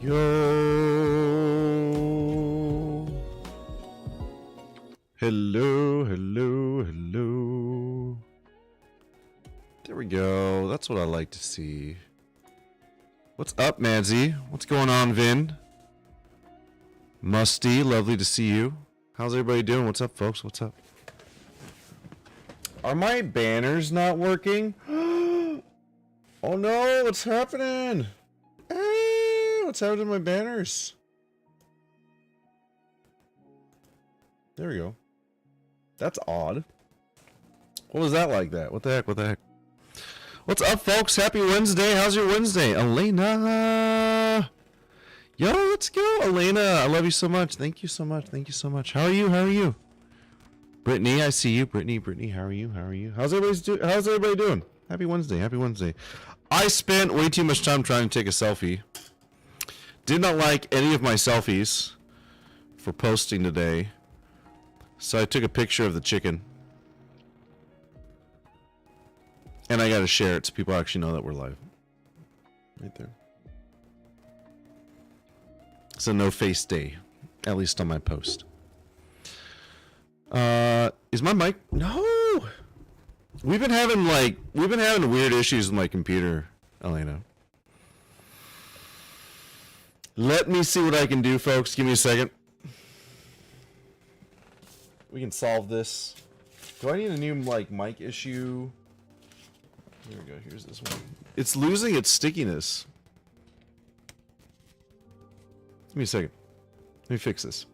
Yo. Hello, hello, hello. There we go. That's what I like to see. What's up, Madsy? What's going on, Vin? Musty, lovely to see you. How's everybody doing? What's up, folks? What's up? Are my banners not working? Oh no, what's happening? What's happening to my banners? There we go. That's odd. What was that like that? What the heck? What the heck? What's up, folks? Happy Wednesday. How's your Wednesday? Elena. Yo, let's go. Elena, I love you so much. Thank you so much. Thank you so much. How are you? How are you? Brittany, I see you. Brittany, how are you? How are you? How's everybody doing? Happy Wednesday. Happy Wednesday. I spent way too much time trying to take a selfie. Did not like any of my selfies for posting today. So I took a picture of the chicken. And I gotta share it so people actually know that we're live. Right there. It's a no face day. At least on my post. Is my mic? No! We've been having weird issues with my computer, Elena. Let me see what I can do, folks. Give me a second. We can solve this. Do I need a new, mic issue? Here we go. Here's this one. It's losing its stickiness. Give me a second. Let me fix this.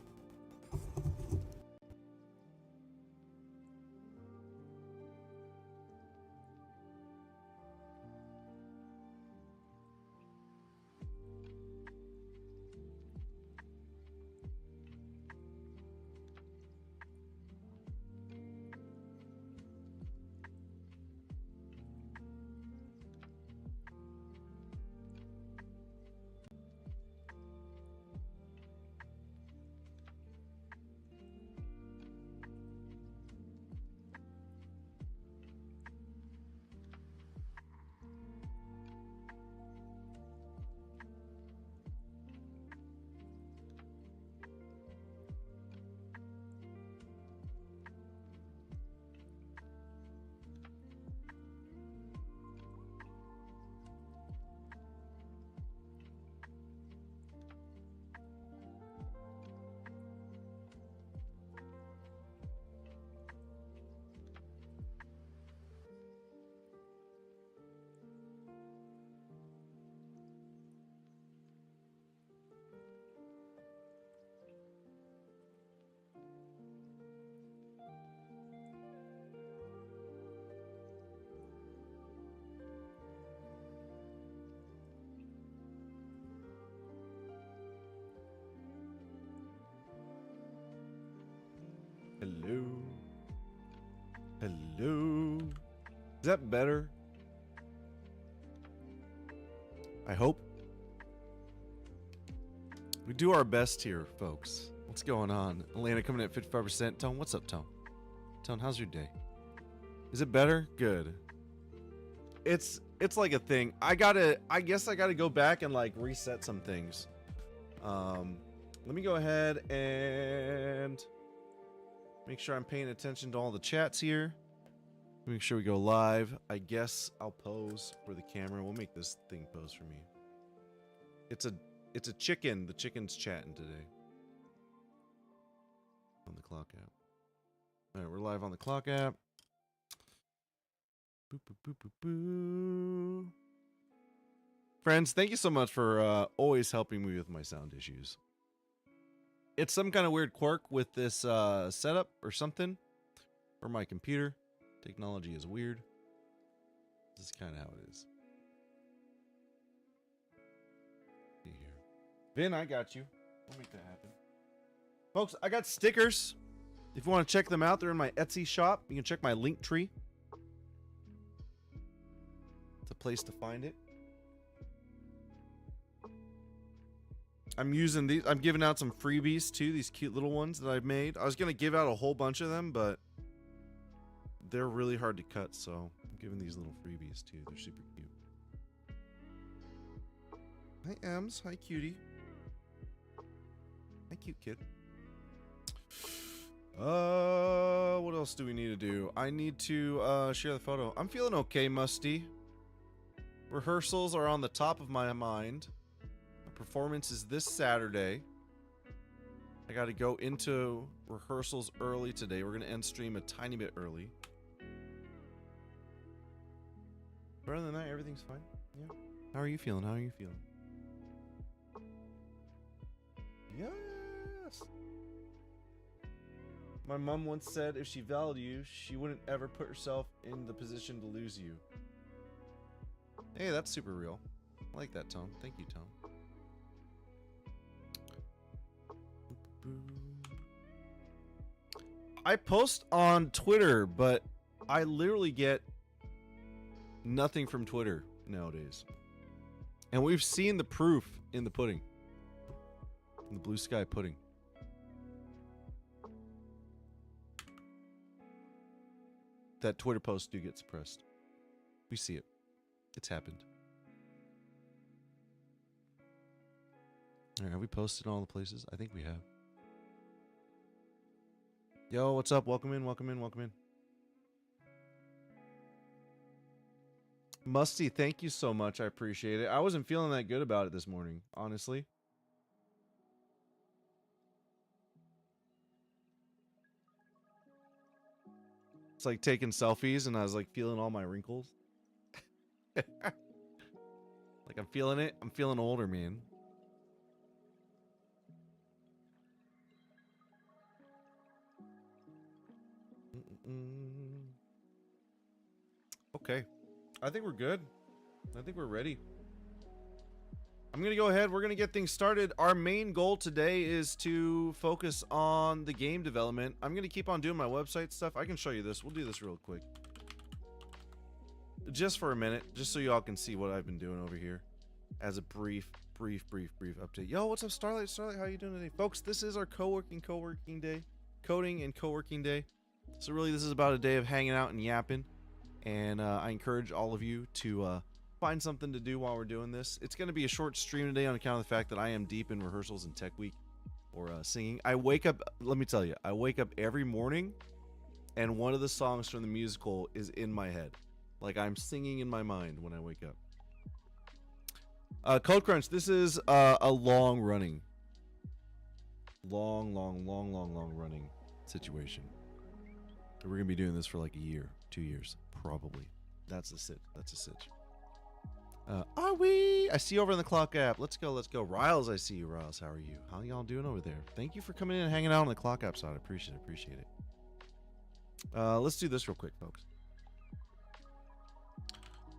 Hello. Is that better? I hope. We do our best here, folks. What's going on? Elena coming in at 55%. Tone, what's up, Tone? Tone, how's your day? Is it better? Good. It's like a thing. I guess I gotta go back and like reset some things. Let me go ahead and make sure I'm paying attention to all the chats here. Make sure we go live. I guess I'll pose for the camera. We'll make this thing pose for me. It's a chicken. The chicken's chatting today. On the clock app. Alright, we're live on the clock app. Boop, boop, boop, boop, boop. Friends, thank you so much for always helping me with my sound issues. It's some kind of weird quirk with this setup or something. Or my computer. Technology is weird. This is kind of how it is. See here. Vin, I got you. We'll make that happen. Folks, I got stickers. If you want to check them out, they're in my Etsy shop. You can check my link tree. It's a place to find it. I'm using these. I'm giving out some freebies too. These cute little ones that I've made. I was going to give out a whole bunch of them, but they're really hard to cut, so I'm giving these little freebies too. They're super cute. Hi, Ems. Hi, cutie. Hi, cute kid. What else do we need to do? I need to share the photo. I'm feeling okay, Musty. Rehearsals are on the top of my mind. The performance is this Saturday. I got to go into rehearsals early today. We're going to end stream a tiny bit early. But other than that, everything's fine. Yeah. How are you feeling? How are you feeling? Yes. My mom once said if she valued you, she wouldn't ever put herself in the position to lose you. Hey, that's super real. I like that, Tone. Thank you, Tone. I post on Twitter, but I literally get nothing from Twitter nowadays. And we've seen the proof in the pudding. In the blue sky pudding. That Twitter posts do get suppressed. We see it. It's happened. Alright, have we posted all the places? I think we have. Yo, what's up? Welcome in, welcome in, welcome in. Musty, thank you so much. I appreciate it. I wasn't feeling that good about it this morning, honestly. It's like taking selfies and I was like feeling all my wrinkles. Like I'm feeling it. I'm feeling older, man. Okay. I think we're good. I think we're ready. I'm going to go ahead. We're going to get things started. Our main goal today is to focus on the game development. I'm going to keep on doing my website stuff. I can show you this. We'll do this real quick. Just for a minute, just so y'all can see what I've been doing over here as a brief update. Yo, what's up, Starlight? Starlight, how you doing today? Folks, this is our coworking day. Coding and coworking day. So really, this is about a day of hanging out and yapping. And I encourage all of you to find something to do while we're doing this. It's going to be a short stream today on account of the fact that I am deep in rehearsals and tech week or singing. I wake up, let me tell you, I wake up every morning and one of the songs from the musical is in my head. Like I'm singing in my mind when I wake up. Code Crunch, this is a long running situation. We're going to be doing this for like a year, 2 years, probably. That's a sit. That's a sitch. Are we? I see you over in the clock app. Let's go. Let's go. Riles, I see you. Riles, how are you? How y'all doing over there? Thank you for coming in and hanging out on the clock app side. I appreciate it. Appreciate it. Let's do this real quick, folks.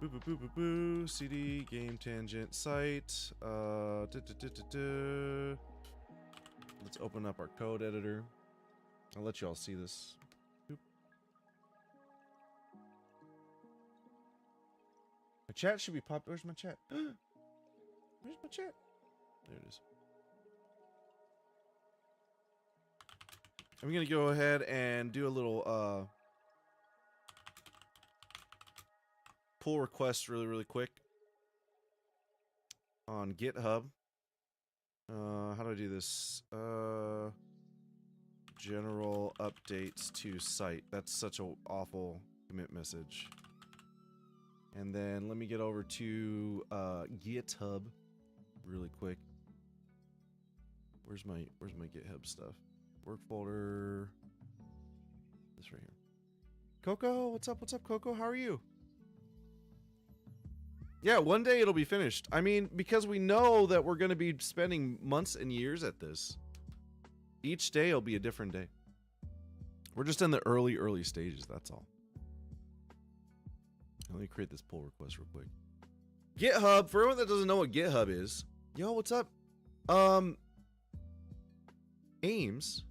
Boo, boo, boo, boo, boo. CD, game tangent, site. Let's open up our code editor. I'll let you all see this. Chat should be popped. Where's my chat? Where's my chat? There it is. I'm gonna go ahead and do a little pull request really quick on GitHub. How do I do this? General updates to site. That's such an awful commit message. And then let me get over to GitHub really quick. Where's my GitHub stuff? Work folder. This right here. Coco, what's up? What's up, Coco? How are you? Yeah, one day it'll be finished. I mean, because we know that we're going to be spending months and years at this. Each day will be a different day. We're just in the early stages, that's all. Let me create this pull request real quick. GitHub, for everyone that doesn't know what GitHub is, yo, what's up? Ames,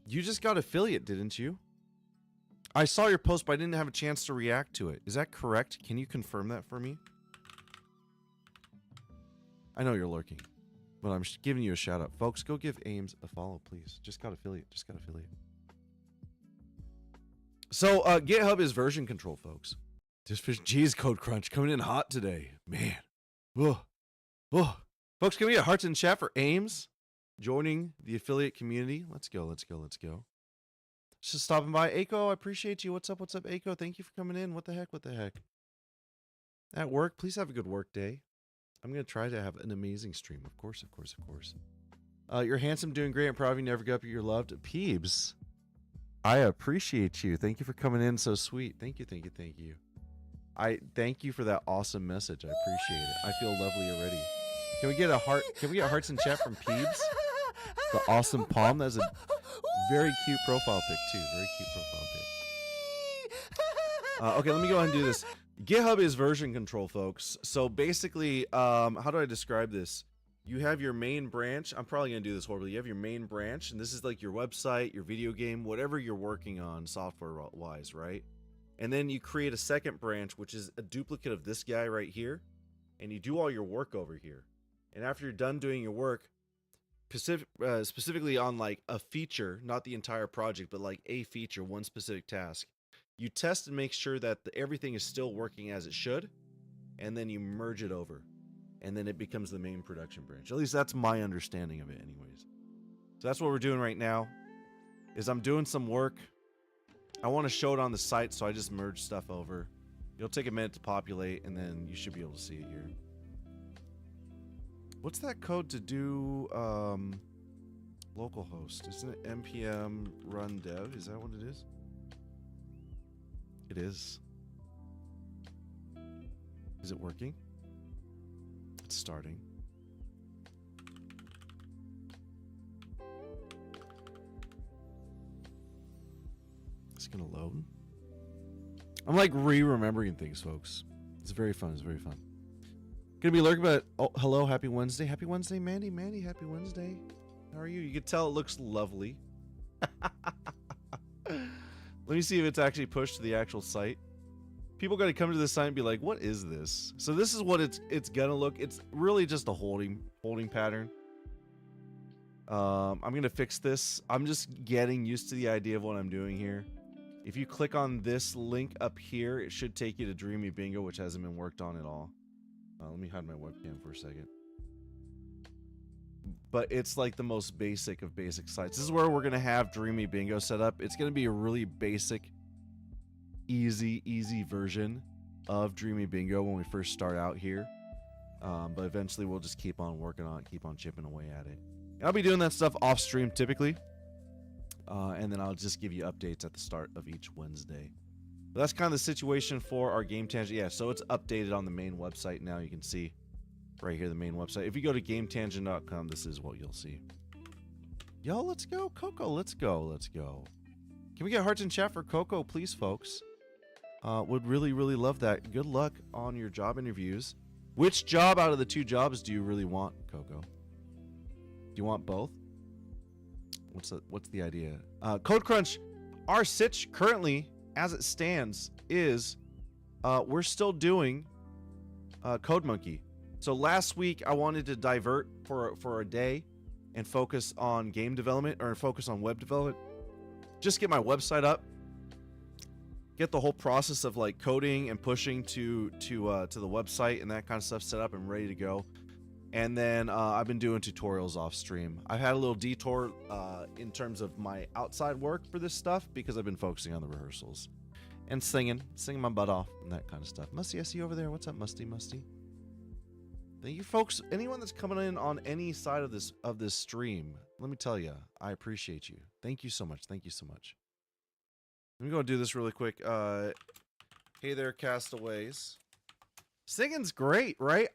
you just got affiliate, didn't you? I saw your post, but I didn't have a chance to react to it. Is that correct? Can you confirm that for me? I know you're lurking, but I'm just giving you a shout out. Folks, go give Ames a follow, please. Just got affiliate. Just got affiliate. So, GitHub is version control, folks. Just fish. Geez, Code Crunch coming in hot today. Man. Whoa. Whoa. Folks, can we get hearts in chat for Ames joining the affiliate community? Let's go. Let's go. Let's go. Just stopping by. Aiko, I appreciate you. What's up? What's up, Aiko? Thank you for coming in. What the heck? What the heck? At work, please have a good work day. I'm going to try to have an amazing stream. Of course, of course, of course. You're handsome, doing great. I'm proud of you. Never give up. You're loved. Peebs, I appreciate you. Thank you for coming in. So sweet. Thank you, thank you, thank you. I thank you for that awesome message. I appreciate it. I feel lovely already. Can we get a heart? Can we get hearts in chat from Peebs? The awesome palm. That's a very cute profile pic too. Very cute profile pic. Okay, let me go ahead and do this. GitHub is version control, folks. So basically, how do I describe this? You have your main branch. I'm probably going to do this horribly. You have your main branch, and this is like your website, your video game, whatever you're working on software-wise, right? And then you create a second branch, which is a duplicate of this guy right here, and you do all your work over here. And after you're done doing your work, specifically on like a feature, not the entire project, but like a feature, one specific task, you test and make sure that everything is still working as it should, and then you merge it over, and then it becomes the main production branch. At least that's my understanding of it anyways. So that's what we're doing right now, is I'm doing some work. I want to show it on the site, so I just merge stuff over. It'll take a minute to populate, and then you should be able to see it here. What's that code to do localhost? Isn't it npm run dev? Is that what it is? It is. Is it working? It's starting. It's gonna load. I'm like remembering things, folks. It's very fun. It's very fun. Gonna be lurking, but oh, hello, happy Wednesday. Happy Wednesday, Mandy. Mandy, happy Wednesday. How are you? You can tell it looks lovely. Let me see if it's actually pushed to the actual site. People got to come to the site and be like, what is this? So this is what it's gonna look. It's really just a holding pattern. I'm gonna fix this. I'm just getting used to the idea of what I'm doing here. If you click on this link up here, it should take you to Dreamy Bingo, which hasn't been worked on at all. Let me hide my webcam for a second. But it's like the most basic of basic sites. This is where we're going to have Dreamy Bingo set up. It's going to be a really basic, easy version of Dreamy Bingo when we first start out here. But eventually we'll just keep on working on it, keep on chipping away at it. And I'll be doing that stuff off stream typically. And then I'll just give you updates at the start of each Wednesday. But that's kind of the situation for our Game Tangent. Yeah, so it's updated on the main website now. You can see right here the main website. If you go to gametangent.com, this is what you'll see. Yo, let's go, Coco. Let's go. Let's go. Can we get hearts in chat for Coco, please, folks? Would really love that. Good luck on your job interviews. Which job out of the two jobs do you really want, Coco? Do you want both? What's the idea? Code Crunch, our sitch currently, as it stands, is we're still doing Code Monkey. So last week I wanted to divert for a day and focus on game development or focus on web development. Just get my website up, get the whole process of like coding and pushing to the website and that kind of stuff set up and ready to go. And then I've been doing tutorials off stream. I've had a little detour in terms of my outside work for this stuff because I've been focusing on the rehearsals and singing my butt off and that kind of stuff. Musty, I see you over there. What's up, Musty? Thank you, folks. Anyone that's coming in on any side of this stream, let me tell you, I appreciate you. Thank you so much. Thank you so much. Let me go do this really quick. Hey there, castaways. Singing's great, right?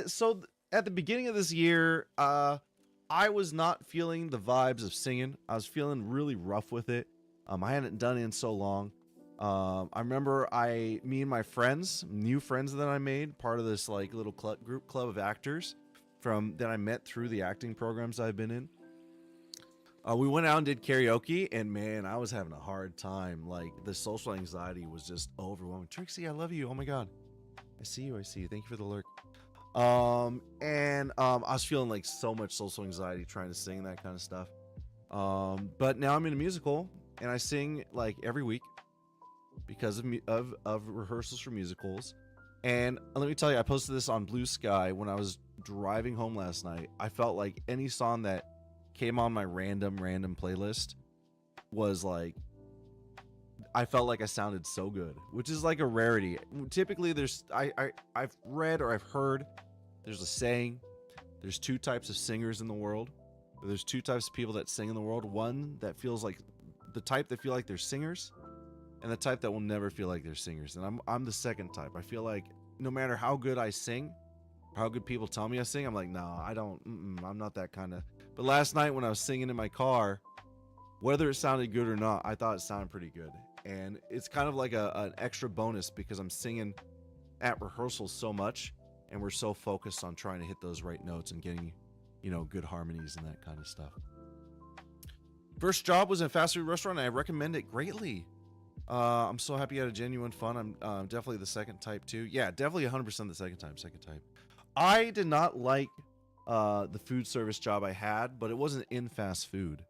So at the beginning of this year, I was not feeling the vibes of singing. I was feeling really rough with it. I hadn't done it in so long. I remember me and my friends, new friends that I made, part of this like little group club of actors that I met through the acting programs I've been in. We went out and did karaoke, and man, I was having a hard time. Like the social anxiety was just overwhelming. Trixie, I love you. Oh my God. I see you. Thank you for the lurk. I was feeling like so much social anxiety trying to sing that kind of stuff. But now I'm in a musical and I sing like every week because of rehearsals for musicals. And let me tell you, I posted this on Blue Sky when I was driving home last night. I felt like any song that came on my random playlist was like, I felt like I sounded so good, which is like a rarity. Typically I've read or I've heard there's a saying, there's two types of singers in the world. There's two types of people that sing in the world. One that feels like the type that feel like they're singers, and the type that will never feel like they're singers. And I'm the second type. I feel like no matter how good I sing, how good people tell me I sing, I'm like, no, I don't, I'm not that kind of. But last night when I was singing in my car, whether it sounded good or not, I thought it sounded pretty good. And it's kind of like an extra bonus because I'm singing at rehearsals so much, and we're so focused on trying to hit those right notes and getting, good harmonies and that kind of stuff. First job was in a fast food restaurant, and I recommend it greatly. I'm so happy you had a genuine fun. I'm definitely the second type too. Yeah, definitely 100% the second type. I did not like the food service job I had, but it wasn't in fast food.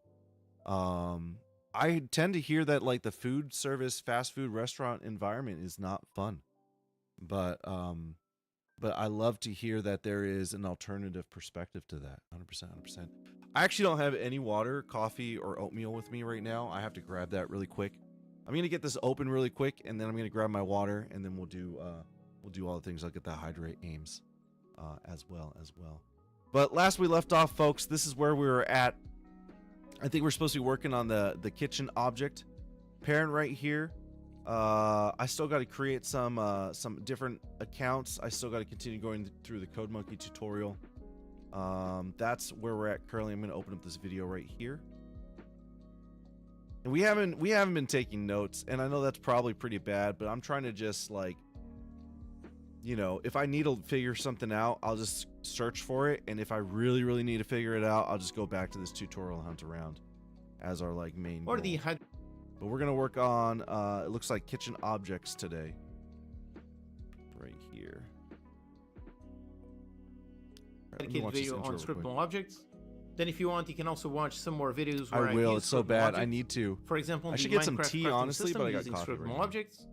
I tend to hear that like the food service fast food restaurant environment is not fun, but I love to hear that there is an alternative perspective to that. 100%. I actually don't have any water, coffee, or oatmeal with me right now. I have to grab that really quick. I'm gonna get this open really quick, and then I'm gonna grab my water, and then we'll do all the things. I'll get the hydrate aims as well. But last we left off, folks, this is where we were at. I think we're supposed to be working on the kitchen object parent right here. I still got to create some different accounts. I still got to continue going through the Code Monkey tutorial. That's where we're at currently. I'm going to open up this video right here. And we haven't been taking notes, and I know that's probably pretty bad, but I'm trying to just like, if I need to figure something out, I'll just search for it, and if I really, really need to figure it out, I'll just go back to this tutorial and hunt around as our like main goal. But we're gonna work on it looks like kitchen objects today. Right here. Dedicated video on scriptable objects. Then if you want, you can also watch some more videos where I will. It's so bad. I need to. For example, I should get some tea, honestly, but I got coffee right now. Objects,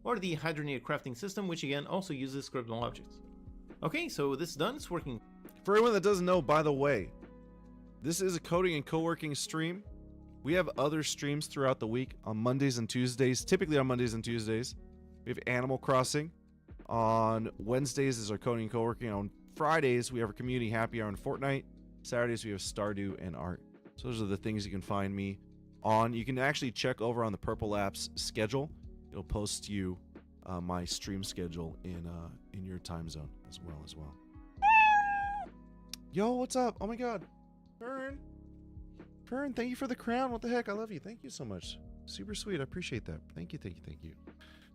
or the hydrogenated crafting system, which again also uses scriptable objects. Okay, so this is done. It's working. For everyone that doesn't know, by the way, this is a coding and co-working stream. We have other streams throughout the week on Mondays and Tuesdays. Typically on Mondays and Tuesdays, we have Animal Crossing. On Wednesdays is our coding and co-working. On Fridays, we have our community happy hour in Fortnite. Saturdays, we have Stardew and art. So those are the things you can find me on. You can actually check over on the Purple Apps schedule. It'll post you my stream schedule in your time zone as well. Yo, what's up? Oh my God, Fern, thank you for the crown. What the heck? I love you. Thank you so much. Super sweet. I appreciate that. Thank you.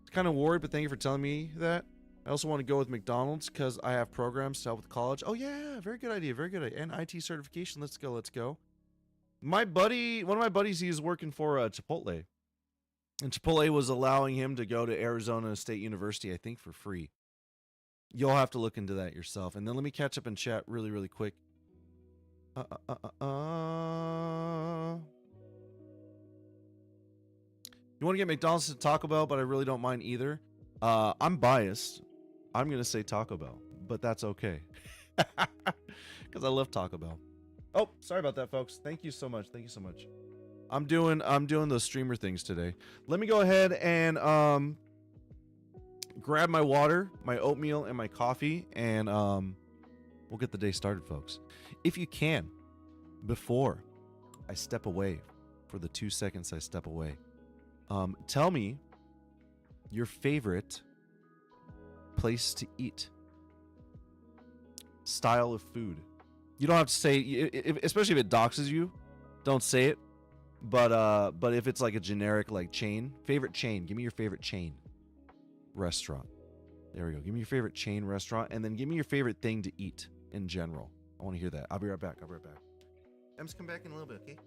It's kind of worried, but thank you for telling me that. I also want to go with McDonald's because I have programs to help with college. Oh yeah, very good idea. And IT certification. Let's go. One of my buddies, he's working for Chipotle. And Chipotle was allowing him to go to Arizona State University, I think, for free. You'll have to look into that yourself. And then let me catch up in chat really, really quick. You want to get McDonald's to Taco Bell, but I really don't mind either. I'm biased. I'm going to say Taco Bell, but that's okay. Because I love Taco Bell. Oh, sorry about that, folks. Thank you so much. Thank you so much. I'm doing those streamer things today. Let me go ahead and grab my water, my oatmeal, and my coffee, and we'll get the day started, folks. If you can, before I step away, for the 2 seconds I step away, tell me your favorite place to eat, style of food. You don't have to say, especially if it doxes you, don't say it. But if it's like a generic like chain, favorite chain, give me your favorite chain restaurant. There we go. Give me your favorite chain restaurant, and then give me your favorite thing to eat in general. I want to hear that. I'll be right back. I'm just come back in a little bit, okay?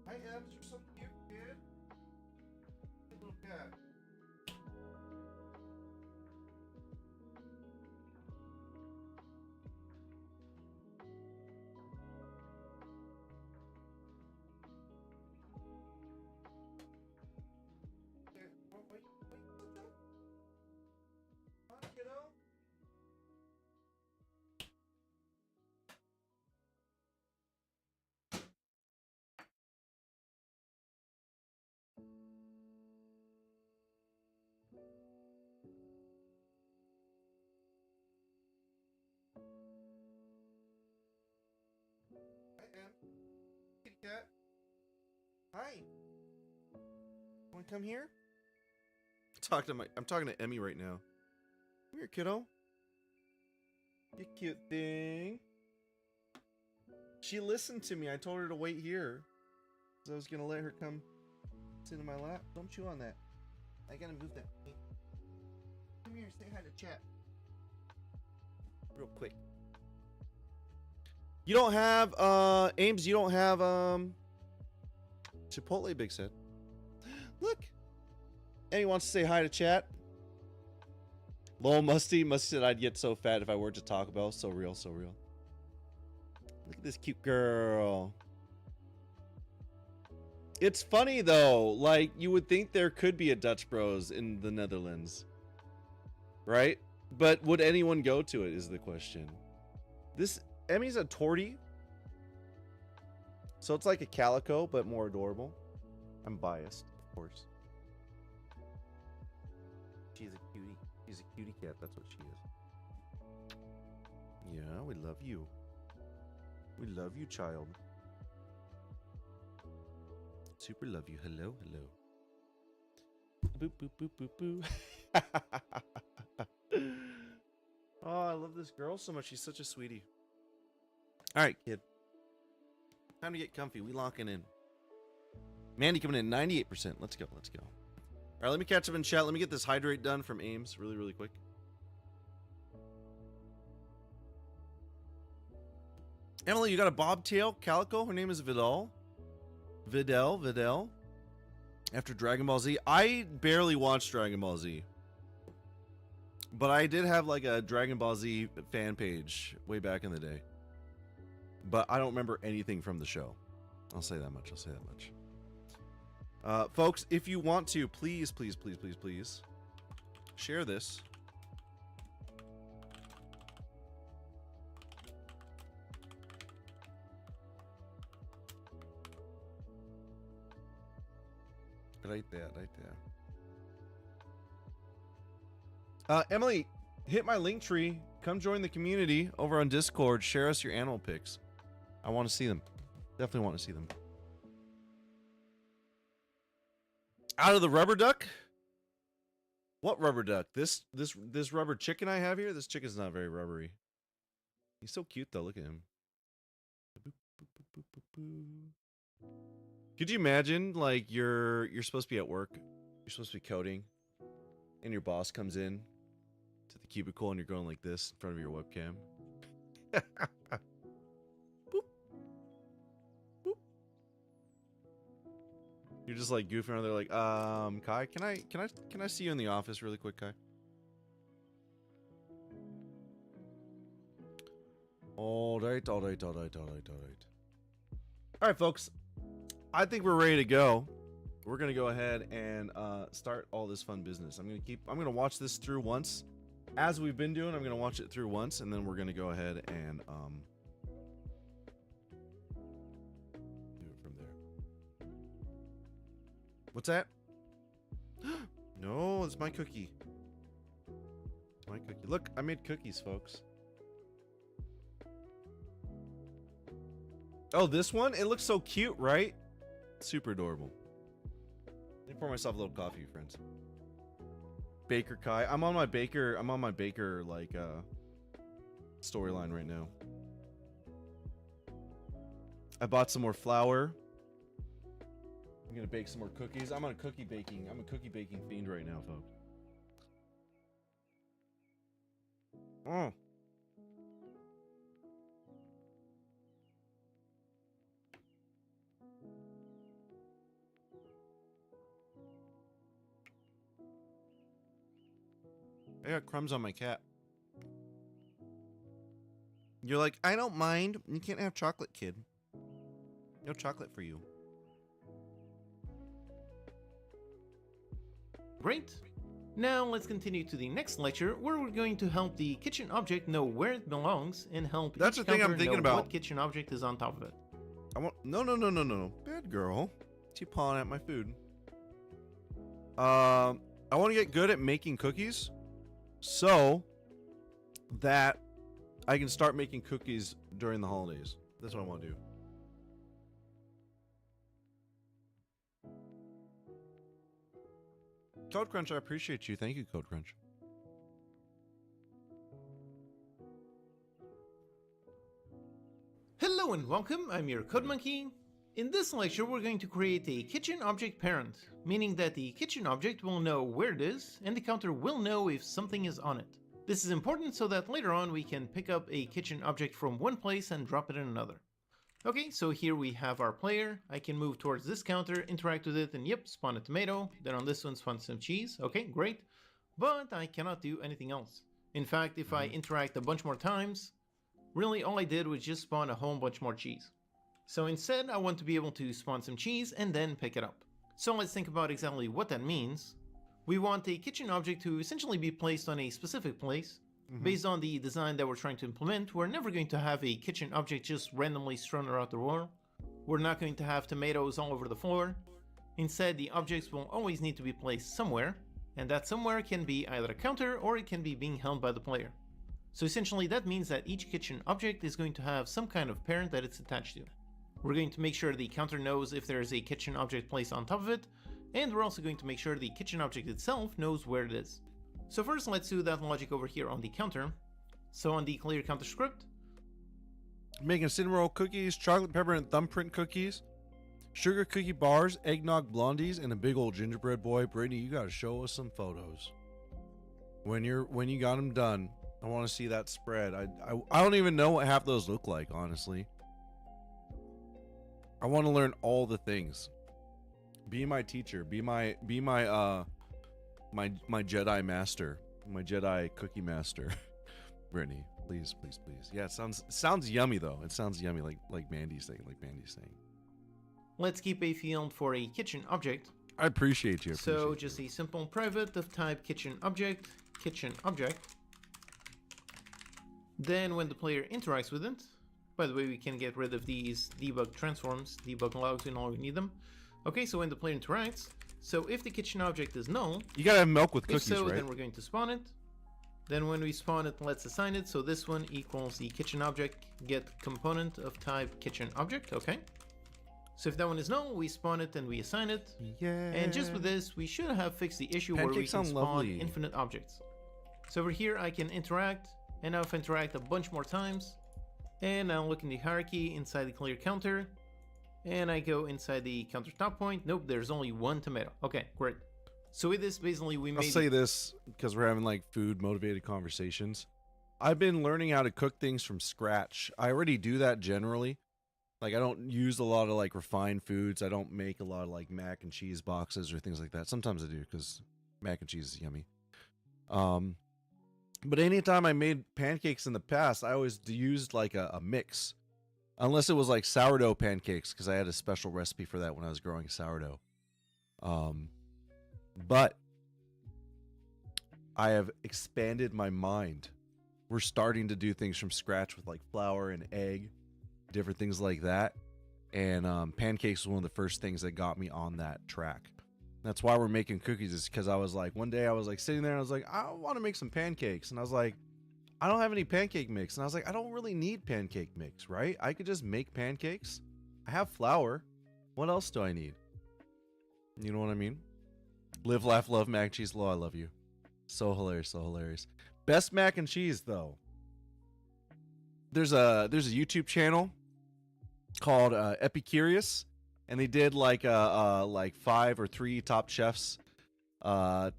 Hi, Ems, you're so cute, kid. Hey, little cat. Wait, come on, kiddo. Hi, Em. Kitty cat. Hi. Want to come here? I'm talking to Emmy right now. Come here, kiddo. You cute thing. She listened to me. I told her to wait here. So I was gonna let her come sit in my lap. Don't chew on that. I gotta move that. Come here, say hi to chat. Real quick. You don't have Ames, you don't have Chipotle, Big said. Look. Annie wants to say hi to chat. Lol, Musty said I'd get so fat if I were to Taco Bell. So real, so real. Look at this cute girl. It's funny though, like you would think there could be a Dutch Bros in the Netherlands, right? But would anyone go to it is the question. This Emmy's a tortie, so it's like a calico but more adorable. I'm biased, of course. She's a cutie. She's a cutie cat. That's what she is. Yeah, we love you. We love you, child. Super love you. Hello, hello. Boop, boop, boop, boop, boop. Oh, I love this girl so much. She's such a sweetie. All right, kid. Time to get comfy. We locking in. Mandy coming in 98%. Let's go. Let's go. All right, let me catch up in chat. Let me get this hydrate done from Ames really, really quick. Emily, you got a bobtail calico? Her name is Vidal. Vidal. After Dragon Ball Z. I barely watched Dragon Ball Z. But I did have like a Dragon Ball Z fan page way back in the day. But I don't remember anything from the show. I'll say that much. Folks, if you want to, please share this. Right there. Emily, hit my link tree. Come join the community over on Discord. Share us your animal pics. I want to see them. Definitely want to see them. Out of the rubber duck? What rubber duck? This rubber chicken I have here? This chicken's not very rubbery. He's so cute though. Look at him. Could you imagine like you're supposed to be at work, you're supposed to be coding, and your boss comes in to the cubicle and you're going like this in front of your webcam? Boop. Boop. You're just like goofing around there like, Kai, can I see you in the office really quick, Kai? All right. All right, folks. I think we're ready to go. We're gonna go ahead and start all this fun business. I'm gonna watch this through once, as we've been doing. I'm gonna watch it through once, and then we're gonna go ahead and do it from there. What's that? No, it's my cookie. It's my cookie. Look, I made cookies, folks. Oh, this one? It looks so cute, right? Super adorable. Let me pour myself a little coffee, friends. Baker Kai. I'm on my baker like storyline right now. I bought some more flour. I'm gonna bake some more cookies. I'm a cookie baking fiend right now, folks. Oh. I got crumbs on my cap. You're like, I don't mind. You can't have chocolate, kid. No chocolate for you. Great. Now let's continue to the next lecture, where we're going to help the kitchen object know where it belongs and help That's each the thing I'm counter thinking know about. what kitchen object is on top of it. I want no. Bad girl. She pawing at my food. I want to get good at making cookies, so that I can start making cookies during the holidays. That's what I want to do. Code Crunch, I appreciate you. Thank you, Code Crunch. Hello and welcome, I'm your Code Monkey. In this lecture we're going to create a kitchen object parent, meaning that the kitchen object will know where it is and the counter will know if something is on it. This is important so that later on we can pick up a kitchen object from one place and drop it in another. Okay, so here we have our player. I can move towards this counter, interact with it, and yep, spawn a tomato. Then on this one spawn some cheese. Okay, great. But I cannot do anything else. In fact, if I interact a bunch more times, really all I did was just spawn a whole bunch more cheese. So instead, I want to be able to spawn some cheese and then pick it up. So let's think about exactly what that means. We want a kitchen object to essentially be placed on a specific place. Based on the design that we're trying to implement, we're never going to have a kitchen object just randomly strewn around the world. We're not going to have tomatoes all over the floor. Instead, the objects will always need to be placed somewhere, and that somewhere can be either a counter or it can be being held by the player. So essentially that means that each kitchen object is going to have some kind of parent that it's attached to. We're going to make sure the counter knows if there is a kitchen object placed on top of it, and we're also going to make sure the kitchen object itself knows where it is. So first let's do that logic over here on the counter. So on the clear counter script, Making cinnamon roll cookies, chocolate pepper and thumbprint cookies, sugar cookie bars, eggnog blondies, and a big old gingerbread boy. Brady, you gotta show us some photos. When you got them done, I want to see that spread. I don't even know what half those look like, honestly. I want to learn all the things. Be my teacher. Be my my Jedi master. My Jedi cookie master. Brittany, please. Yeah, it sounds yummy though. It sounds yummy like Mandy's saying. let's keep a field for a kitchen object. I appreciate you. So just a simple private of type kitchen object. Then when the player interacts with it, by the way, we can get rid of these debug transforms, debug logs, we no longer need them. Okay, so when the player interacts, so if the kitchen object is null, you gotta have milk with cookies, if so, right? then we're going to spawn it. Then when we spawn it, let's assign it. So this one equals the kitchen object get component of type kitchen object. Okay. So if that one is null, we spawn it and we assign it. Yeah. And just with this, we should have fixed the issue where we Pancakes can sound spawn lovely. infinite objects. So over here, I can interact, and now if I interact a bunch more times, and I'll look in the hierarchy inside the clear counter, and I go inside the counter stop point. Nope, there's only one tomato. Okay, great. So with this, basically, we made... I'll say this because we're having like food motivated conversations. I've been learning how to cook things from scratch. I already do that generally. Like I don't use a lot of like refined foods. I don't make a lot of like mac and cheese boxes or things like that. Sometimes I do because mac and cheese is yummy. But anytime I made pancakes in the past, I always used like a mix. Unless it was like sourdough pancakes because I had a special recipe for that when I was growing sourdough. But I have expanded my mind. We're starting to do things from scratch with like flour and egg, different things like that. And pancakes was one of the first things that got me on that track. That's why we're making cookies, is because I was like, one day I was like sitting there and I was like, I want to make some pancakes. And I was like, I don't have any pancake mix. And I was like, I don't really need pancake mix, right? I could just make pancakes. I have flour. What else do I need? You know what I mean? Live, laugh, love, mac and cheese. Lo, I love you. So hilarious, so hilarious. Best mac and cheese though. There's a YouTube channel called Epicurious, and they did like 5 or 3 top chefs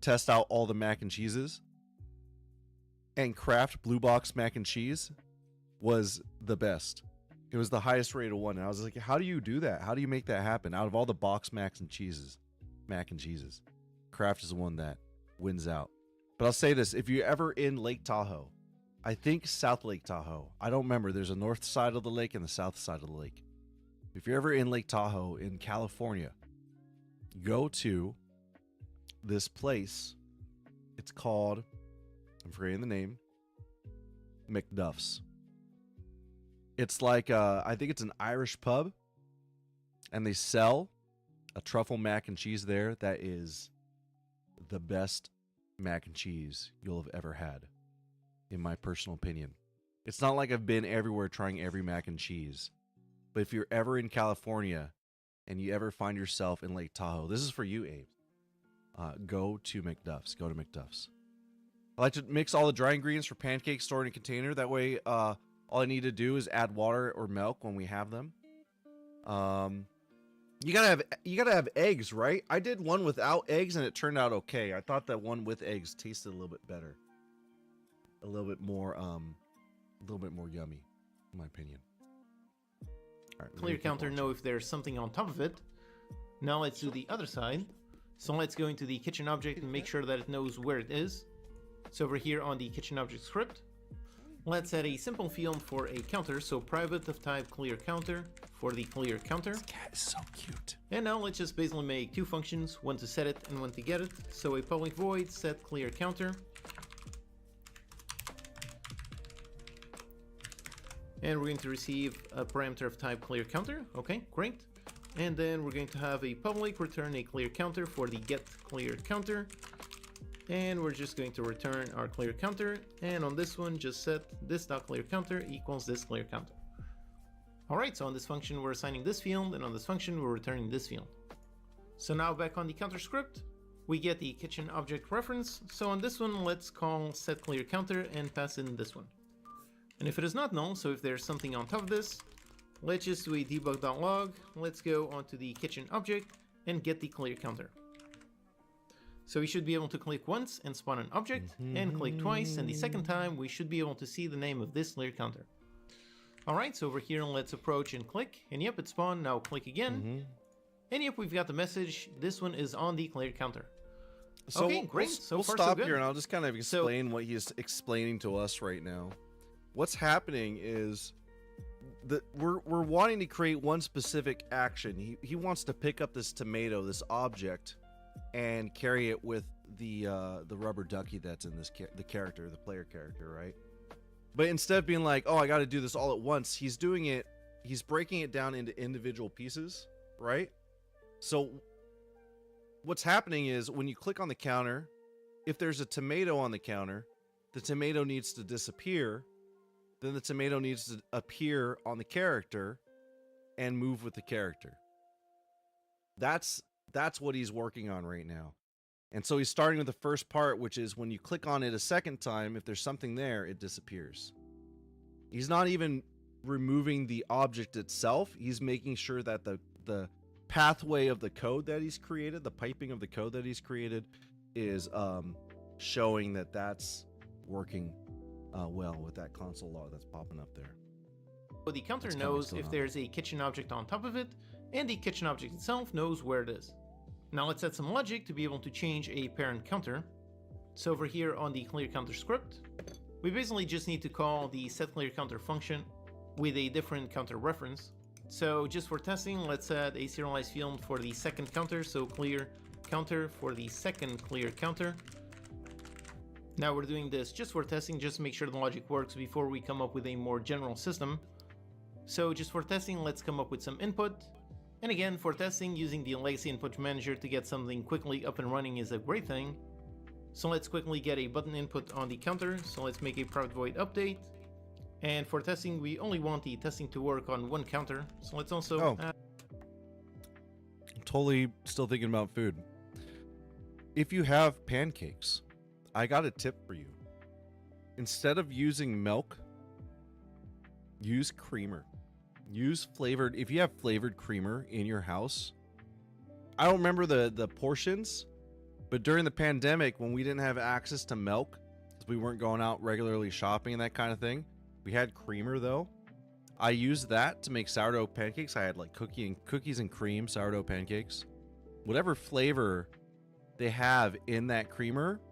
test out all the mac and cheeses. And Kraft Blue Box mac and cheese was the best. It was the highest rated one. And I was like, how do you do that? How do you make that happen? Out of all the box mac and cheeses, Kraft is the one that wins out. But I'll say this, if you're ever in Lake Tahoe, I think South Lake Tahoe, I don't remember, there's a north side of the lake and the south side of the lake. If you're ever in Lake Tahoe in California, go to this place. It's called, I'm forgetting the name, McDuff's. It's like, I think it's an Irish pub, and they sell a truffle mac and cheese there that is the best mac and cheese you'll have ever had, in my personal opinion. It's not like I've been everywhere trying every mac and cheese, but if you're ever in California and you ever find yourself in Lake Tahoe, this is for you, Abe. Go to McDuff's. Go to McDuff's. I like to mix all the dry ingredients for pancakes stored in a container. That way, all I need to do is add water or milk when we have them. You gotta have eggs, right? I did one without eggs and it turned out okay. I thought that one with eggs tasted a little bit better, a little bit more yummy, in my opinion. All right, Clear counter, know if there's something on top of it. Now let's do the other side. So let's go into the kitchen object and make sure that it knows where it is. So over here on the kitchen object script, let's add a simple field for a counter. So private of type clear counter for the clear counter. This cat is so cute. And now let's just basically make 2 functions, one to set it and one to get it. So a public void set clear counter. And we're going to receive a parameter of type clear counter. Okay, great. And then we're going to have a public return a clear counter for the get clear counter. And we're just going to return our clear counter. And on this one, just set this.clear counter equals this clear counter. Alright, so on this function, we're assigning this field, and on this function, we're returning this field. So now back on the counter script, we get the kitchen object reference. So on this one, let's call set clear counter and pass in this one. And if it is not null, so if there's something on top of this, let's just do a debug.log. Let's go onto the kitchen object and get the clear counter. So we should be able to click once and spawn an object, and click twice, and the second time we should be able to see the name of this clear counter. Alright, so over here let's approach and click, and yep, it spawned. Now click again, and yep, we've got the message. This one is on the clear counter. So okay, great. We'll so far, stop so good. here and I'll just kind of explain what he's explaining to us right now. What's happening is that we're wanting to create one specific action. He wants to pick up this tomato, this object, and carry it with the rubber ducky that's in this the player character, right? But instead of being like, oh, I got to do this all at once, he's breaking it down into individual pieces, right? So what's happening is when you click on the counter, if there's a tomato on the counter, the tomato needs to disappear. Then the tomato needs to appear on the character and move with the character. That's what he's working on right now. And so he's starting with the first part, which is when you click on it a second time, if there's something there, it disappears. He's not even removing the object itself. He's making sure that the pathway of the code that he's created, the piping of the code that he's created, is showing that that's working well with that console log that's popping up there. So the counter knows if there's a kitchen object on top of it, and the kitchen object itself knows where it is. Now let's add some logic to be able to change a parent counter. So over here on the clear counter script, we basically just need to call the setClearCounter function with a different counter reference. So just for testing, let's add a serialized field for the second counter, so clear counter for the second clear counter. Now we're doing this just for testing, just to make sure the logic works before we come up with a more general system. So just for testing, let's come up with some input. And again, for testing, using the legacy input manager to get something quickly up and running is a great thing. So let's quickly get a button input on the counter. So let's make a private void update. And for testing, we only want the testing to work on one counter. So let's also add... I'm totally still thinking about food. If you have pancakes, I got a tip for you. Instead of using milk, use creamer. Use flavored, if you have flavored creamer in your house. I don't remember the portions, but during the pandemic, when we didn't have access to milk, because we weren't going out regularly shopping and that kind of thing, we had creamer though. I used that to make sourdough pancakes. I had like cookies and cream sourdough pancakes. Whatever flavor they have in that creamer,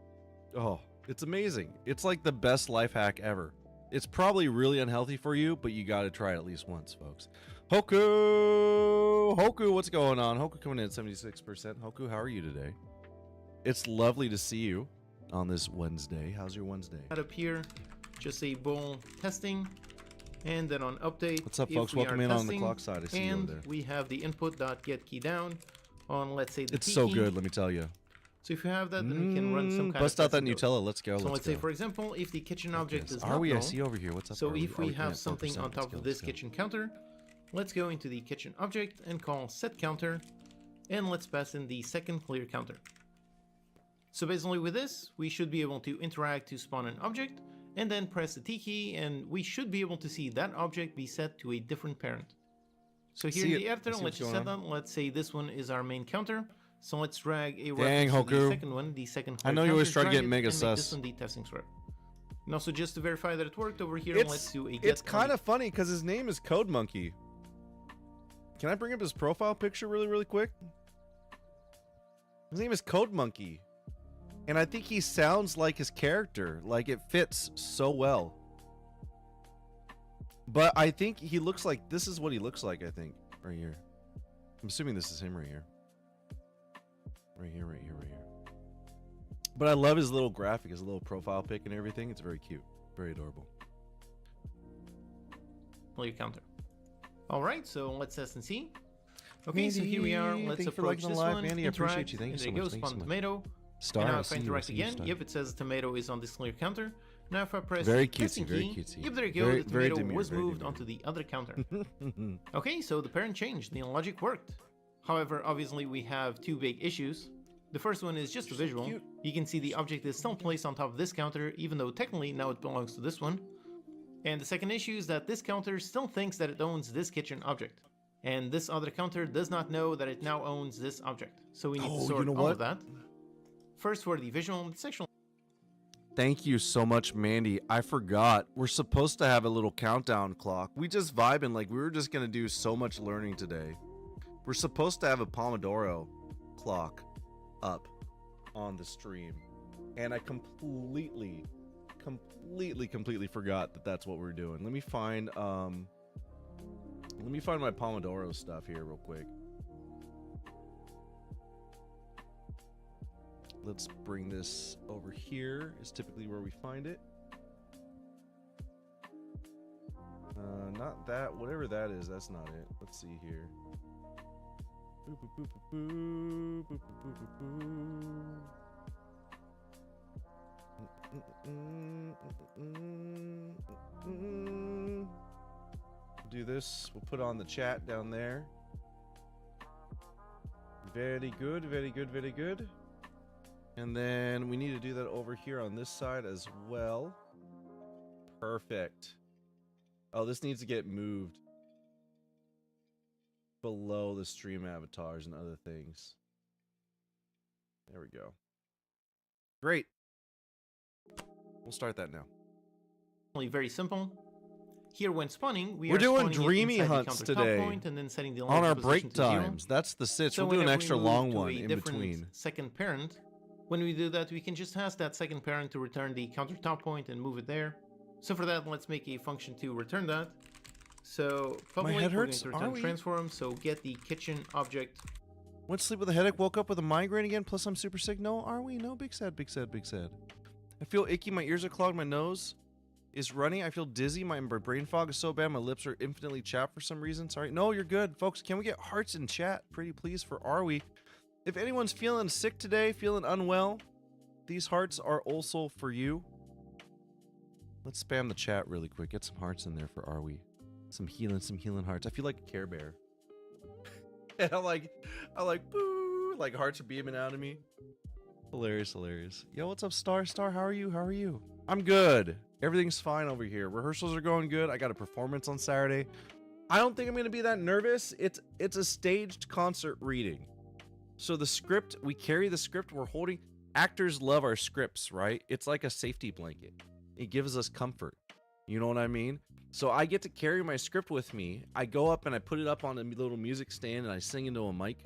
oh, it's amazing. It's like the best life hack ever. It's probably really unhealthy for you, but you got to try it at least once, folks. Hoku, what's going on? Hoku coming in at 76%. Hoku, how are you today? It's lovely to see you on this Wednesday. How's your Wednesday? Add up here, just a bool testing, and then on update. What's up, folks? Welcome in on the clock side. I see you over there. And we have the input.get key down on, let's say, the It's T so key. good, let me tell you. So if you have that, then we can run some kind bust of out that testing Nutella. code. Let's go. So let's say, for example, if the kitchen object is not I null, see over here. What's up? so if we have something on top of this kitchen counter, let's go into the kitchen object and call setCounter, and let's pass in the second clear counter. So basically with this, we should be able to interact to spawn an object, and then press the T key, and we should be able to see that object be set to a different parent. So here in the editor, let's just set that. Let's say this one is our main counter. So let's drag a reference to the second one, the second clear I know you always try to counter, get mega and make this sus. one the testing script. And also just to verify that it worked over here, let's do a get. It's kind of funny because his name is Code Monkey. Can I bring up his profile picture really quick? His name is Code Monkey. And I think he sounds like his character. Like it fits so well. But I think he looks like, this is what he looks like, I think. Right here. I'm assuming this is him right here. Right here. But I love his little graphic, his little profile pic and everything. It's very cute. Very adorable. Clear counter. Alright, so let's test and see. Okay, Mandy, so here we are. Let's approach this one. Mandy, I appreciate you. Thank you so much. Spawn tomato. Star, and now if I interact again, yep, it says the tomato is on this clear counter. Now if I press very the testing key, cutesy. yep, there you go, the tomato was moved onto the other counter. Okay, so the parent changed, the logic worked. However, obviously we have two big issues. The first one is just a visual. Cute. You can see the object is still placed on top of this counter, even though technically now it belongs to this one. And the second issue is that this counter still thinks that it owns this kitchen object. And this other counter does not know that it now owns this object. So we need to sort all of that. First for the visual and section. Thank you so much, Mandy. I forgot. We're supposed to have a little countdown clock. We just vibing like we were just going to do so much learning today. We're supposed to have a Pomodoro clock up on the stream. And I completely forgot that that's what we're doing. Let me find my Pomodoro stuff here real quick. Let's bring this over here. Is typically where we find it. Not that. Whatever that is, that's not it. Let's see here. Do this. We'll put on the chat down there. Very good, very good, very good. And then we need to do that over here on this side as well. Perfect. Oh, this needs to get moved below the stream avatars and other things. There we go. Great. We'll start that now. Very simple. Here, when spawning, we're doing dreamy hunts today point and then setting the on our position break to 0. times. That's the sitch. So we'll do an whenever extra we move long to one a in different between. second parent, when we do that, we can just ask that second parent to return the countertop point and move it there. So for that, let's make a function to return that. So public, My head we're hurts. going to Are return we? transform. So get the kitchen object. Went to sleep with a headache, woke up with a migraine again, plus I'm super sick. No, are we? No, big sad, big sad, big sad. I feel icky, my ears are clogged, my nose is running, I feel dizzy, my brain fog is so bad, my lips are infinitely chapped for some reason. Sorry. No, you're good. Folks, can we get hearts in chat, pretty please, for Are We? If anyone's feeling sick today, feeling unwell, these hearts are also for you. Let's spam the chat really quick. Get some hearts in there for Are We? Some healing hearts. I feel like a Care Bear. And I'm like, boo, like hearts are beaming out of me. Hilarious, hilarious. Yo, what's up, Star? Star, how are you? How are you? I'm good. Everything's fine over here. Rehearsals are going good. I got a performance on Saturday. I don't think I'm gonna be that nervous. It's a staged concert reading. So the script, we carry the script we're holding. Actors love our scripts, right? It's like a safety blanket. It gives us comfort. You know what I mean? So I get to carry my script with me. I go up and I put it up on a little music stand and I sing into a mic.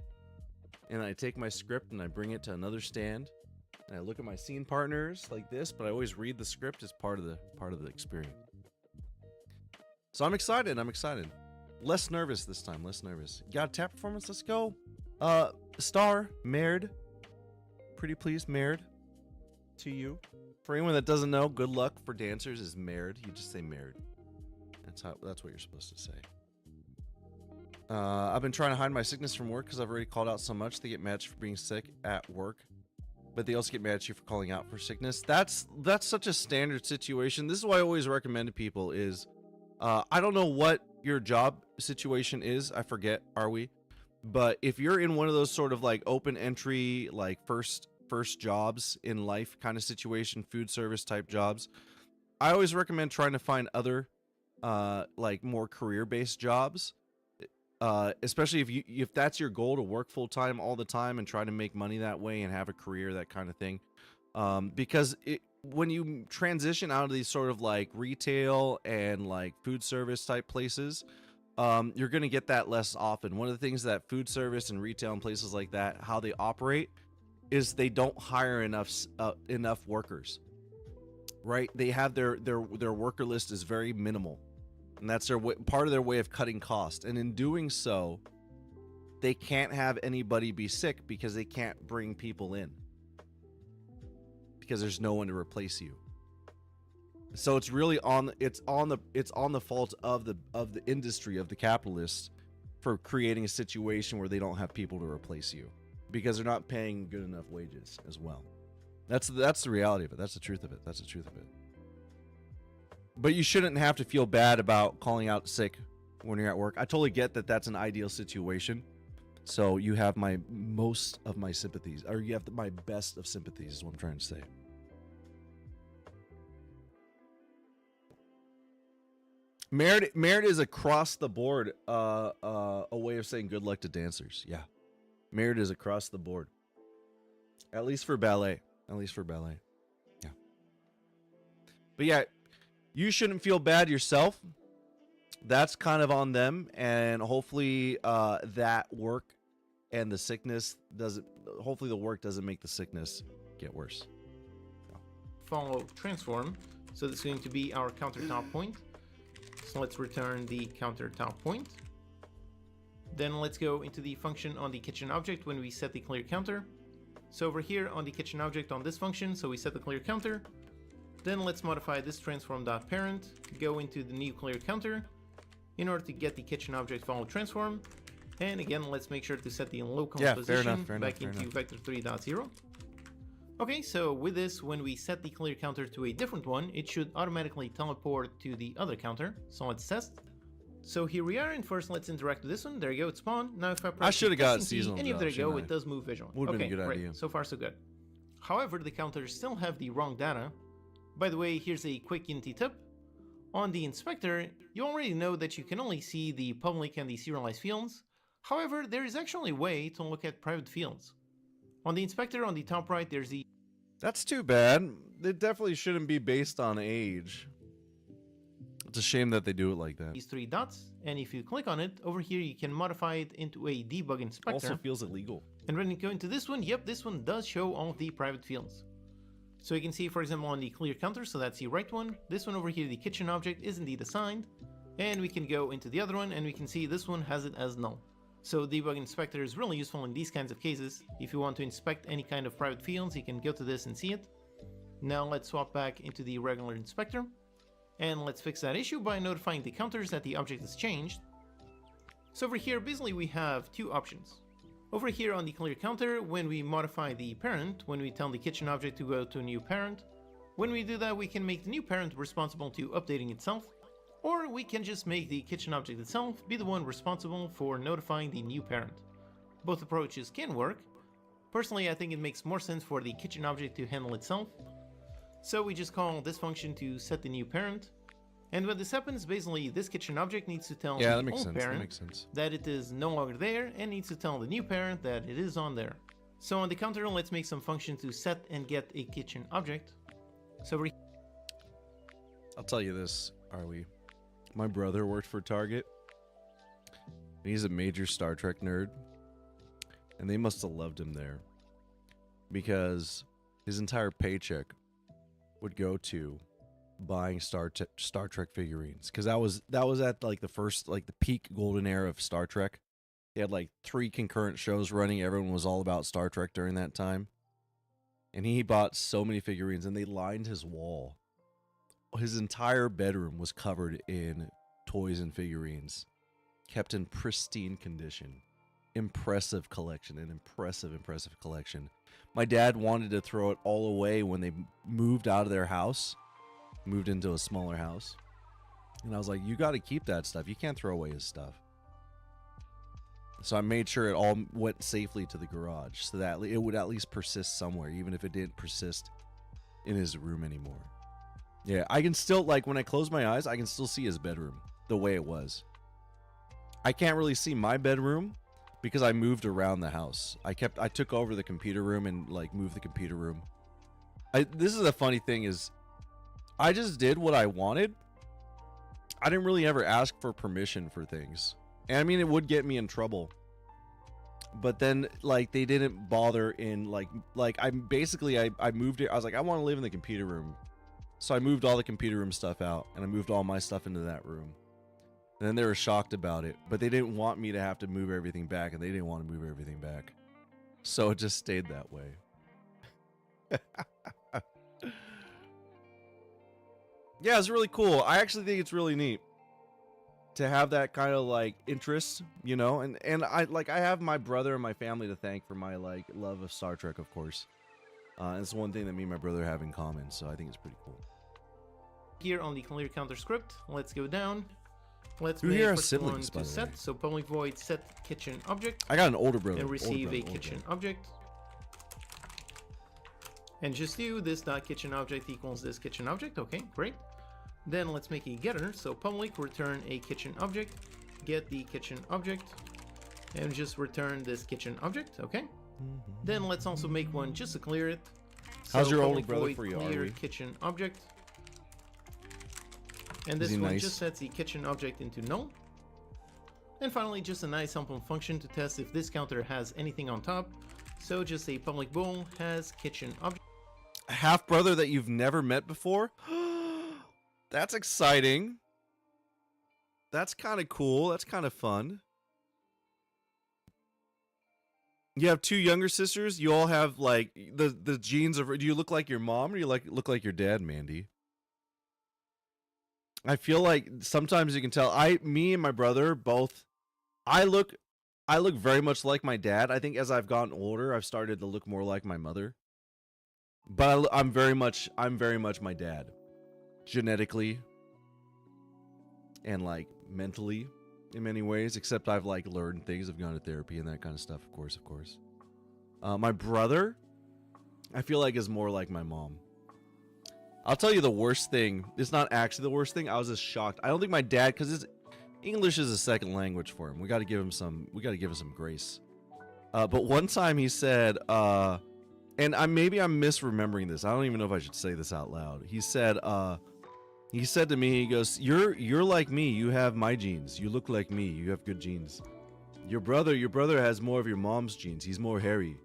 And I take my script and I bring it to another stand. And I look at my scene partners like this, but I always read the script as part of the experience. So I'm excited. I'm excited. Less nervous this time. Less nervous. Got a tap performance? Let's go. Star, Maird. Pretty please, Maird. To you. For anyone that doesn't know, good luck for dancers is Maird. You just say Maird. That's what you're supposed to say. I've been trying to hide my sickness from work because I've already called out so much. They get mad for being sick at work, but they also get mad at you for calling out for sickness. That's such a standard situation. This is why I always recommend to people is, I don't know what your job situation is. I forget, Are We? But if you're in one of those sort of like open entry, like first jobs in life kind of situation, food service type jobs, I always recommend trying to find other like more career-based jobs. Especially if that's your goal, to work full-time all the time and try to make money that way and have a career, that kind of thing. Because when you transition out of these sort of like retail and like food service type places, you're going to get that less often. One of the things that food service and retail and places like that, how they operate, is they don't hire enough workers, right? They have their worker list is very minimal. And that's part of their way of cutting cost. And in doing so, they can't have anybody be sick because they can't bring people in because there's no one to replace you. So it's really on the fault of the industry, of the capitalists, for creating a situation where they don't have people to replace you because they're not paying good enough wages as well. That's the reality of it. That's the truth of it. That's the truth of it. But you shouldn't have to feel bad about calling out sick when you're at work. I totally get that that's an ideal situation. So you have my most of my sympathies, or you have my best of sympathies is what I'm trying to say. Merit is across the board a way of saying good luck to dancers. Yeah. Merit is across the board. At least for ballet. At least for ballet. Yeah. But yeah, you shouldn't feel bad yourself. That's kind of on them, and hopefully that work and the sickness hopefully the work doesn't make the sickness get worse. Follow transform. So this is going to be our countertop point. So let's return the countertop point. Then let's go into the function on the kitchen object when we set the clear counter. So over here on the kitchen object on this function, so we set the clear counter. Then let's modify this transform.parent, go into the new clear counter in order to get the kitchen object follow transform. And again, let's make sure to set the local position back into vector3.0. Okay, so with this, when we set the clear counter to a different one, it should automatically teleport to the other counter. So let's test. So here we are, and first let's interact with this one. There you go, it spawned. Now if I press I should have got pressing T, seasonal and if drop, there you go, shouldn't it I? does move visual. Would've Okay, been a good great. idea. So far so good. However, the counters still have the wrong data. By the way, here's a quick Unity tip. On the inspector, you already know that you can only see the public and the serialized fields. However, there is actually a way to look at private fields. On the inspector on the top right, there's the That's too bad. It definitely shouldn't be based on age. It's a shame that they do it like that. these three dots, and if you click on it, over here you can modify it into a debug inspector. Also feels illegal. And when you go into this one, yep, this one does show all of the private fields. So you can see, for example, on the clear counter, so that's the right one, this one over here, the kitchen object, is indeed assigned. And we can go into the other one, and we can see this one has it as null. So debug inspector is really useful in these kinds of cases. If you want to inspect any kind of private fields, you can go to this and see it. Now let's swap back into the regular inspector. And let's fix that issue by notifying the counters that the object is changed. So over here, basically we have two options. Over here on the clear counter, when we modify the parent, when we tell the kitchen object to go to a new parent, when we do that we can make the new parent responsible to updating itself, or we can just make the kitchen object itself be the one responsible for notifying the new parent. Both approaches can work. Personally, I think it makes more sense for the kitchen object to handle itself. So we just call this function to set the new parent. And when this happens, basically this kitchen object needs to tell the old parent that it is no longer there, and needs to tell the new parent that it is on there. So on the counter, let's make some function to set and get a kitchen object. So I'll tell you this, Arlie. My brother worked for Target. And he's a major Star Trek nerd. And they must have loved him there. Because his entire paycheck would go to buying Star Trek figurines, because that was at like the first, like the peak golden era of Star Trek. They had like 3 concurrent shows running. Everyone was all about Star Trek during that time, and he bought so many figurines, and they lined his wall. His entire bedroom was covered in toys and figurines, kept in pristine condition. Impressive collection, an impressive collection. My dad wanted to throw it all away when they moved out of their house, moved into a smaller house. And I was like, you got to keep that stuff. You can't throw away his stuff. So I made sure it all went safely to the garage so that it would at least persist somewhere, even if it didn't persist in his room anymore. Yeah, I can still, like, when I close my eyes, I can still see his bedroom the way it was. I can't really see my bedroom because I moved around the house. I took over the computer room and like moved the computer room. This is a funny thing is I just did what I wanted. I didn't really ever ask for permission for things. And I mean, it would get me in trouble. But then like they didn't bother in like I moved it. I was like, I want to live in the computer room. So I moved all the computer room stuff out and I moved all my stuff into that room. And then they were shocked about it, but they didn't want me to have to move everything back, and they didn't want to move everything back. So it just stayed that way. Yeah, it's really cool. I actually think it's really neat to have that kind of like interest, you know, and I have my brother and my family to thank for my like love of Star Trek, of course. It's one thing that me and my brother have in common, so I think it's pretty cool. Here on the clear counter script, let's go down. Let's Who make here has first siblings, one by to the way? set. So public void set kitchen object I got an older brother. and receive a kitchen object. And just do this dot kitchen object equals this kitchen object. Okay, great. Then let's make a getter. So public return a kitchen object, get the kitchen object, and just return this kitchen object. Okay. Then let's also make one just to clear it. How's your older public brother void for you, clear Ari? kitchen object. And Is this he one nice? just sets the kitchen object into null. And finally, just a nice simple function to test if this counter has anything on top. So just a public bool has kitchen object. A half brother that you've never met before? That's exciting. That's kind of cool. That's kind of fun. You have 2 younger sisters. You all have like the genes of. Do you look like your mom or do you look like your dad, Mandy? I feel like sometimes you can tell. Me and my brother both. I look very much like my dad. I think as I've gotten older, I've started to look more like my mother. But I'm very much my dad, genetically, and like mentally in many ways, except I've like learned things. I've gone to therapy and that kind of stuff, of course. My brother, I feel like, is more like my mom. I'll tell you the worst thing. It's not actually the worst thing. I was just shocked. I don't think my dad, because English is a second language for him. We got to give him some grace. But one time he said, and maybe I'm misremembering this. I don't even know if I should say this out loud. He said to me, he goes, "You're like me. You have my genes. You look like me. You have good genes. Your brother has more of your mom's genes. He's more hairy.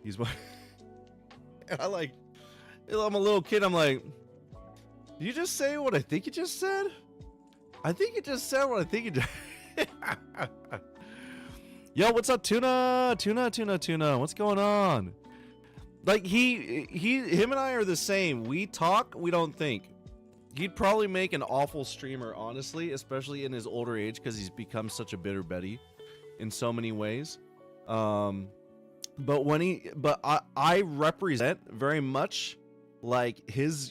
He's more." And I'm a little kid. I'm like, "Did you just say what I think you just said? I think you just said what I think you just." Yo, what's up, Tuna? What's going on? Like him and I are the same. We talk, we don't think. He'd probably make an awful streamer, honestly, especially in his older age, because he's become such a bitter Betty in so many ways. But I represent very much like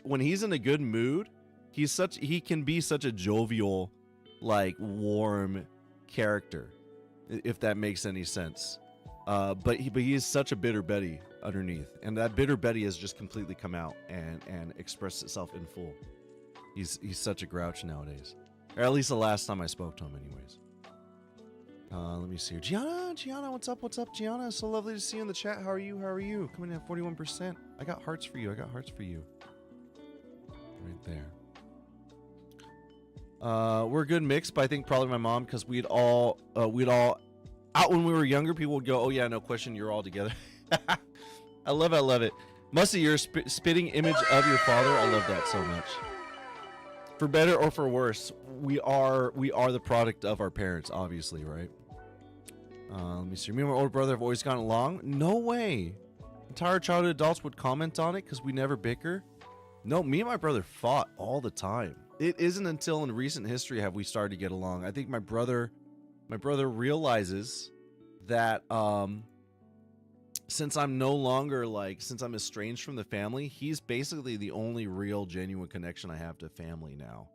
when he's in a good mood, he can be such a jovial, like warm character, if that makes any sense. But he is such a bitter Betty underneath, and that bitter Betty has just completely come out and expressed itself in full. He's such a grouch nowadays, or at least the last time I spoke to him, anyways. Let me see here. Gianna, what's up, Gianna? So lovely to see you in the chat. How are you? Coming in at 41%. I got hearts for you. Right there. We're a good mix, but I think probably my mom, because we'd all out when we were younger. People would go, "Oh yeah, no question, you're all together." I love it. Musty, you're a spitting image of your father. I love that so much. For better or for worse, we are the product of our parents, obviously, right? Let me see. Me and my older brother have always gotten along. No way. Entire childhood adults would comment on it because we never bicker. No, me and my brother fought all the time. It isn't until in recent history have we started to get along. I think my brother realizes that since I'm estranged from the family, he's basically the only real genuine connection I have to family now.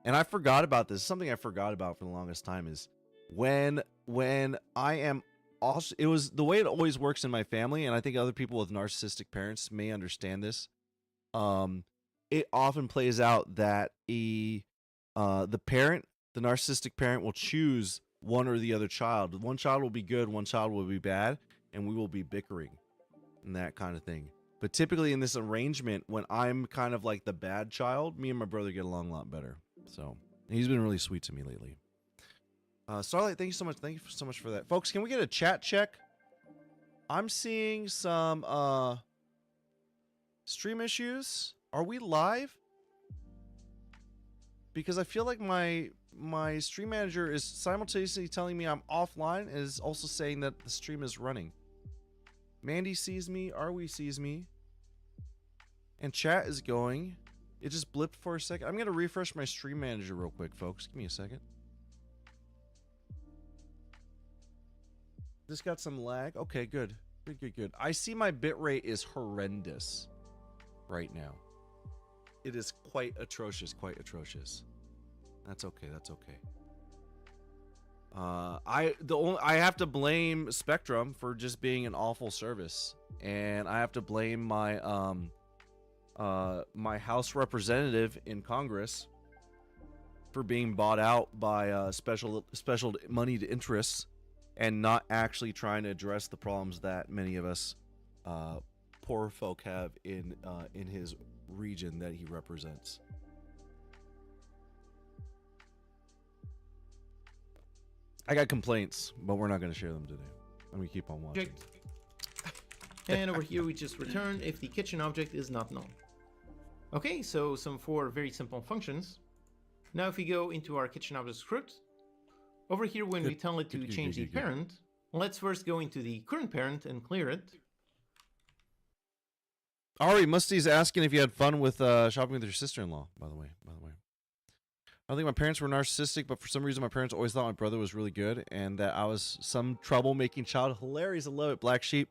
And I forgot about this. Something I forgot about for the longest time is when I am also, it was the way it always works in my family, and I think other people with narcissistic parents may understand this. It often plays out that the narcissistic parent will choose one or the other child. One child will be good, one child will be bad, and we will be bickering and that kind of thing. But typically in this arrangement, when I'm kind of like the bad child, me and my brother get along a lot better. So he's been really sweet to me lately. Starlight, thank you so much. Thank you so much for that. Folks, can we get a chat check? I'm seeing some stream issues. Are we live? Because I feel like my stream manager is simultaneously telling me I'm offline and is also saying that the stream is running. Mandy sees me, Arwe sees me, and chat is going. It just blipped for a second. I'm gonna refresh my stream manager real quick, folks. Give me a second. Just got some lag. Okay, good. Good. I see my bitrate is horrendous right now. It is quite atrocious. That's okay. I have to blame Spectrum for just being an awful service, and I have to blame my my House representative in Congress for being bought out by special moneyed interests and not actually trying to address the problems that many of us poor folk have in his region that he represents. I got complaints, but we're not going to share them today. Let me keep on watching. And over here we just return if the kitchen object is not known. Okay, so some 4 very simple functions. Now if we go into our kitchen object script, over here when we tell it to change the parent, let's first go into the current parent and clear it. Ari, Musty's asking if you had fun with shopping with your sister-in-law, by the way. I don't think my parents were narcissistic, but for some reason my parents always thought my brother was really good and that I was some troublemaking child. Hilarious. I love it. Black Sheep.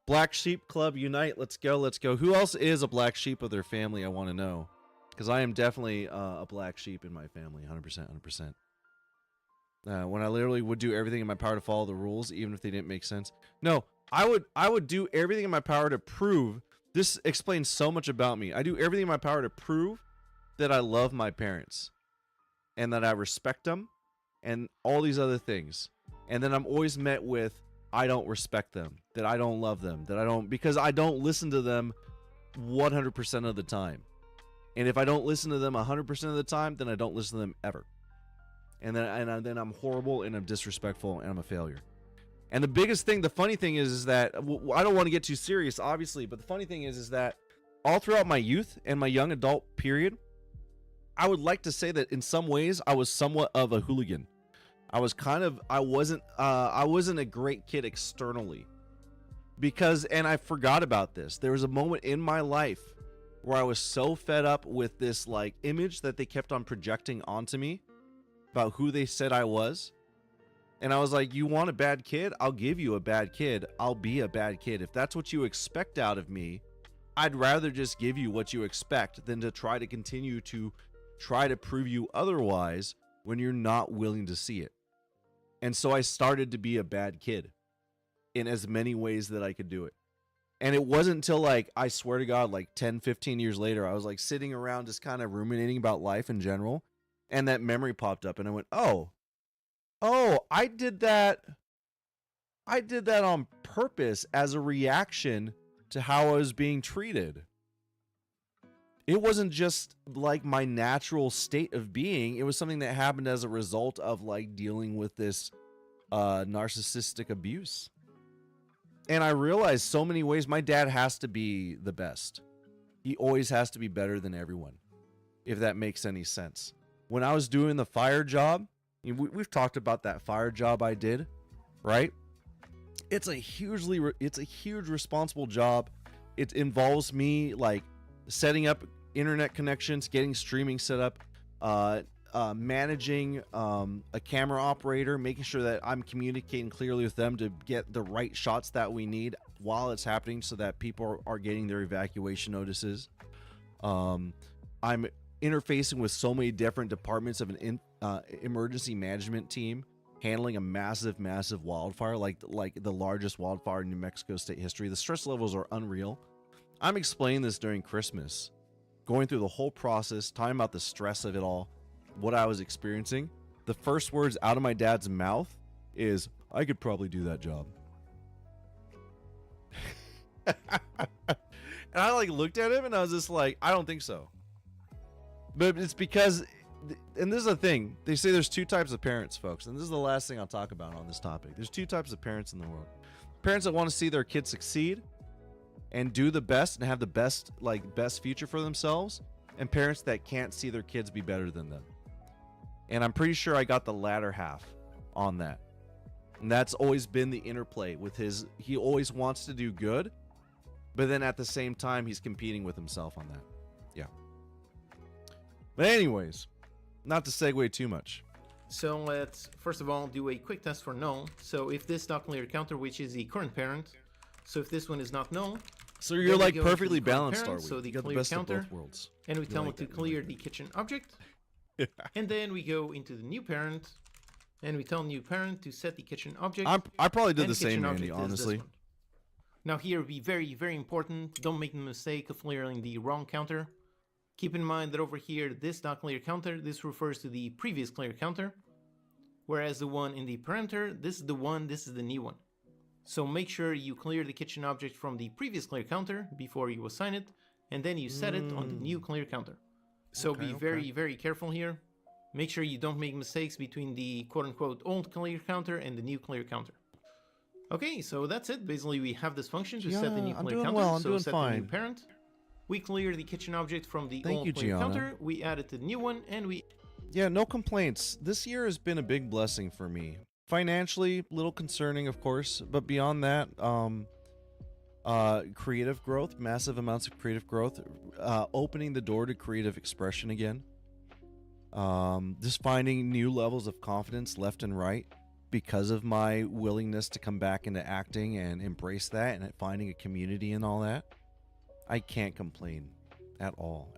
Black Sheep Club, unite. Let's go. Who else is a black sheep of their family? I want to know. Because I am definitely a black sheep in my family, 100%, 100%. When I literally would do everything in my power to follow the rules, even if they didn't make sense. No, I would do everything in my power to prove. This explains so much about me. I do everything in my power to prove that I love my parents and that I respect them and all these other things. And then I'm always met with, I don't respect them, that I don't love them, that I don't, because I don't listen to them 100% of the time. And if I don't listen to them 100% of the time, then I don't listen to them ever. And then I'm horrible and I'm disrespectful and I'm a failure. And the biggest thing, the funny thing is that I don't want to get too serious, obviously, but the funny thing is that all throughout my youth and my young adult period, I would like to say that in some ways I was somewhat of a hooligan. I wasn't a great kid externally, because, and I forgot about this. There was a moment in my life where I was so fed up with this like image that they kept on projecting onto me about who they said I was. And I was like, you want a bad kid? I'll give you a bad kid. I'll be a bad kid. If that's what you expect out of me, I'd rather just give you what you expect than to try to continue to try to prove you otherwise when you're not willing to see it. And so I started to be a bad kid in as many ways that I could do it. And it wasn't until, like, I swear to God, like 10, 15 years later, I was like sitting around just kind of ruminating about life in general. And that memory popped up and I went, oh, I did that on purpose as a reaction to how I was being treated. It wasn't just like my natural state of being. It was something that happened as a result of like dealing with this narcissistic abuse. And I realized so many ways my dad has to be the best. He always has to be better than everyone, if that makes any sense. When I was doing the fire job, we've talked about that fire job I did, right? It's a huge responsible job. It involves me like setting up internet connections, getting streaming set up, managing a camera operator, making sure that I'm communicating clearly with them to get the right shots that we need while it's happening so that people are getting their evacuation notices. I'm interfacing with so many different departments of an emergency management team, handling a massive wildfire, like the largest wildfire in New Mexico state history. The stress levels are unreal. I'm explaining this during Christmas, going through the whole process, talking about the stress of it all, what I was experiencing. The first words out of my dad's mouth is, I could probably do that job. And I like looked at him and I was just like, I don't think so. But it's because, and this is the thing, they say there's two types of parents, folks, and this is the last thing I'll talk about on this topic. There's two types of parents in the world. Parents that want to see their kids succeed and do the best and have the best future for themselves, and parents that can't see their kids be better than them. And I'm pretty sure I got the latter half on that. And that's always been the interplay with he always wants to do good, but then at the same time, he's competing with himself on that. Yeah. But anyways, not to segue too much. So let's first of all do a quick test for null. So if this .clear counter, which is the current parent, so if this one is not null, so you're like perfectly balanced, parent, are we? So the you got clear the best counter, of both worlds. and we tell it to clear the kitchen object. Yeah. And then we go into the new parent, and we tell new parent to set the kitchen object. I probably did the same, Andy, honestly. Now here, be very, very important. Don't make the mistake of clearing the wrong counter. Keep in mind that over here, this .clear counter, this refers to the previous clear counter. Whereas the one in the parameter, this is the one, this is the new one. So make sure you clear the kitchen object from the previous clear counter before you assign it, and then you set it on the new clear counter. So be very, very careful here. Make sure you don't make mistakes between the quote-unquote old clear counter and the new clear counter. Okay, so that's it. Basically, we have this function to set the new clear counter. Well, I'm so doing set fine. the new parent. We clear the kitchen object from the Thank old you, clear Gianna. counter. We add it to the new one, and we... Yeah, no complaints. This year has been a big blessing for me. Financially, a little concerning, of course, but beyond that, creative growth, massive amounts of creative growth, opening the door to creative expression again. Just finding new levels of confidence left and right because of my willingness to come back into acting and embrace that and finding a community and all that. I can't complain at all.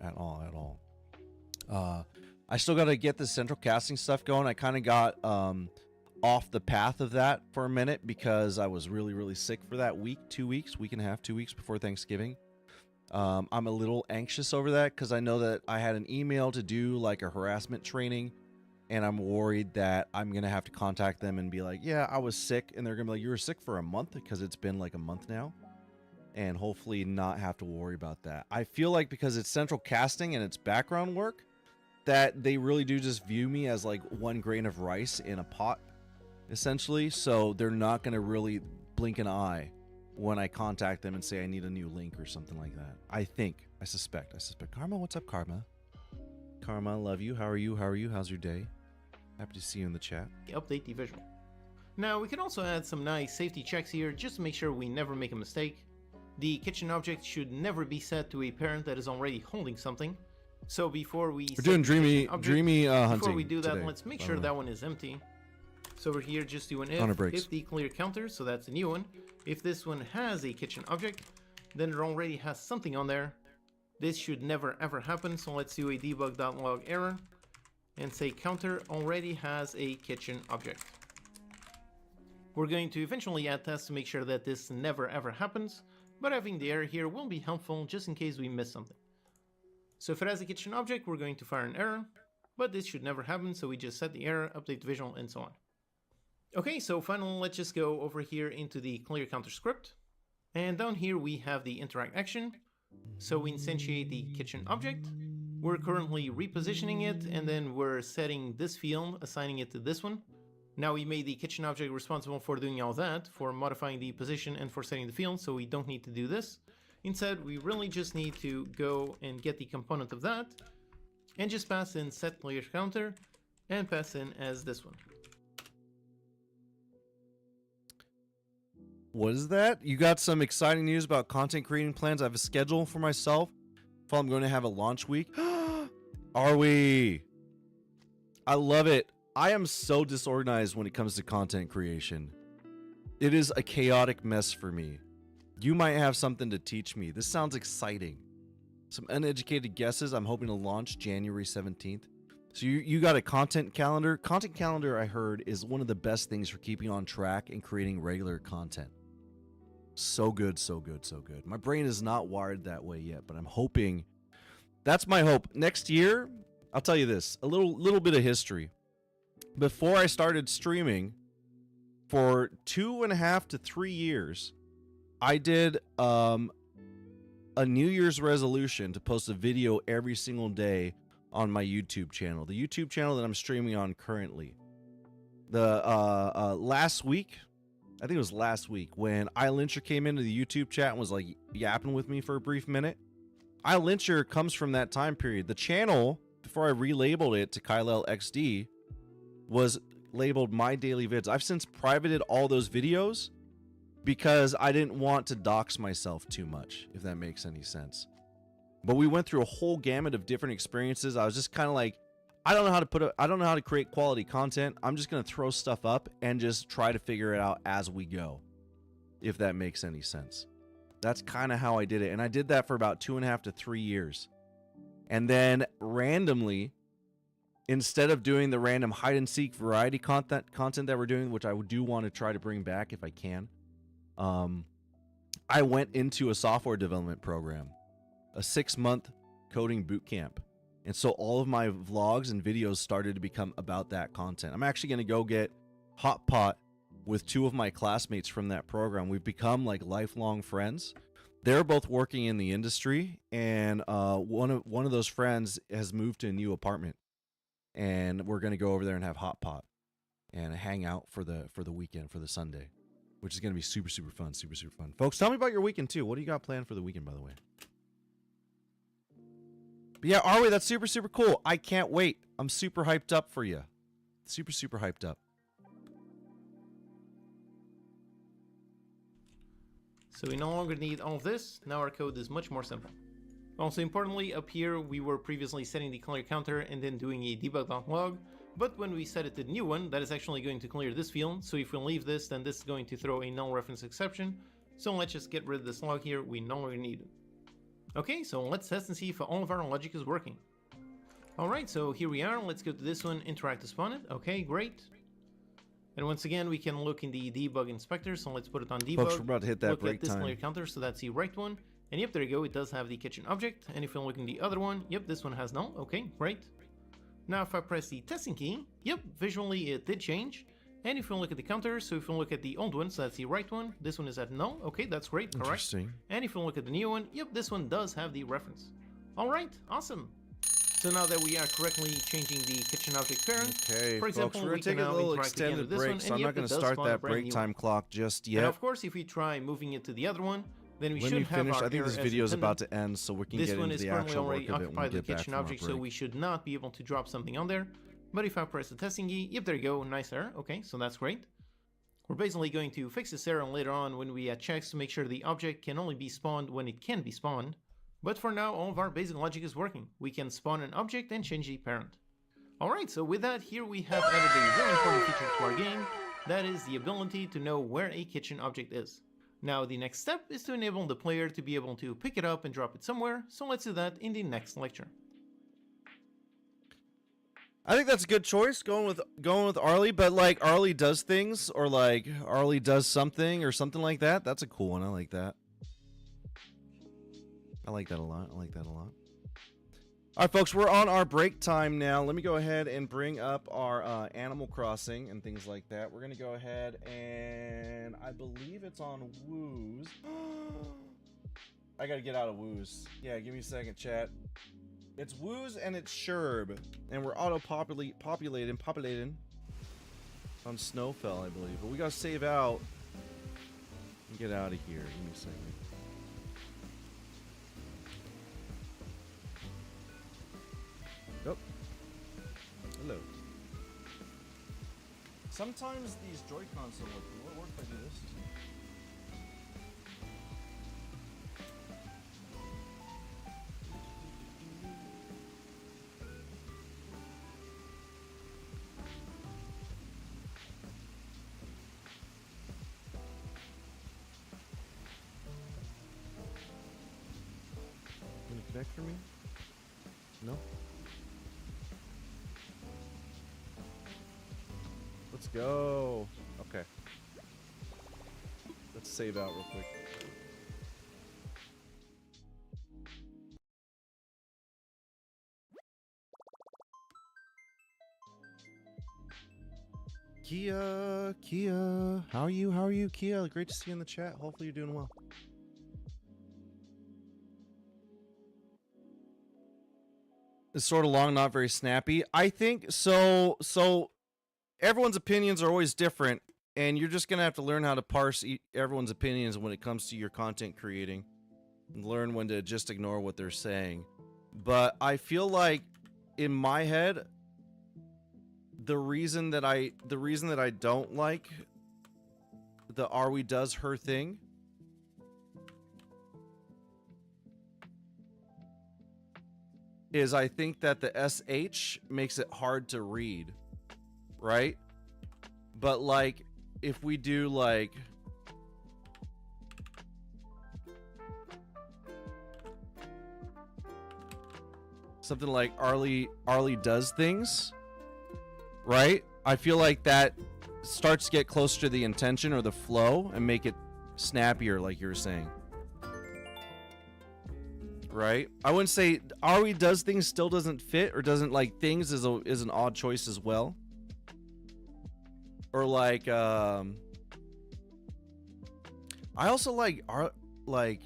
I still got to get the central casting stuff going. I kind of got off the path of that for a minute because I was really, really sick for that week, 2 weeks, week and a half, 2 weeks before Thanksgiving. I'm a little anxious over that because I know that I had an email to do like a harassment training, and I'm worried that I'm going to have to contact them and be like, yeah, I was sick. And they're going to be like, you were sick for a month, because it's been like a month now. And hopefully not have to worry about that. I feel like because it's central casting and it's background work, that they really do just view me as like one grain of rice in a pot, essentially. So they're not going to really blink an eye when I contact them and say I need a new link or something like that. I suspect. Karma, what's up, Karma? Karma, love you. How are you? How's your day? Happy to see you in the chat. Update the visual. Now we can also add some nice safety checks here just to make sure we never make a mistake. The kitchen object should never be set to a parent that is already holding something. So before we We're doing dreamy hunting. Before we do that, today, let's make sure that one is empty. So over here, just do an if the clear counter, so that's a new one. If this one has a kitchen object, then it already has something on there. This should never ever happen, so let's do a debug.log error and say counter already has a kitchen object. We're going to eventually add tests to make sure that this never ever happens, but having the error here will be helpful just in case we miss something. So if it has a kitchen object, we're going to fire an error, but this should never happen, so we just set the error, update the visual, and so on. Okay, so finally, let's just go over here into the clear counter script. And down here we have the interact action. So we instantiate the kitchen object. We're currently repositioning it, and then we're setting this field, assigning it to this one. Now we made the kitchen object responsible for doing all that, for modifying the position and for setting the field, so we don't need to do this. Instead, we really just need to go and get the component of that, and just pass in set clear counter, and pass in as this one. What is that? You got some exciting news about content creating plans? I have a schedule for myself. If I'm going to have a launch week. Are we? I love it. I am so disorganized when it comes to content creation. It is a chaotic mess for me. You might have something to teach me. This sounds exciting. Some uneducated guesses. I'm hoping to launch January 17th. So you got a content calendar. Content calendar, I heard, is one of the best things for keeping on track and creating regular content. So good, so good, so good. My brain is not wired that way yet, but I'm hoping. That's my hope. Next year, I'll tell you this, a little bit of history. Before I started streaming, for 2.5 to 3 years, I did a New Year's resolution to post a video every single day on my YouTube channel. The YouTube channel that I'm streaming on currently. The last week, I think it was last week, when iLyncher came into the YouTube chat and was like yapping with me for a brief minute. iLyncher comes from that time period. The channel, before I relabeled it to Kylel XD, was labeled My Daily Vids. I've since privated all those videos because I didn't want to dox myself too much, if that makes any sense. But we went through a whole gamut of different experiences. I was just kind of like, I don't know how to create quality content. I'm just going to throw stuff up and just try to figure it out as we go, if that makes any sense. That's kind of how I did it. And I did that for about 2.5 to 3 years. And then randomly, instead of doing the random hide and seek variety content that we're doing, which I do want to try to bring back if I can, I went into a software development program, a 6-month coding boot camp. And so all of my vlogs and videos started to become about that content. I'm actually going to go get hot pot with 2 of my classmates from that program. We've become like lifelong friends. They're both working in the industry, and one of those friends has moved to a new apartment, and we're going to go over there and have hot pot and hang out for the weekend, for the Sunday, which is going to be super, super fun, super, super fun. Folks, tell me about your weekend too. What do you got planned for the weekend, by the way? But yeah, Arwe, that's super, super cool. I can't wait. I'm super hyped up for you. Super, super hyped up. So we no longer need all of this. Now our code is much more simple. Also importantly, up here we were previously setting the clear counter and then doing a debug.log, but when we set it to the new one, that is actually going to clear this field. So if we leave this, then this is going to throw a null reference exception. So let's just get rid of this log here. We no longer need it. Okay, so let's test and see if all of our logic is working. Alright, so here we are. Let's go to this one, interact to spawn it. Okay, great. And once again, we can look in the debug inspector, so let's put it on debug. Folks, we're about to hit that look break at this time. layer counter, so that's the right one. And yep, there you go, it does have the kitchen object. And if you look in the other one, yep, this one has null. Okay, great. Now if I press the testing key, yep, visually it did change. And if you look at the counter, so if you look at the old one, so that's the right one, this one is at null. Okay, that's great, correct. Interesting. And if you look at the new one, yep, this one does have the reference. Alright, awesome. So now that we are correctly changing the kitchen object parent, Okay, for example, folks, we're we going to can take a now little interact again extended with this break, one, so and I'm yep, not going it to does start spawn a that brand break new time one. clock just And yet. of course, if we try moving it to the other one, then we Let should me have finish. our I think error this as video is about intended. to end, so we can This get one into is the currently actual already work of it when we occupied with get back kitchen from our object, so break. we should not be able to drop something on there. But if I press the testing key, yep, there you go, nice error. Okay, so that's great. We're basically going to fix this error later on when we add checks to make sure the object can only be spawned when it can be spawned. But for now, all of our basic logic is working. We can spawn an object and change the parent. Alright, so with that, here we have added a very important feature to our game. That is the ability to know where a kitchen object is. Now, the next step is to enable the player to be able to pick it up and drop it somewhere, so let's do that in the next lecture. I think that's a good choice, going with Arlie, but like Arlie does things, or like Arlie does something or something like that. That's a cool one. I like that. I like that a lot. I like that a lot. All right, folks, we're on our break time now. Let me go ahead and bring up our Animal Crossing and things like that. We're gonna go ahead and I believe it's on Woos. I gotta get out of Woos. Yeah, give me a second, chat. It's Woos and it's Sherb, and we're populating on Snowfell, I believe. But we gotta save out and get out of here. Give me a second. Nope. Hello. Sometimes these Joy-Cons don't work. Will it work if I do this? Can you connect for me? No? Let's go. Okay. Let's save out real quick. Kia, how are you? How are you, Kia? Great to see you in the chat. Hopefully you're doing well. It's sort of long, not very snappy. I think so. Everyone's opinions are always different, and you're just gonna have to learn how to parse everyone's opinions when it comes to your content creating, and learn when to just ignore what they're saying. But I feel like, in my head, the reason that I don't like the Arwie does her thing is I think that the SH makes it hard to read, right? But like, if we do like something like Arlie does things, right? I feel like that starts to get closer to the intention or the flow and make it snappier, like you were saying. Right? I wouldn't say Arwie does things still doesn't fit, or doesn't like things is an odd choice as well. Or like I also like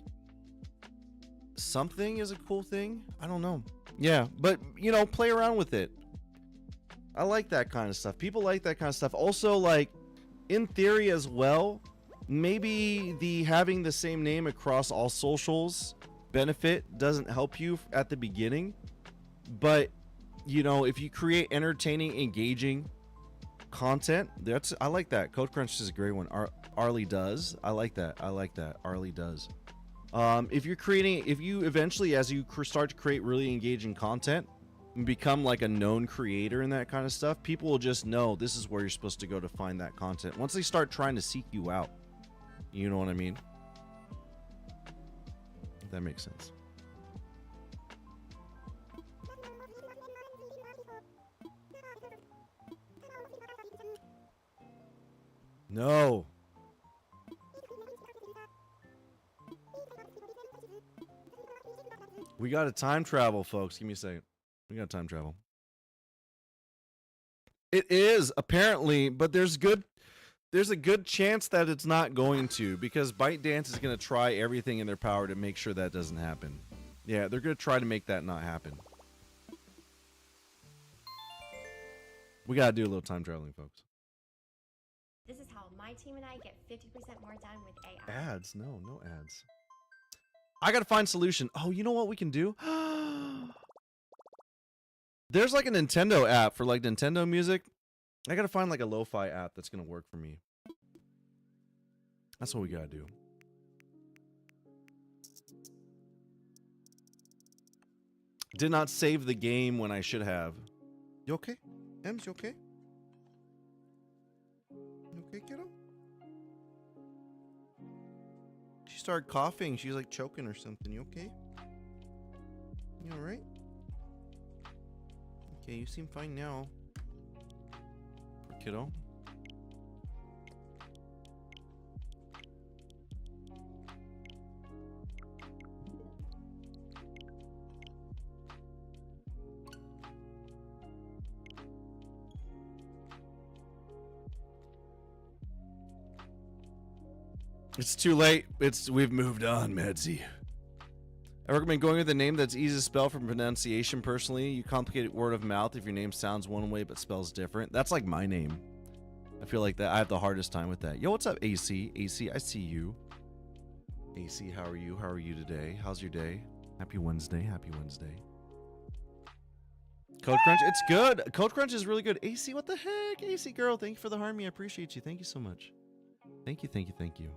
something is a cool thing. I don't know. Yeah, but you know, play around with it. I like that kind of stuff. People like that kind of stuff. Also, like, in theory as well, maybe the having the same name across all socials benefit doesn't help you at the beginning, but you know, if you create entertaining, engaging content, I like that. Code Crunch is a great one. Arlie does. I like that. Arlie does. If you eventually, as you start to create really engaging content and become like a known creator and that kind of stuff, people will just know this is where you're supposed to go to find that content. Once they start trying to seek you out, you know what I mean? If that makes sense. No. We got to time travel, folks. Give me a second. We got to time travel. It is apparently, but there's a good chance that it's not going to, because ByteDance is going to try everything in their power to make sure that doesn't happen. Yeah, they're going to try to make that not happen. We got to do a little time traveling, folks. This is how my team and I get 50% more done with AI. Ads? No ads. I got to find solution. Oh, you know what we can do? There's like a Nintendo app for like Nintendo music. I got to find like a lo-fi app that's going to work for me. That's what we got to do. Did not save the game when I should have. You okay? Ems, you okay? You okay, kiddo? She started coughing. She's like choking or something. You okay? You alright? Okay, you seem fine now. Poor kiddo. It's too late. We've moved on, Medsy. I recommend going with a name that's easy to spell for pronunciation personally. You complicate it word of mouth if your name sounds one way but spells different. That's like my name. I feel like that I have the hardest time with that. Yo, what's up, AC? AC, I see you. AC, how are you? How are you today? How's your day? Happy Wednesday. Happy Wednesday. Code Crunch, it's good. Code Crunch is really good. AC, what the heck? AC girl, thank you for the harmony. I appreciate you. Thank you so much. Thank you, thank you, thank you.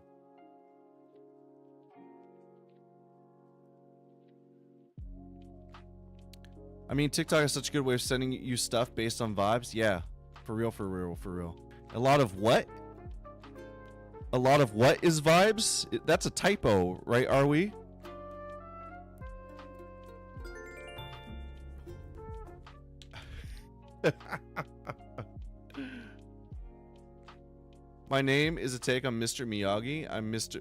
I mean, TikTok is such a good way of sending you stuff based on vibes. Yeah, for real, for real, for real. A lot of what? A lot of what is vibes? That's a typo, right? Are we? My name is a take on Mr. Miyagi. I'm Mr.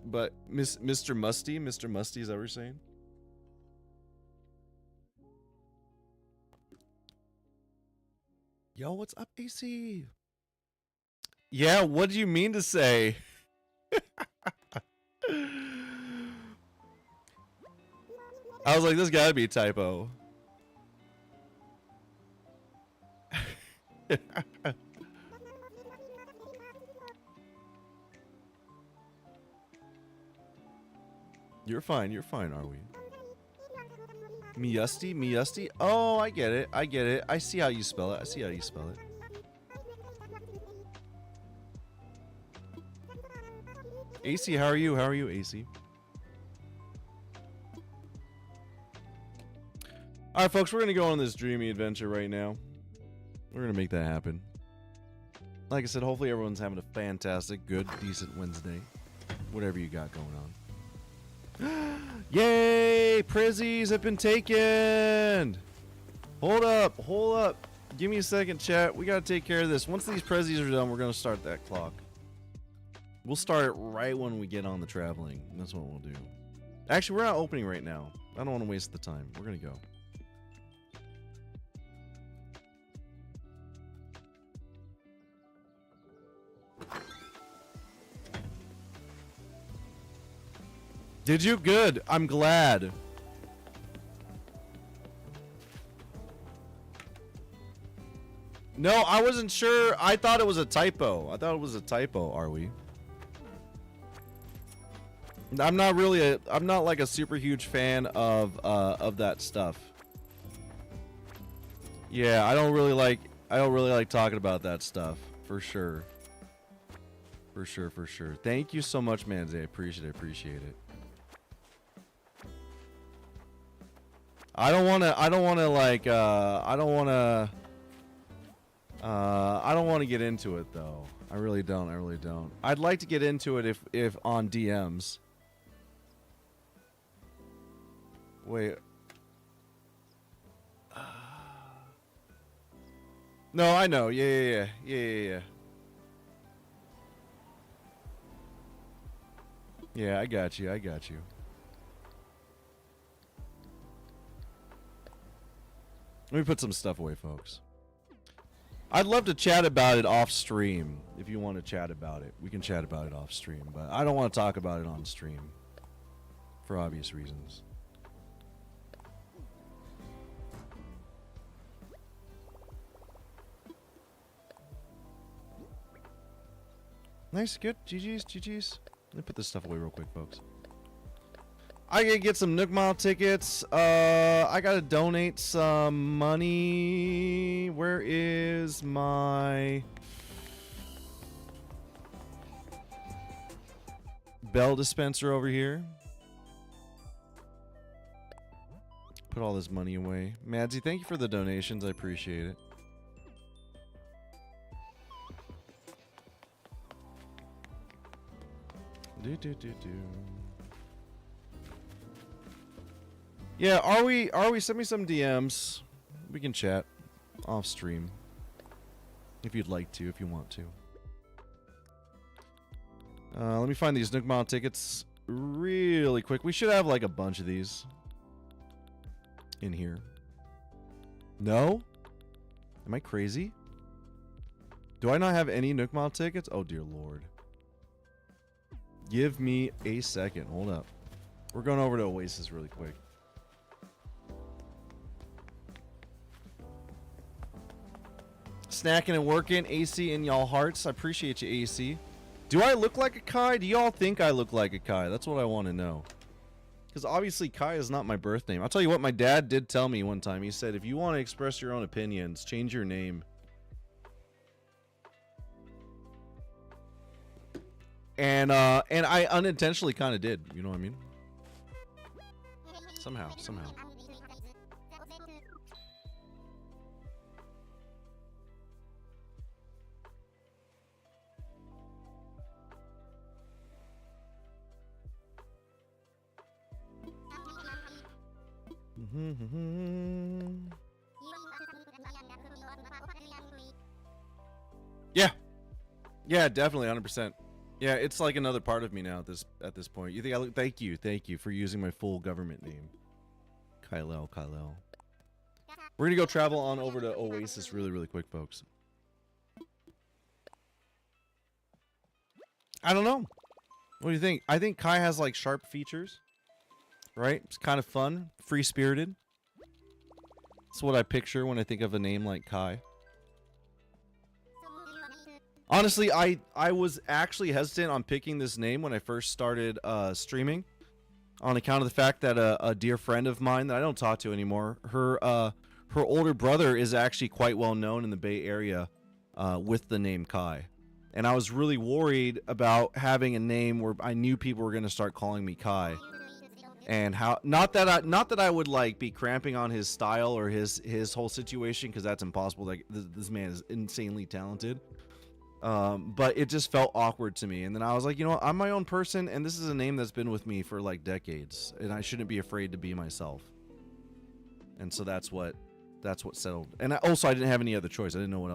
Musty. Mr. Musty, is that what you're saying? Yo, what's up, AC? Yeah, what do you mean to say? I was like, this gotta be a typo. You're fine, are we? Miyusty? Miyusty? Oh, I get it. I get it. I see how you spell it. I see how you spell it. AC, how are you? How are you, AC? Alright, folks, we're going to go on this dreamy adventure right now. We're going to make that happen. Like I said, hopefully everyone's having a fantastic, good, decent Wednesday. Whatever you got going on. Yay! Prezzies have been taken! Hold up. Give me a second, chat. We gotta take care of this. Once these Prezzies are done, we're gonna start that clock. We'll start it right when we get on the traveling. That's what we'll do. Actually, we're not opening right now. I don't want to waste the time. We're gonna go. Did you? Good. I'm glad. No, I wasn't sure. I thought it was a typo. Are we? I'm not like a super huge fan of that stuff. Yeah, I don't really like talking about that stuff. For sure. For sure. Thank you so much, Manze. I appreciate it. I don't want to get into it though. I really don't. I'd like to get into it if on DMs. Wait. No, I know. Yeah. Yeah, I got you. I got you. Let me put some stuff away, folks. I'd love to chat about it off stream. If you want to chat about it, we can chat about it off stream. But I don't want to talk about it on stream. For obvious reasons. Nice, good. GG's, GG's. Let me put this stuff away real quick, folks. I gotta get some Nook Mile tickets. I gotta donate some money. Where is my bell dispenser over here? Put all this money away. Madsy, thank you for the donations. I appreciate it. Yeah, are we send me some DMs. We can chat off stream. If you'd like to, if you want to. Let me find these Nook Mile tickets really quick. We should have like a bunch of these in here. No? Am I crazy? Do I not have any Nook Mile tickets? Oh dear lord. Give me a second. Hold up. We're going over to Oasis really quick. Snacking and working. AC in y'all hearts. I appreciate you, AC. Do I look like a Kai? Do y'all think I look like a Kai? That's what I want to know. Because obviously Kai is not my birth name. I'll tell you what, my dad did tell me one time. He said, if you want to express your own opinions, change your name. And I unintentionally kind of did. You know what I mean? Somehow. Yeah, definitely, 100%. Yeah, it's like another part of me now at this point. You think I look? Thank you for using my full government name, Kylel. We're gonna go travel on over to Oasis really quick, folks. I don't know. What do you think? I think Kai has like sharp features, right? It's kind of fun, free spirited. That's what I picture when I think of a name like Kai. Honestly, I was actually hesitant on picking this name when I first started streaming, on account of the fact that a dear friend of mine that I don't talk to anymore, her older brother is actually quite well known in the Bay Area with the name Kai, and I was really worried about having a name where I knew people were going to start calling me Kai, and how not that I would like be cramping on his style or his whole situation, because that's impossible. Like this man is insanely talented. But it just felt awkward to me, and then I was like, you know what, I'm my own person, and this is a name that's been with me for like decades, and I shouldn't be afraid to be myself. And so that's what settled. And I didn't have any other choice. I didn't know what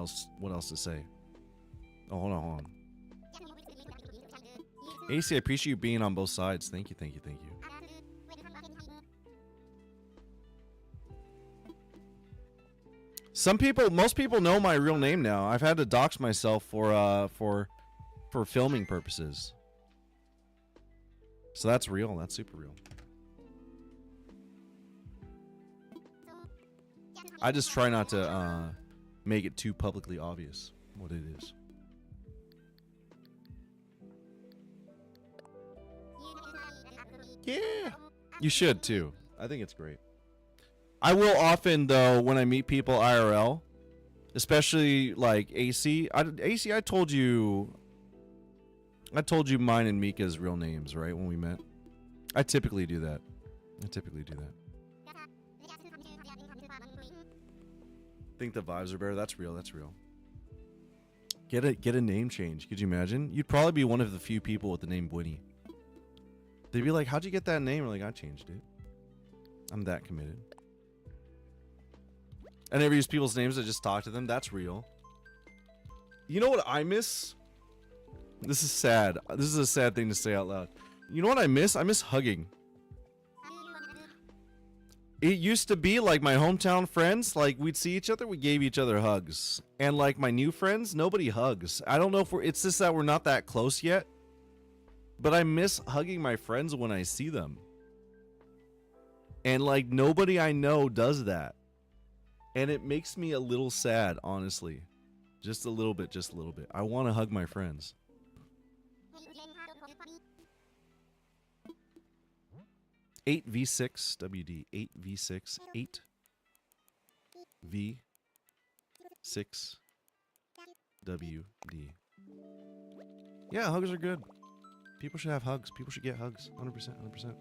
else to say. Oh, hold on. AC, I appreciate you being on both sides. Thank you. Most people know my real name now. I've had to dox myself for filming purposes. So that's real. That's super real. I just try not to make it too publicly obvious what it is. Yeah. You should too. I think it's great. I will often, though, when I meet people IRL, especially like AC. I told you mine and Mika's real names, right, when we met. I typically do that. Think the vibes are better. That's real. Get a name change. Could you imagine? You'd probably be one of the few people with the name Winnie. They'd be like, how'd you get that name? We're like, I changed it. I'm that committed. I never use people's names. I just talk to them. That's real. You know what I miss? This is sad. This is a sad thing to say out loud. You know what I miss? I miss hugging. It used to be like my hometown friends, like we'd see each other, we gave each other hugs. And like my new friends, nobody hugs. I don't know if it's just that we're not that close yet. But I miss hugging my friends when I see them. And like nobody I know does that. And it makes me a little sad, honestly. Just a little bit, just a little bit. I want to hug my friends. 8v6 WD 8v6 8v6 WD. Yeah, hugs are good. People should have hugs. People should get hugs. 100%, 100%.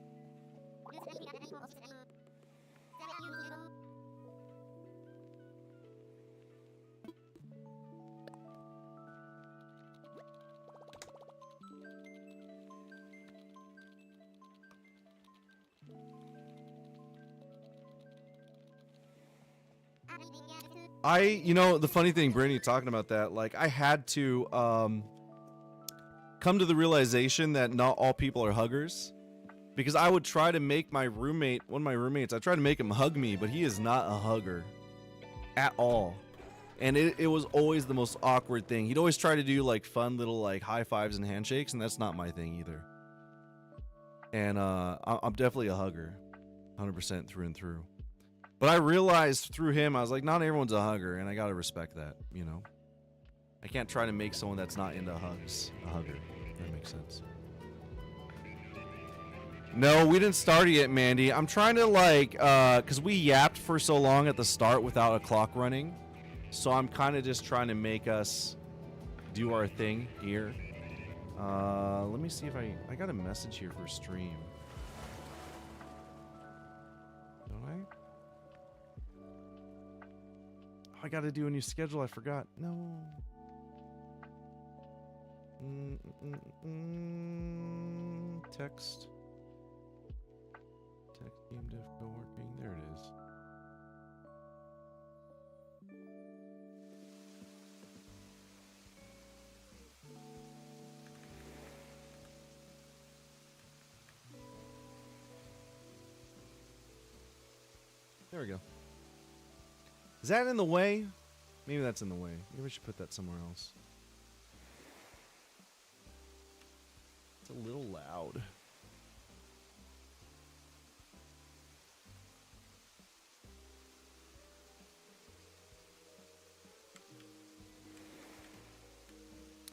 You know, the funny thing, Brittany, talking about that, like, I had to, come to the realization that not all people are huggers. Because I would try to make my roommate, one of my roommates, I tried to make him hug me, but he is not a hugger. At all. And it was always the most awkward thing. He'd always try to do, like, fun little, like, high fives and handshakes, and that's not my thing either. And, I'm definitely a hugger. 100% through and through. But I realized through him, I was like, not everyone's a hugger, and I gotta respect that, you know? I can't try to make someone that's not into hugs a hugger. That makes sense. No, we didn't start it yet, Mandy. I'm trying to, like, because we yapped for so long at the start without a clock running. So I'm kind of just trying to make us do our thing here. Let me see if I got a message here for stream. Don't I? I got to do a new schedule. I forgot. No. Text. Text game dev coworking. There it is. There we go. Is that in the way? Maybe that's in the way. Maybe we should put that somewhere else. It's a little loud.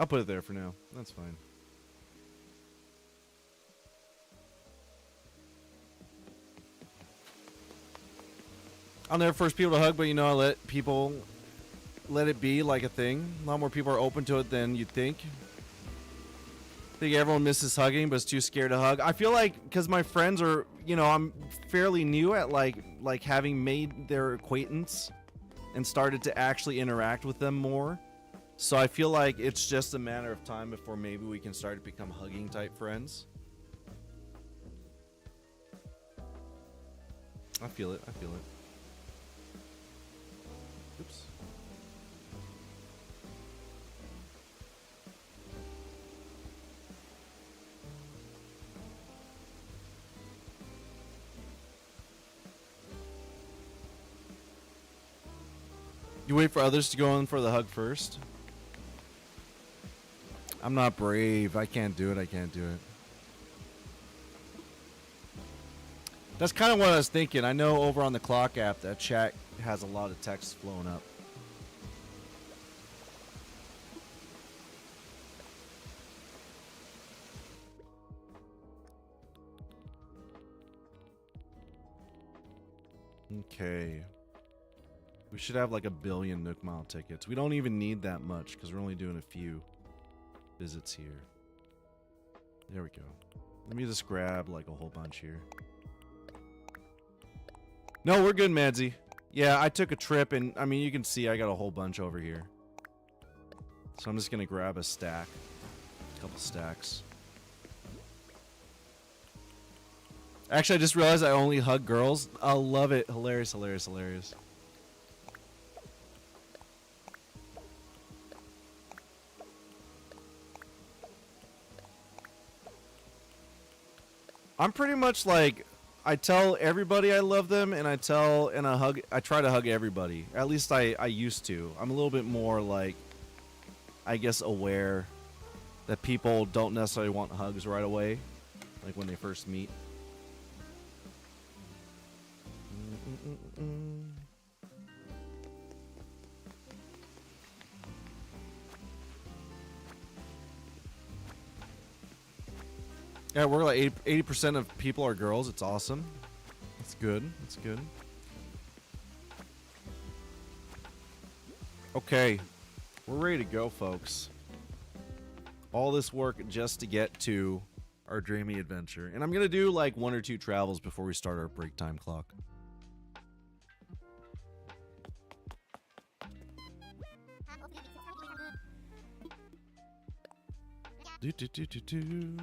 I'll put it there for now. That's fine. I'll never force people to hug, but you know, I let people let it be like a thing. A lot more people are open to it than you'd think. I think everyone misses hugging, but is too scared to hug. I feel like because my friends are, you know, I'm fairly new at like having made their acquaintance and started to actually interact with them more. So I feel like it's just a matter of time before maybe we can start to become hugging type friends. I feel it. I feel it. Oops. You wait for others to go in for the hug first? I'm not brave. I can't do it. I can't do it. That's kind of what I was thinking. I know over on the clock app that chat has a lot of text flowing up. Okay. We should have like 1 billion Nook Mile tickets. We don't even need that much because we're only doing a few visits here. There we go. Let me just grab like a whole bunch here. No, we're good, Madsy. Yeah, I took a trip and I mean, you can see I got a whole bunch over here. So I'm just going to grab a stack. A couple stacks. Actually, I just realized I only hug girls. I love it. Hilarious, hilarious, hilarious. I'm pretty much like, I tell everybody I love them, and I try to hug everybody. At least I used to. I'm a little bit more like, I guess, aware that people don't necessarily want hugs right away, like when they first meet. Yeah, we're like 80% of people are girls. It's awesome. It's good. It's good. Okay, we're ready to go, folks. All this work just to get to our dreamy adventure. And I'm going to do like 1 or 2 travels before we start our break time clock. Do, do, do, do, do.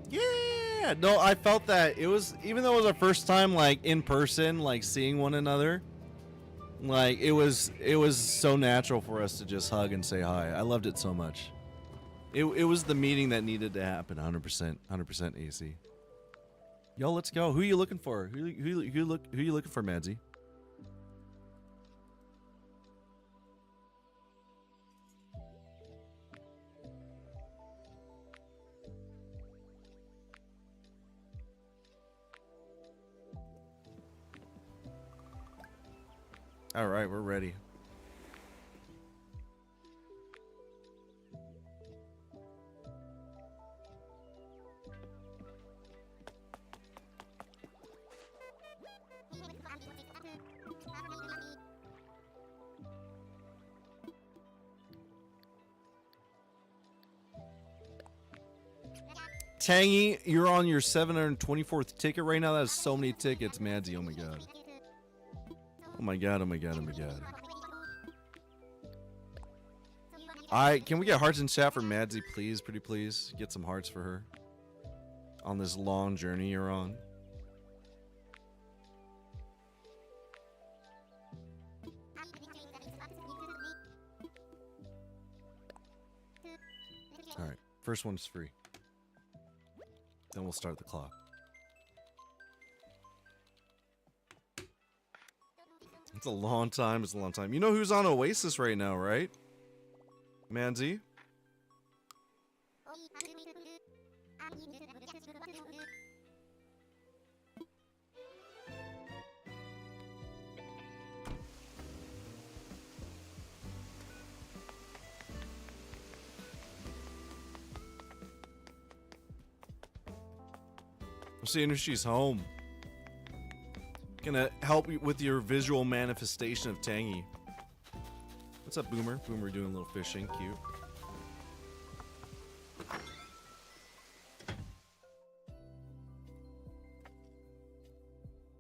Yeah, no, I felt that it was, even though it was our first time like in person, like seeing one another, like it was so natural for us to just hug and say hi. I loved it so much. It was the meeting that needed to happen. 100% AC. Yo, let's go. Who you looking for? Who you looking for, Madsy? All right, we're ready. Tangy, you're on your 724th ticket right now. That is so many tickets, Madsy. Oh my god. Oh my god, oh my god, oh my god. Can we get hearts in chat for Madsy, please? Pretty please. Get some hearts for her. On this long journey you're on. Alright, first one's free. Then we'll start the clock. It's a long time. It's a long time. You know who's on Oasis right now, right? Manzi? I'm seeing if she's home. Gonna help you with your visual manifestation of Tangy. What's up, Boomer? Boomer doing a little fishing. Cute.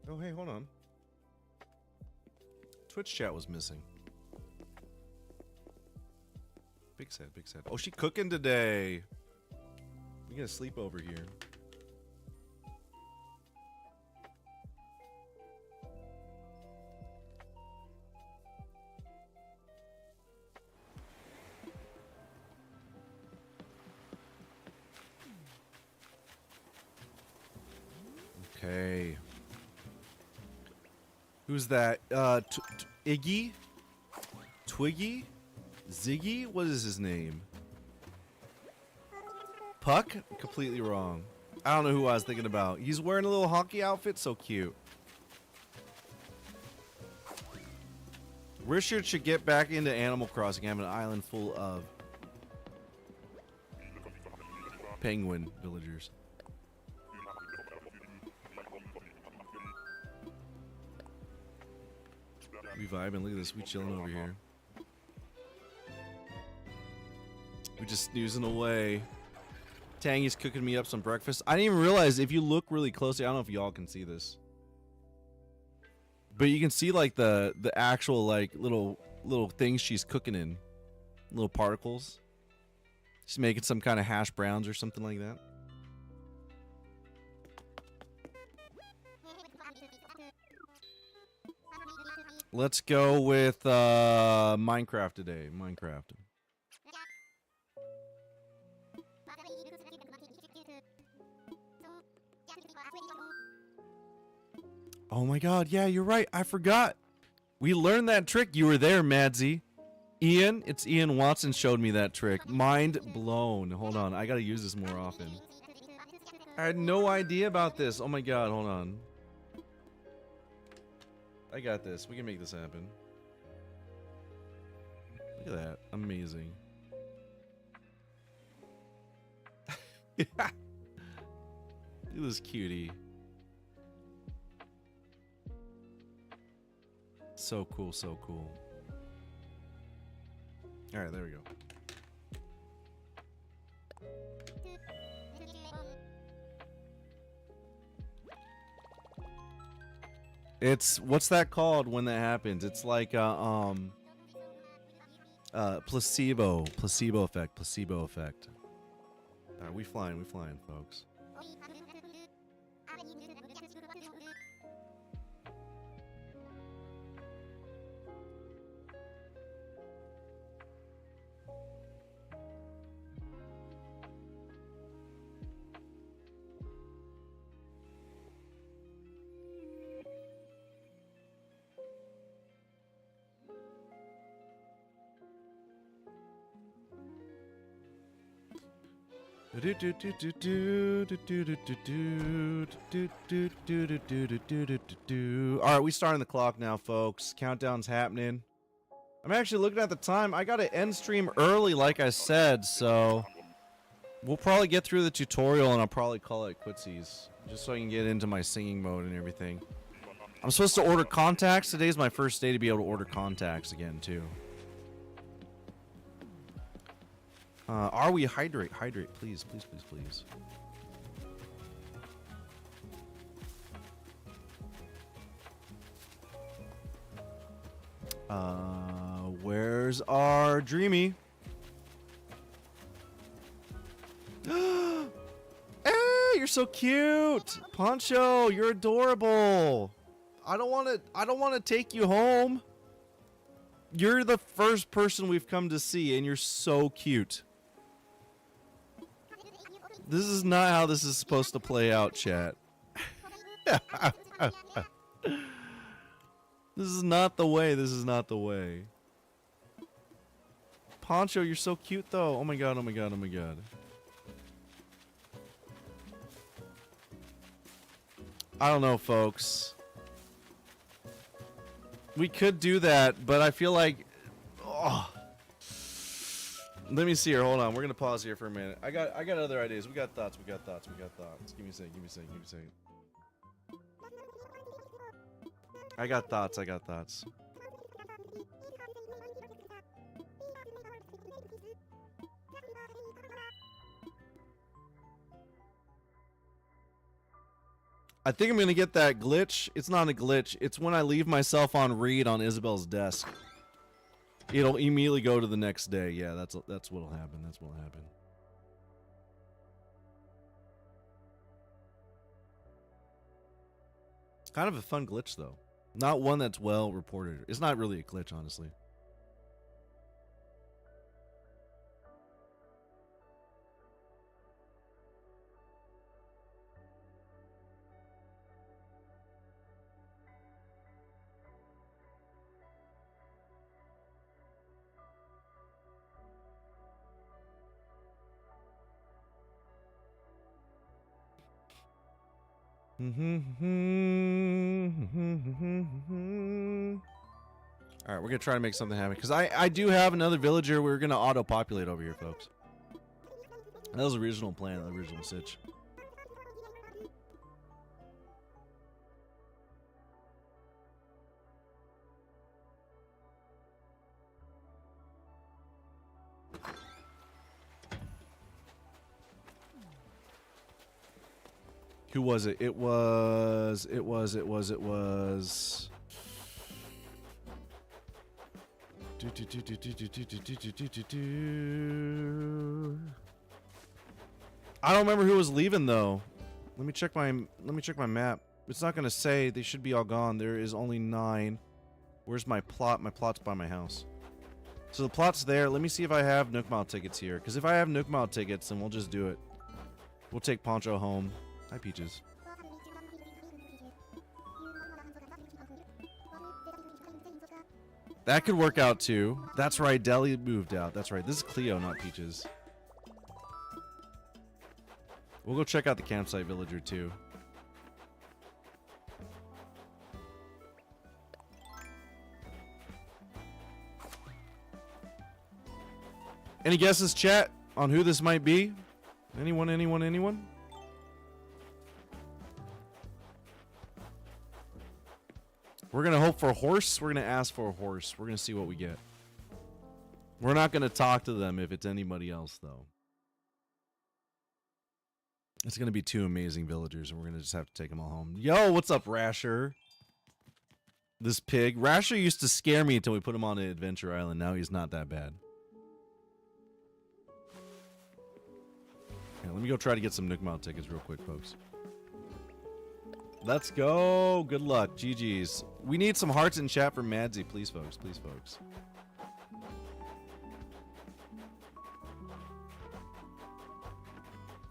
Oh, hey, hold on. Twitch chat was missing. Big sad, big sad. Oh, she cooking today. We got a sleepover here. Okay. Who's that? Iggy? Twiggy? Ziggy? What is his name? Puck? Completely wrong. I don't know who I was thinking about. He's wearing a little hockey outfit. So cute. Richard should get back into Animal Crossing. I have an island full of penguin villagers. We vibing. Look at this. We chilling over here. We just snoozing away. Tangy's cooking me up some breakfast. I didn't even realize, if you look really closely, I don't know if y'all can see this, but you can see like the actual like little things she's cooking in, little particles. She's making some kind of hash browns or something like that. Let's go with Minecraft today. Minecraft. Oh my god, yeah, you're right. I forgot. We learned that trick. You were there, Madsy. Ian, it's Ian Watson showed me that trick. Mind blown. Hold on, I gotta use this more often. I had no idea about this. Oh my god, hold on. I got this. We can make this happen. Look at that. Amazing. Look at this cutie. So cool, so cool. Alright, there we go. It's, what's that called when that happens? It's like placebo effect. Alright, we flying, folks. Alright, we starting the clock now, folks. Countdown's happening. I'm actually looking at the time. I gotta end stream early, like I said, so we'll probably get through the tutorial and I'll probably call it quitsies, just so I can get into my singing mode and everything. I'm supposed to order contacts. Today's my first day to be able to order contacts again, too. Are we hydrate, please, please, please, please. Where's our Dreamy? Hey, you're so cute, Poncho. You're adorable. I don't want to take you home. You're the first person we've come to see, and you're so cute. This is not how this is supposed to play out, chat. This is not the way. This is not the way. Poncho, you're so cute, though. Oh my god, oh my god, oh my god. I don't know, folks. We could do that, but I feel like... Oh. Let me see here. Hold on. We're gonna pause here for a minute. I got other ideas. We got thoughts. Give me a second. I got thoughts. I think I'm gonna get that glitch. It's not a glitch. It's when I leave myself on read on Isabel's desk. It'll immediately go to the next day. Yeah, that's what'll happen. That's what'll happen. Kind of a fun glitch, though. Not one that's well reported. It's not really a glitch, honestly. All right, we're gonna try to make something happen because I do have another villager. We're gonna auto populate over here, folks. That was the original plan, the original sitch. Who was it? It was. I don't remember who was leaving though. Let me check my map. It's not gonna say. They should be all gone. There is only 9. Where's my plot? My plot's by my house. So the plot's there. Let me see if I have Nook Mile tickets here. Because if I have Nook Mile tickets, then we'll just do it. We'll take Poncho home. Hi, Peaches. That could work out too. That's right, Deli moved out. That's right. This is Cleo, not Peaches. We'll go check out the campsite villager too. Any guesses, chat, on who this might be? Anyone? We're gonna hope for a horse. We're gonna ask for a horse. We're gonna see what we get. We're not gonna talk to them if it's anybody else, though. It's gonna be 2 amazing villagers, and we're gonna just have to take them all home. Yo, what's up, Rasher? This pig. Rasher used to scare me until we put him on an adventure island. Now he's not that bad. Okay, let me go try to get some Nook Mile tickets real quick, folks. Let's go. Good luck. GG's. We need some hearts in chat for Madsy. Please, folks. Please, folks.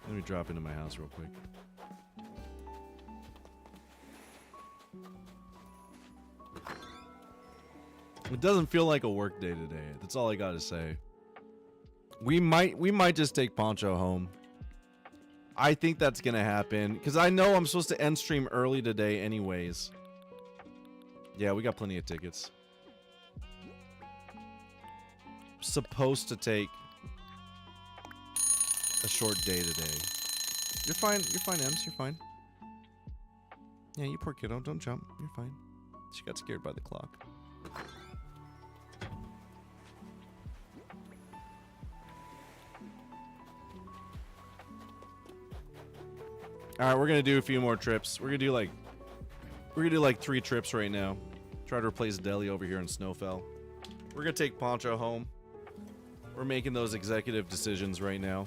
Let me drop into my house real quick. It doesn't feel like a work day today. That's all I gotta say. We might just take Poncho home. I think that's gonna happen because I know I'm supposed to end stream early today anyways. Yeah, we got plenty of tickets. Supposed to take a short day today. You're fine, Ems, you're fine. Yeah, you poor kiddo, don't jump. You're fine. She got scared by the clock. All right, we're gonna do a few more trips. We're gonna do like 3 trips right now. Try to replace Deli over here in Snowfell. We're gonna take Poncho home. We're making those executive decisions right now.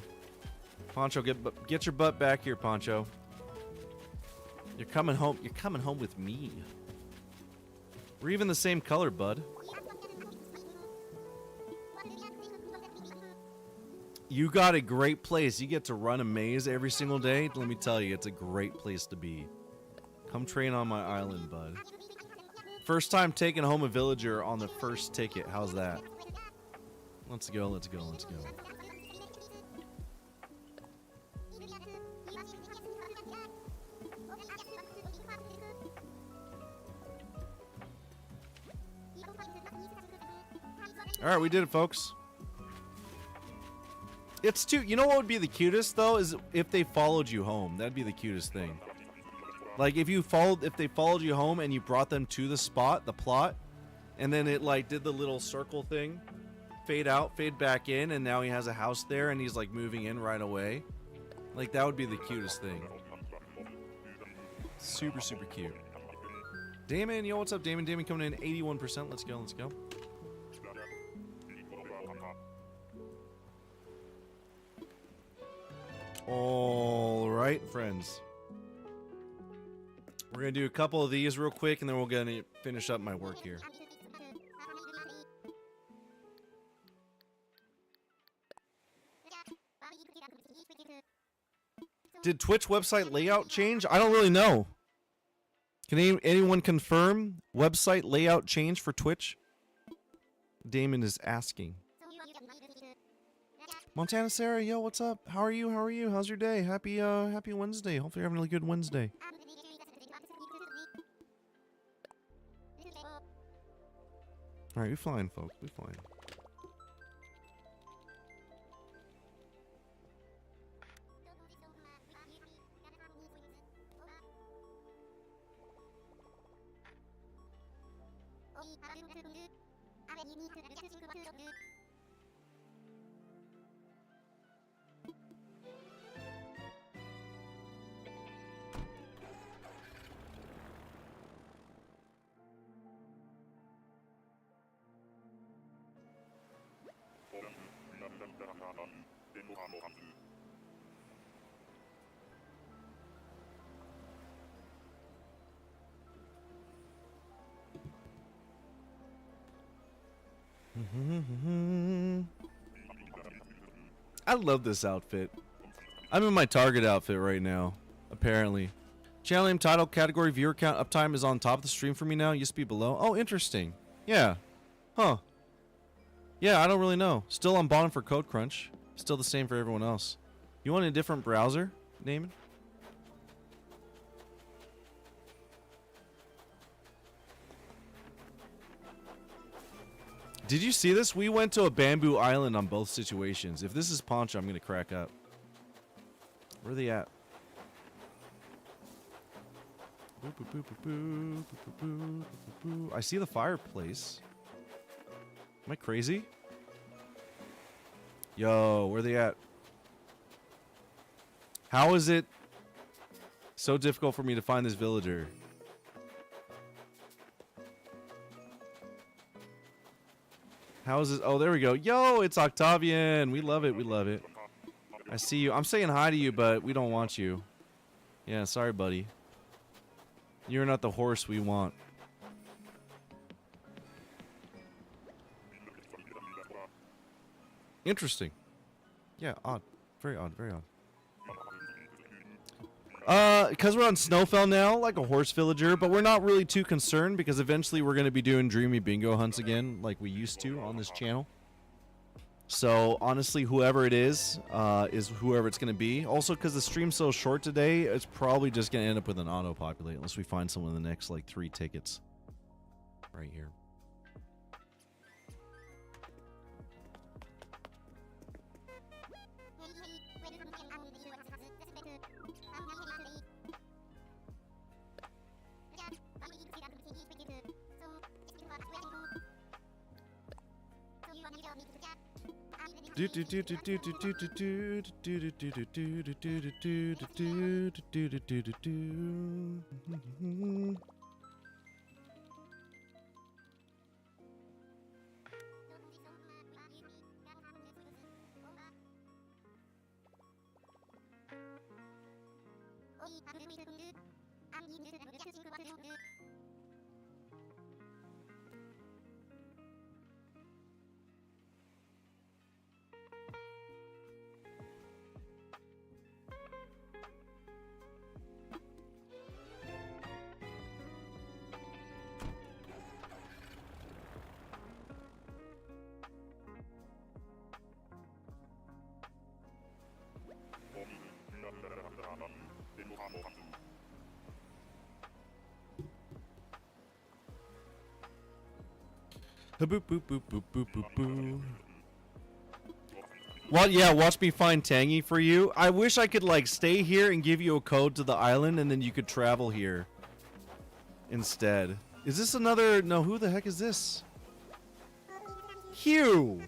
Poncho, get your butt back here, Poncho. You're coming home. You're coming home with me. We're even the same color, bud. You got a great place. You get to run a maze every single day. Let me tell you, it's a great place to be. Come train on my island, bud. First time taking home a villager on the first ticket. How's that? Let's go, let's go, let's go. All right, we did it, folks. It's too. You know what would be the cutest though is if they followed you home. That'd be the cutest thing. Like if they followed you home and you brought them to the spot, the plot, and then it like did the little circle thing, fade out, fade back in, and now he has a house there and he's like moving in right away. Like that would be the cutest thing. Super, super cute. Damon, yo, what's up, Damon? Damon coming in 81%. Let's go, let's go. All right, friends. We're going to do a couple of these real quick, and then we're going to finish up my work here. Did Twitch website layout change? I don't really know. Can anyone confirm website layout change for Twitch? Damon is asking. Montana Sarah, yo, what's up? How are you? How are you? How's your day? Happy Wednesday. Hopefully you're having a good Wednesday. Alright, we flying, folks. We flying. I love this outfit. I'm in my Target outfit right now, apparently. Channel name, title, category, viewer count, uptime is on top of the stream for me now. Used to be below. Oh, interesting. Yeah. Huh. Yeah, I don't really know. Still on bottom for Code Crunch. Still the same for everyone else. You want a different browser, Damon? Did you see this? We went to a bamboo island on both situations. If this is Poncho, I'm going to crack up. Where are they at? I see the fireplace. Am I crazy? Yo, where are they at? How is it so difficult for me to find this villager? How is this? Oh, there we go. Yo, it's Octavian. We love it. We love it. I see you. I'm saying hi to you, but we don't want you. Yeah, sorry, buddy. You're not the horse we want. Interesting. Yeah, odd. Very odd. Very odd. Because we're on Snowfell now, like a horse villager, but we're not really too concerned because eventually we're going to be doing dreamy bingo hunts again like we used to on this channel. So, honestly, whoever it is whoever it's going to be. Also, because the stream's so short today, it's probably just going to end up with an auto-populate unless we find someone in the next, like, 3 tickets. Right here. Boop, boop, boop, boop, boop, boop, boop. What? Yeah, watch me find Tangy for you. I wish I could, like, stay here and give you a code to the island, and then you could travel here instead. Is this another... No, who the heck is this? Hugh!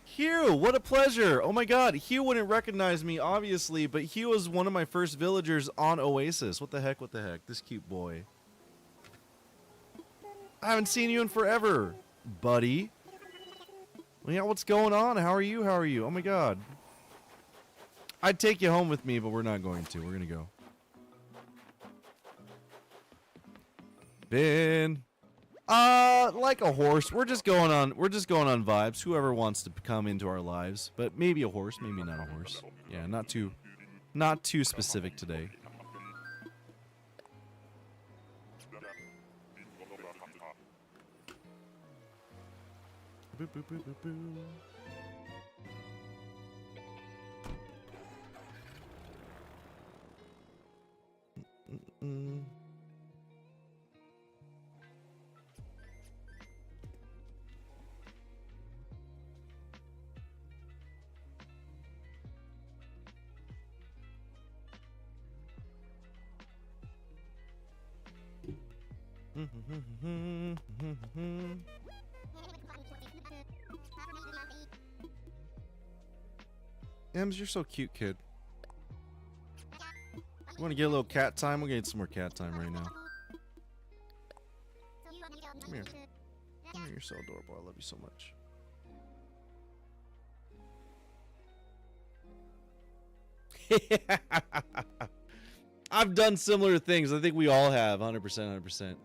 Hugh, what a pleasure! Oh my god, Hugh wouldn't recognize me, obviously, but Hugh was one of my first villagers on Oasis. What the heck, what the heck? This cute boy. I haven't seen you in forever, buddy. Well, yeah, what's going on? How are you? How are you? Oh my god. I'd take you home with me, but we're not going to. We're gonna go. Ben. Like a horse. We're just going on vibes. Whoever wants to come into our lives. But maybe a horse, maybe not a horse. Yeah, not too specific today. Boop, boop, boop, boop, boop. Ems, you're so cute, kid. You want to get a little cat time? We're gonna get some more cat time right now. Come here. Come here. You're so adorable. I love you so much. I've done similar things. I think we all have. 100%. 100%.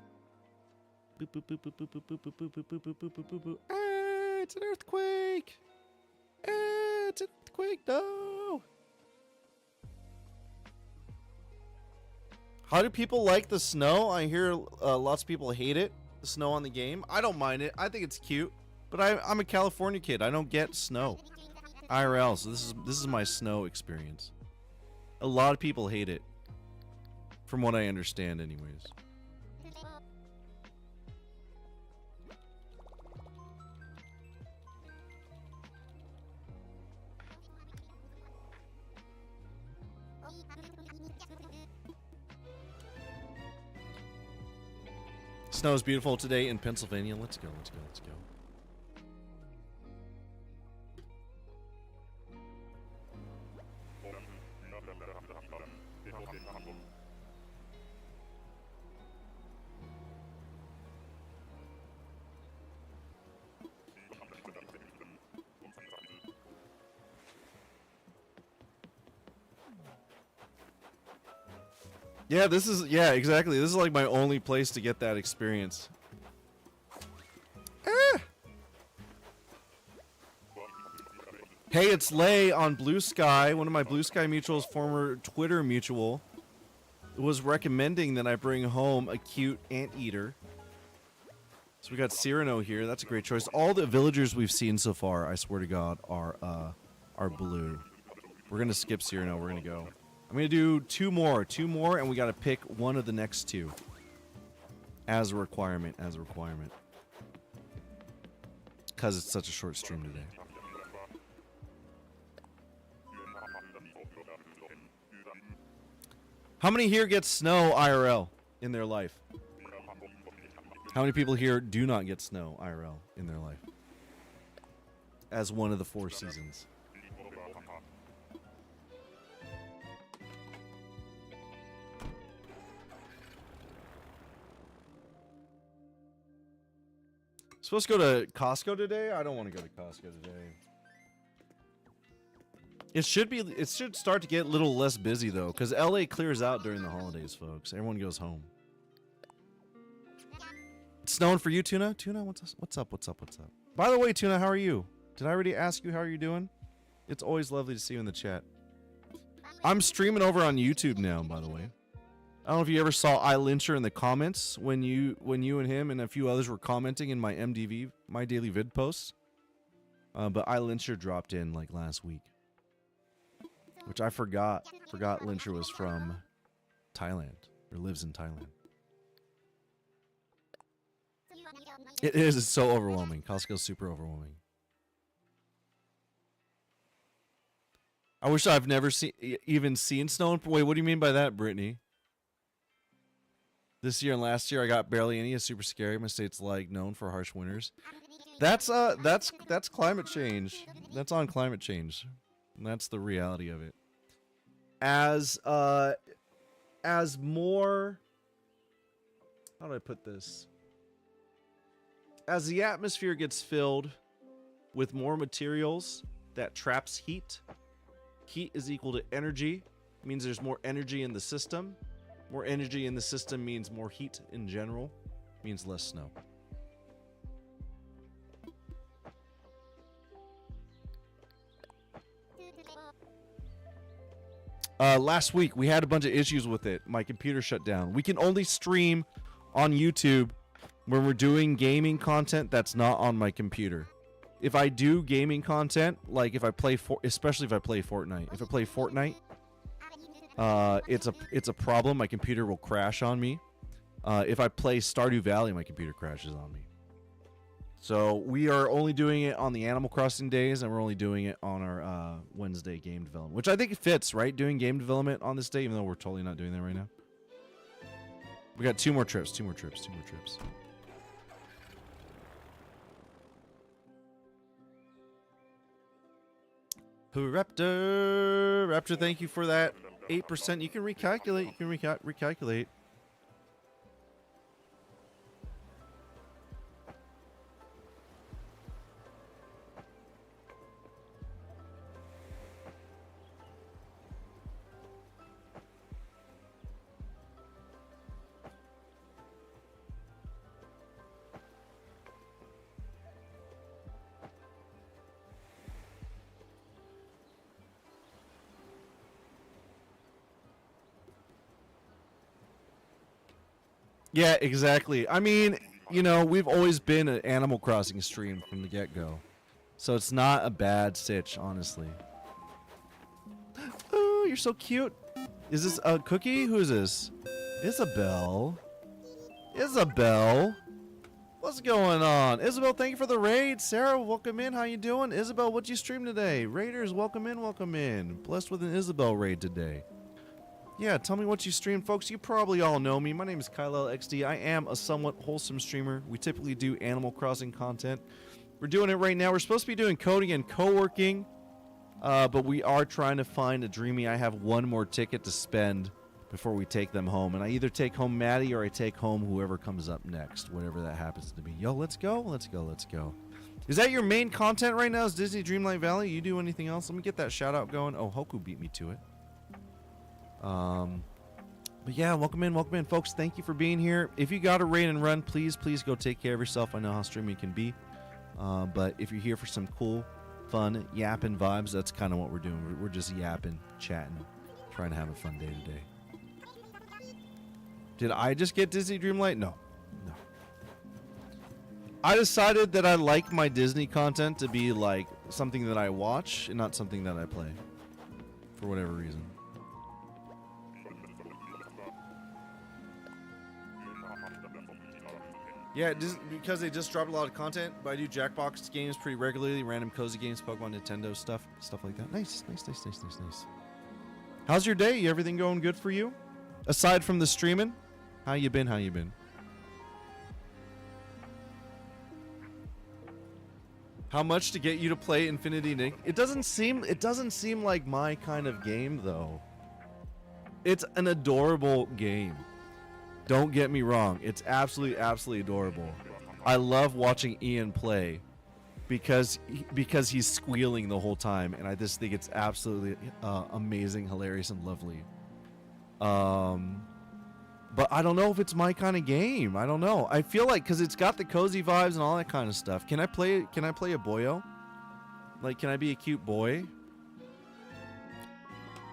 Boop, boop, boop, boop, boop, boop, boop, boop, boop, boop, boop, boop, boop, boop, boop. Ah, it's an earthquake. Ah, it's an earthquake. No. How do people like the snow? I hear lots of people hate it. The snow on the game. I don't mind it. I think it's cute. But I'm a California kid. I don't get snow. IRL. So this is my snow experience. A lot of people hate it. From what I understand, anyways. Snow is beautiful today in Pennsylvania. Let's go, let's go, let's go. Yeah, exactly. This is like my only place to get that experience. Ah! Hey, it's Lay on Blue Sky. One of my Blue Sky mutuals, former Twitter mutual, was recommending that I bring home a cute anteater. So we got Cyrano here. That's a great choice. All the villagers we've seen so far, I swear to God, are blue. We're gonna skip Cyrano. We're gonna go. I'm gonna do two more, and we gotta pick one of the next two. As a requirement, Because it's such a short stream today. How many here get snow IRL in their life? How many people here do not get snow IRL in their life? As one of the 4 seasons. Supposed to go to Costco today? I don't want to go to Costco today. It should start to get a little less busy though, because LA clears out during the holidays, folks. Everyone goes home. It's snowing for you, Tuna? Tuna, what's up? By the way, Tuna, how are you? Did I already ask you how you're doing? It's always lovely to see you in the chat. I'm streaming over on YouTube now, by the way. I don't know if you ever saw iLyncher in the comments when you and him and a few others were commenting in my MDV, my daily vid posts. But iLyncher dropped in like last week, which I forgot Lyncher was from Thailand or lives in Thailand. It is. It's so overwhelming. Costco's super overwhelming. I wish I've never even seen snow. Wait, what do you mean by that, Brittany? This year and last year, I got barely any. It's super scary. My state's like known for harsh winters. That's climate change. That's on climate change. And that's the reality of it. As more, how do I put this? As the atmosphere gets filled with more materials that traps heat, heat is equal to energy. It means there's more energy in the system. More energy in the system means more heat in general, means less snow. Last week, we had a bunch of issues with it. My computer shut down. We can only stream on YouTube when we're doing gaming content that's not on my computer. If I do gaming content, like if I play, especially if I play Fortnite. If I play Fortnite, it's a problem. My computer will crash on me. If I play Stardew Valley, my computer crashes on me. So we are only doing it on the Animal Crossing days, and we're only doing it on our Wednesday game development, which I think fits, right? Doing game development on this day, even though we're totally not doing that right now. We got 2 more trips, 2 more trips, 2 more trips. Raptor, Raptor, thank you for that 8%. You can recalculate. You can recalculate. Yeah, exactly. I mean, you know, we've always been an Animal Crossing stream from the get-go. So it's not a bad sitch, honestly. Oh, you're so cute. Is this a Cookie? Who is this? Isabel. Isabel. What's going on? Isabel, thank you for the raid. Sarah, welcome in. How you doing? Isabel, what'd you stream today? Raiders, welcome in, welcome in. Blessed with an Isabel raid today. Yeah, tell me what you streamed, folks. You probably all know me. My name is KyleLXD. I am a somewhat wholesome streamer. We typically do Animal Crossing content. We're doing it right now. We're supposed to be doing coding and co-working, but we are trying to find a Dreamy. I have 1 more ticket to spend before we take them home, and I either take home Maddie or I take home whoever comes up next, whatever that happens to be. Yo, let's go, let's go, let's go. Is that your main content right now? Is Disney Dreamlight Valley? You do anything else? Let me get that shout out going. Oh, Hoku beat me to it. But yeah, welcome in, folks. Thank you for being here. If you got a raid and run, please go take care of yourself. I know how streaming can be, but if you're here for some cool, fun, yapping vibes, that's kind of what we're doing. We're just yapping, chatting, trying to have a fun day today. Did I just get Disney Dreamlight? No. I decided that I like my Disney content to be like something that I watch and not something that I play, for whatever reason. Yeah, because they just dropped a lot of content, but I do Jackbox games pretty regularly, random cozy games, Pokemon, Nintendo stuff like that. Nice. How's your day? Everything going good for you? Aside from the streaming, how you been? How much to get you to play Infinity Nick? It doesn't seem like my kind of game though. It's an adorable game. Don't get me wrong, it's absolutely adorable. I love watching Ian play because he's squealing the whole time, and I just think it's absolutely amazing, hilarious, and lovely. But I don't know if it's my kind of game. I don't know. I feel like because it's got the cozy vibes and all that kind of stuff. Can I play a boyo? Like, can I be a cute boy?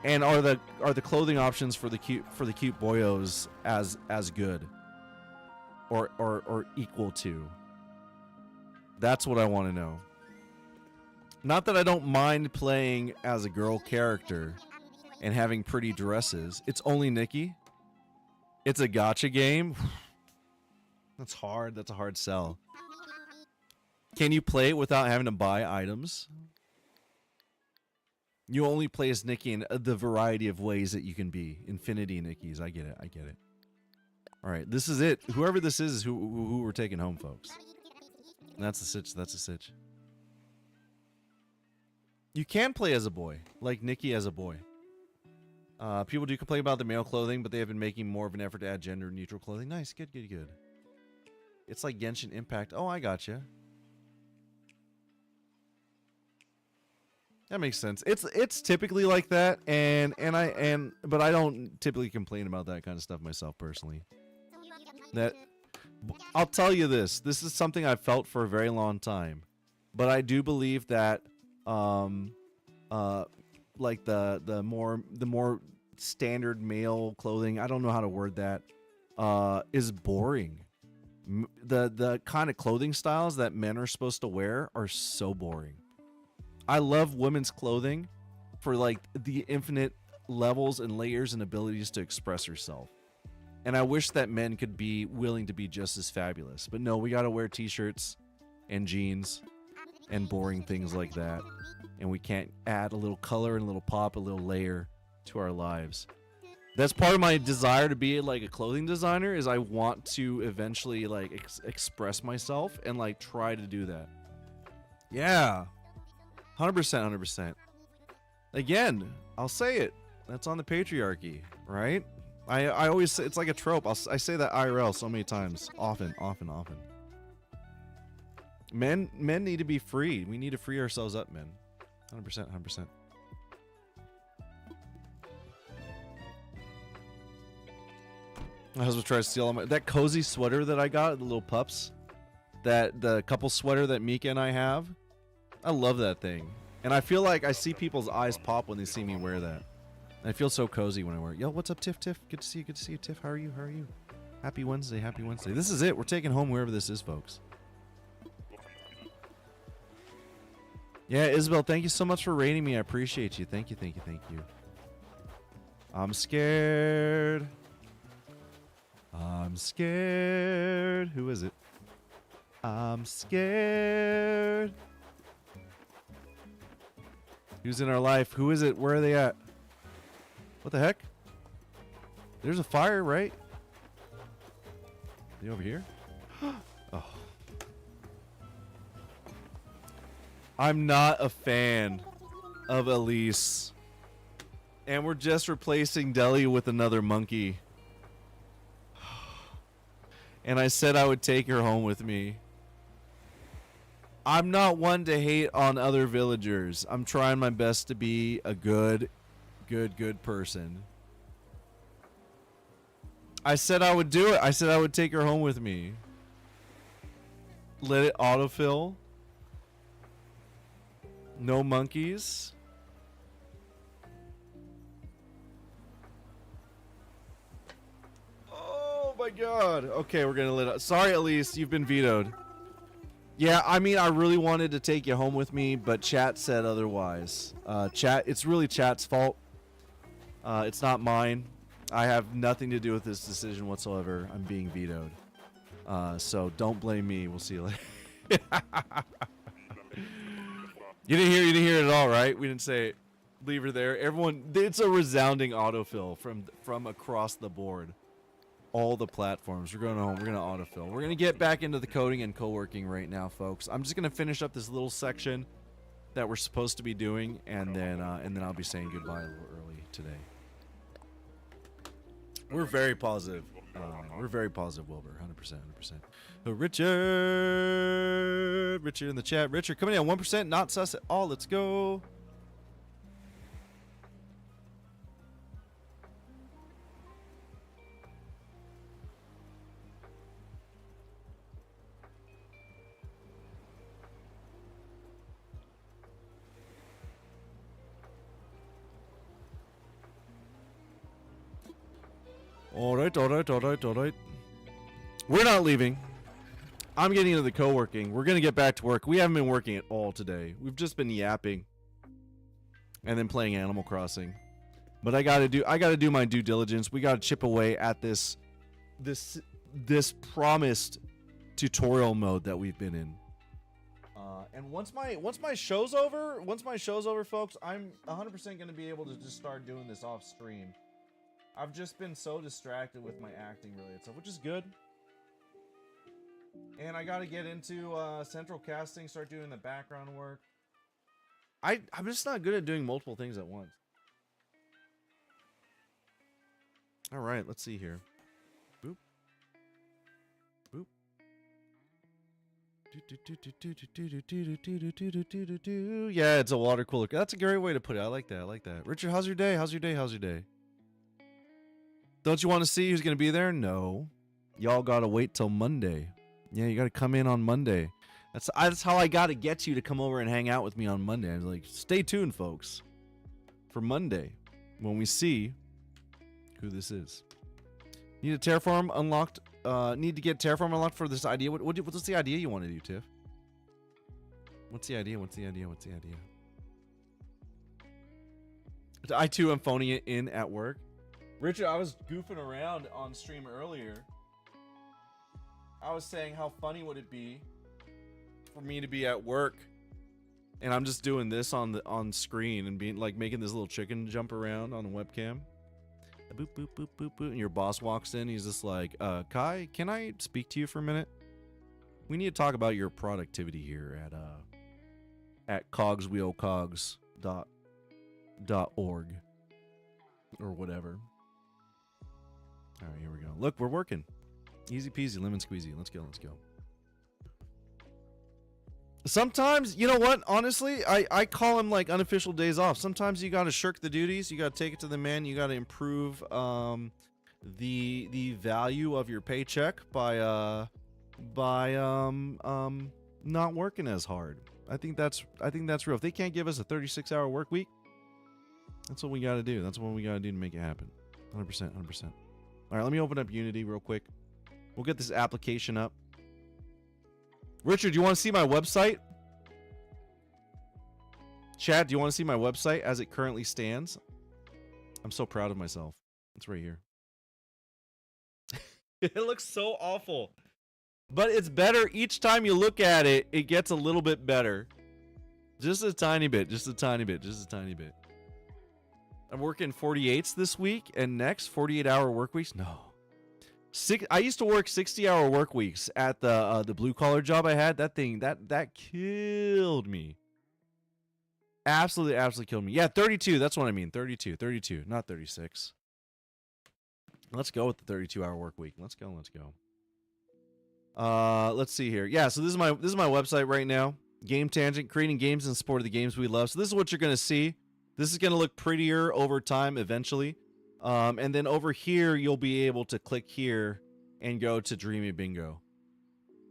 And are the clothing options for the cute boyos as good or equal to? That's what I want to know. Not that I don't mind playing as a girl character and having pretty dresses. It's only Nikki. It's a gacha game. That's hard. That's a hard sell. Can you play it without having to buy items? You only play as Nikki in the variety of ways that you can be. Infinity Nickies. I get it. All right, this is it. Whoever this is who we're taking home, folks. And that's the sitch. You can play as a boy, like Nikki as a boy. People do complain about the male clothing, but they have been making more of an effort to add gender-neutral clothing. Nice, good. It's like Genshin Impact. Oh, I gotcha. That makes sense. It's typically like that, but I don't typically complain about that kind of stuff myself personally. I'll tell you this. This is something I've felt for a very long time, but I do believe that like the more standard male clothing, I don't know how to word that, is boring. The kind of clothing styles that men are supposed to wear are so boring. I love women's clothing for like the infinite levels and layers and abilities to express herself. And I wish that men could be willing to be just as fabulous. But no, we got to wear t-shirts and jeans and boring things like that. And we can't add a little color and a little pop, a little layer to our lives. That's part of my desire to be like a clothing designer. Is I want to eventually like express myself and like try to do that. Yeah, 100%, 100%. Again, I'll say it. That's on the patriarchy, right? I always say, it's like a trope. I say that IRL so many times, often. Men need to be free. We need to free ourselves up, men. 100%, 100%. My husband tried to steal all that cozy sweater that I got, the little pups. The couple sweater that Mika and I have. I love that thing. And I feel like I see people's eyes pop when they see me wear that. And I feel so cozy when I wear it. Yo, what's up, Tiff? Good to see you, Tiff. How are you? Happy Wednesday. This is it. We're taking home wherever this is, folks. Yeah, Isabel, thank you so much for rating me. I appreciate you. Thank you. I'm scared. Who is it? I'm scared. Who's in our life? Who is it? Where are they at? What the heck? There's a fire, right? Are they over here? Oh. I'm not a fan of Elise. And we're just replacing Deli with another monkey. And I said I would take her home with me. I'm not one to hate on other villagers. I'm trying my best to be a good person. I said I would do it. I said I would take her home with me. Let it autofill. No monkeys. Oh my god. Okay, we're gonna let it. Sorry, Elise, you've been vetoed. Yeah, I mean, I really wanted to take you home with me, but chat said otherwise. It's really chat's fault. It's not mine. I have nothing to do with this decision whatsoever. I'm being vetoed. So don't blame me. We'll see you later. You didn't hear it at all, right? We didn't say leave her there. Everyone, it's a resounding autofill from across the board. All the platforms. We're going home. We're going to autofill. We're going to get back into the coding and co-working right now, folks. I'm just going to finish up this little section that we're supposed to be doing, and then I'll be saying goodbye a little early today. We're very positive. Wilbur. 100%. Richard in the chat. Richard coming in at 1%. Not sus at all. Let's go. All right. We're not leaving. I'm getting into the co-working. We're going to get back to work. We haven't been working at all today. We've just been yapping and then playing Animal Crossing. But I got to do my due diligence. We got to chip away at this promised tutorial mode that we've been in. And once my show's over, folks, I'm 100% going to be able to just start doing this off stream. I've just been so distracted with my acting related stuff, which is good. And I got to get into central casting, start doing the background work. I'm just not good at doing multiple things at once. All right, let's see here. Boop. Boop. Yeah, it's a water cooler. That's a great way to put it. I like that. Richard, how's your day? Don't you want to see who's going to be there? No. Y'all got to wait till Monday. Yeah, you got to come in on Monday. That's how I got to get you to come over and hang out with me on Monday. I was like, stay tuned, folks, for Monday when we see who this is. Need a terraform unlocked. Need to get terraform unlocked for this idea. What's the idea you want to do, Tiff? What's the idea? I too am phoning it in at work. Richard, I was goofing around on stream earlier. I was saying how funny would it be for me to be at work and I'm just doing this on screen and being like making this little chicken jump around on the webcam. Boop, boop, boop, boop, boop. And your boss walks in. He's just like, Kai, can I speak to you for a minute? We need to talk about your productivity here at cogswheelcogs.org or whatever. All right, here we go. Look, we're working. Easy peasy, lemon squeezy. Let's go, let's go. Sometimes, you know what? Honestly, I call them like unofficial days off. Sometimes you got to shirk the duties. You got to take it to the man. You got to improve the value of your paycheck by not working as hard. I think that's real. If they can't give us a 36-hour work week, that's what we got to do. That's what we got to do to make it happen. 100%, 100%. All right, let me open up Unity real quick. We'll get this application up. Richard, do you want to see my website? Chad, do you want to see my website as it currently stands? I'm so proud of myself. It's right here. It looks so awful. But it's better each time you look at it, it gets a little bit better. Just a tiny bit, just a tiny bit, just a tiny bit. I'm working 48s this week and next 48-hour work weeks. No. I used to work 60-hour work weeks at the blue collar job I had. That thing that killed me. Absolutely killed me. Yeah, 32. That's what I mean. 32, not 36. Let's go with the 32-hour work week. Let's go. Let's see here. Yeah, so this is my website right now. Game Tangent, creating games in support of the games we love. So this is what you're gonna see. This is gonna look prettier over time eventually. And then over here, you'll be able to click here and go to Dreamy Bingo.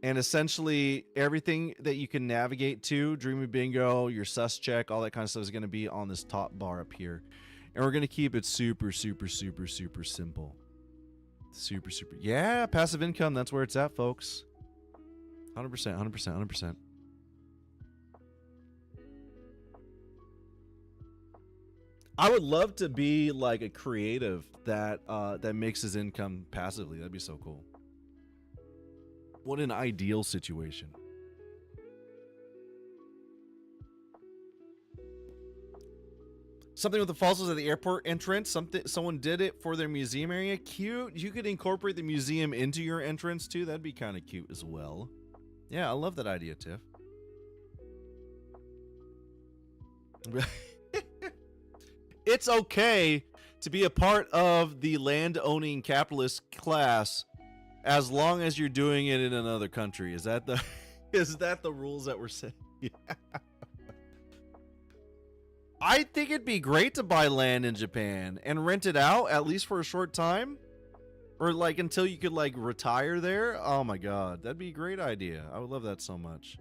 And essentially, everything that you can navigate to, Dreamy Bingo, your sus check, all that kind of stuff is going to be on this top bar up here. And we're going to keep it super simple. Super. Yeah, passive income, that's where it's at, folks. 100%. I would love to be like a creative that makes his income passively. That'd be so cool. What an ideal situation. Something with the fossils at the airport entrance. Someone did it for their museum area. Cute. You could incorporate the museum into your entrance too. That'd be kind of cute as well. Yeah, I love that idea, Tiff. It's okay to be a part of the land-owning capitalist class as long as you're doing it in another country. Is that the rules that we're saying? Yeah. I think it'd be great to buy land in Japan and rent it out at least for a short time, or like until you could like retire there. Oh my god, that'd be a great idea. I would love that so much.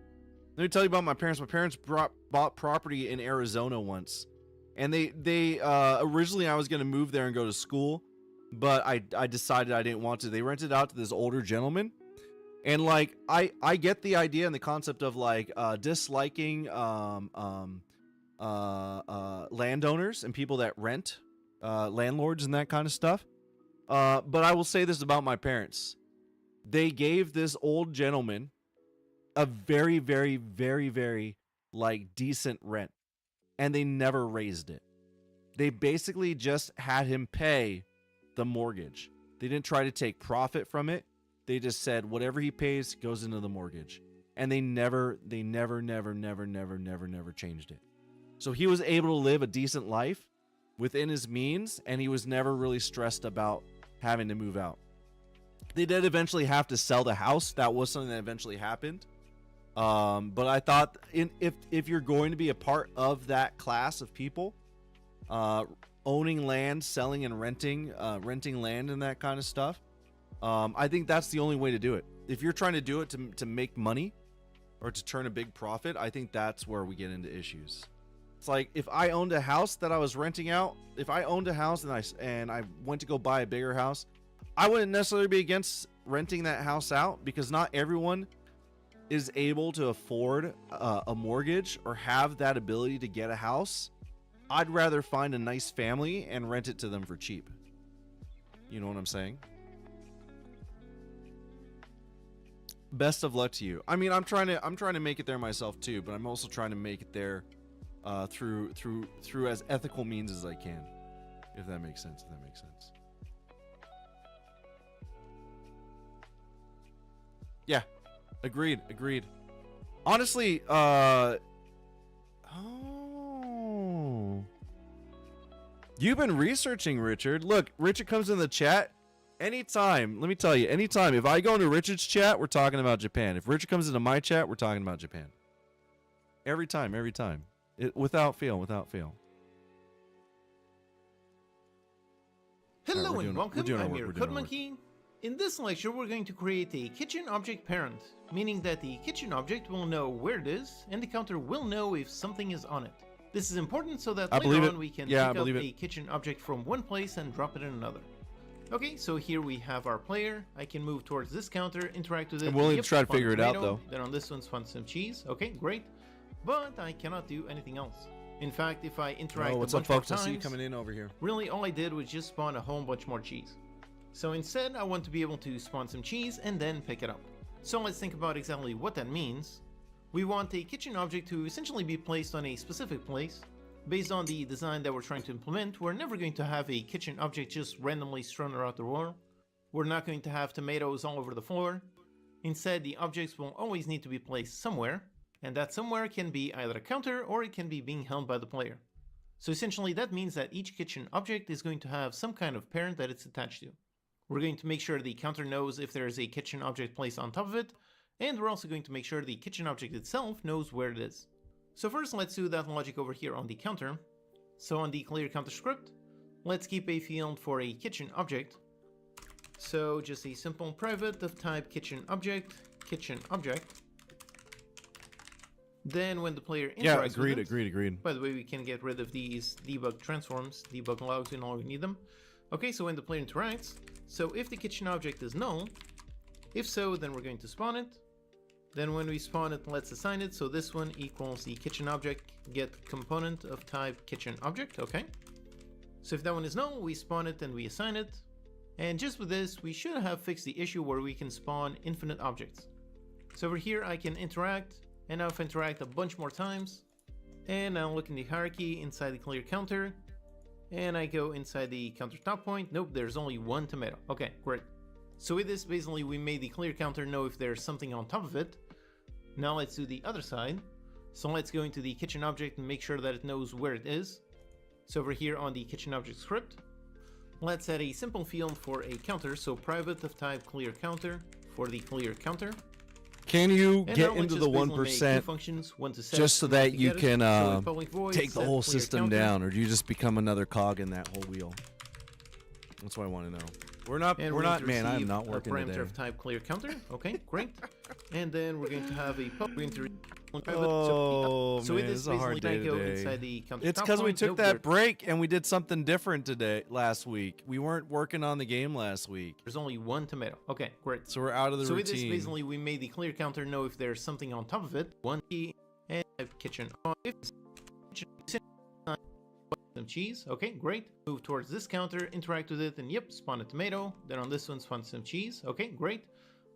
Let me tell you about my parents. My parents bought property in Arizona once. And they originally I was going to move there and go to school, but I decided I didn't want to. They rented out to this older gentleman. And like I get the idea and the concept of like disliking landowners and people that rent, landlords and that kind of stuff. But I will say this about my parents. They gave this old gentleman a very like decent rent. And they never raised it. They basically just had him pay the mortgage. They didn't try to take profit from it. They just said whatever he pays goes into the mortgage. And they never changed it. So he was able to live a decent life within his means, and he was never really stressed about having to move out. They did eventually have to sell the house. That was something that eventually happened. But I thought if you're going to be a part of that class of people, owning land, selling and renting land and that kind of stuff, I think that's the only way to do it. If you're trying to do it to make money or to turn a big profit, I think that's where we get into issues. It's like if I owned a house that I was renting out, if I owned a house and I went to go buy a bigger house, I wouldn't necessarily be against renting that house out, because not everyone is able to afford a mortgage or have that ability to get a house. I'd rather find a nice family and rent it to them for cheap. You know what I'm saying? Best of luck to you. I mean, I'm trying to make it there myself too, but I'm also trying to make it there through as ethical means as I can. If that makes sense. Agreed. Honestly, you've been researching, Richard. Look, Richard comes in the chat anytime. Let me tell you, anytime. If I go into Richard's chat, we're talking about Japan. If Richard comes into my chat, we're talking about Japan. Every time. Without fail. Hello Alright, and welcome, I'm your Code Monkey. In this lecture we're going to create a kitchen object parent, meaning that the kitchen object will know where it is, and the counter will know if something is on it. This is important so that later on we can pick up a kitchen object from one place and drop it in another. Okay, so here we have our player. I can move towards this counter, interact with it. I'm willing to try to figure it out though. Then on this one spawn some cheese. Okay, great. But I cannot do anything else. In fact, if I interact what's a up, bunch more folks? I times, see you coming in over here. really all I did was just spawn a whole bunch more cheese. So instead, I want to be able to spawn some cheese and then pick it up. So let's think about exactly what that means. We want a kitchen object to essentially be placed on a specific place. Based on the design that we're trying to implement, we're never going to have a kitchen object just randomly strewn around the floor. We're not going to have tomatoes all over the floor. Instead, the objects will always need to be placed somewhere, and that somewhere can be either a counter or it can be being held by the player. So essentially that means that each kitchen object is going to have some kind of parent that it's attached to. We're going to make sure the counter knows if there is a kitchen object placed on top of it, and we're also going to make sure the kitchen object itself knows where it is. So first let's do that logic over here on the counter. So on the clear counter script, let's keep a field for a kitchen object. So just a simple private of type kitchen object. Then when the player interacts with it, agreed. by the way, we can get rid of these debug transforms, debug logs, we no longer need them. Okay, so when the player interacts, so if the kitchen object is null, if so, then we're going to spawn it. Then when we spawn it, let's assign it. So this one equals the kitchen object get component of type kitchen object. Okay. So if that one is null, we spawn it and we assign it. And just with this, we should have fixed the issue where we can spawn infinite objects. So over here, I can interact. And now if I interact a bunch more times, and I'll look in the hierarchy inside the clear counter, and I go inside the counter top point, nope, there's only one tomato. Okay, great. So with this, basically we made the clear counter know if there's something on top of it. Now let's do the other side. So let's go into the kitchen object and make sure that it knows where it is. So over here on the kitchen object script, let's add a simple field for a counter. So private of type clear counter for the clear counter. Can you get into the 1% just so that you can take the whole system down, or do you just become another cog in that whole wheel? That's what I want to know. We're not, man, I'm not working today. Parameter of type clear counter. Okay, great. And then we're going to have a Oh, so man, this is a hard day today. It's because we took that break and we did something different last week. We weren't working on the game last week. There's only one tomato. Okay, great. So we're out of the routine. So with this, basically, we made the clear counter know if there's something on top of it. One key and kitchen. Some cheese. Okay, great. Move towards this counter, interact with it, and yep, spawn a tomato. Then on this one, spawn some cheese. Okay, great.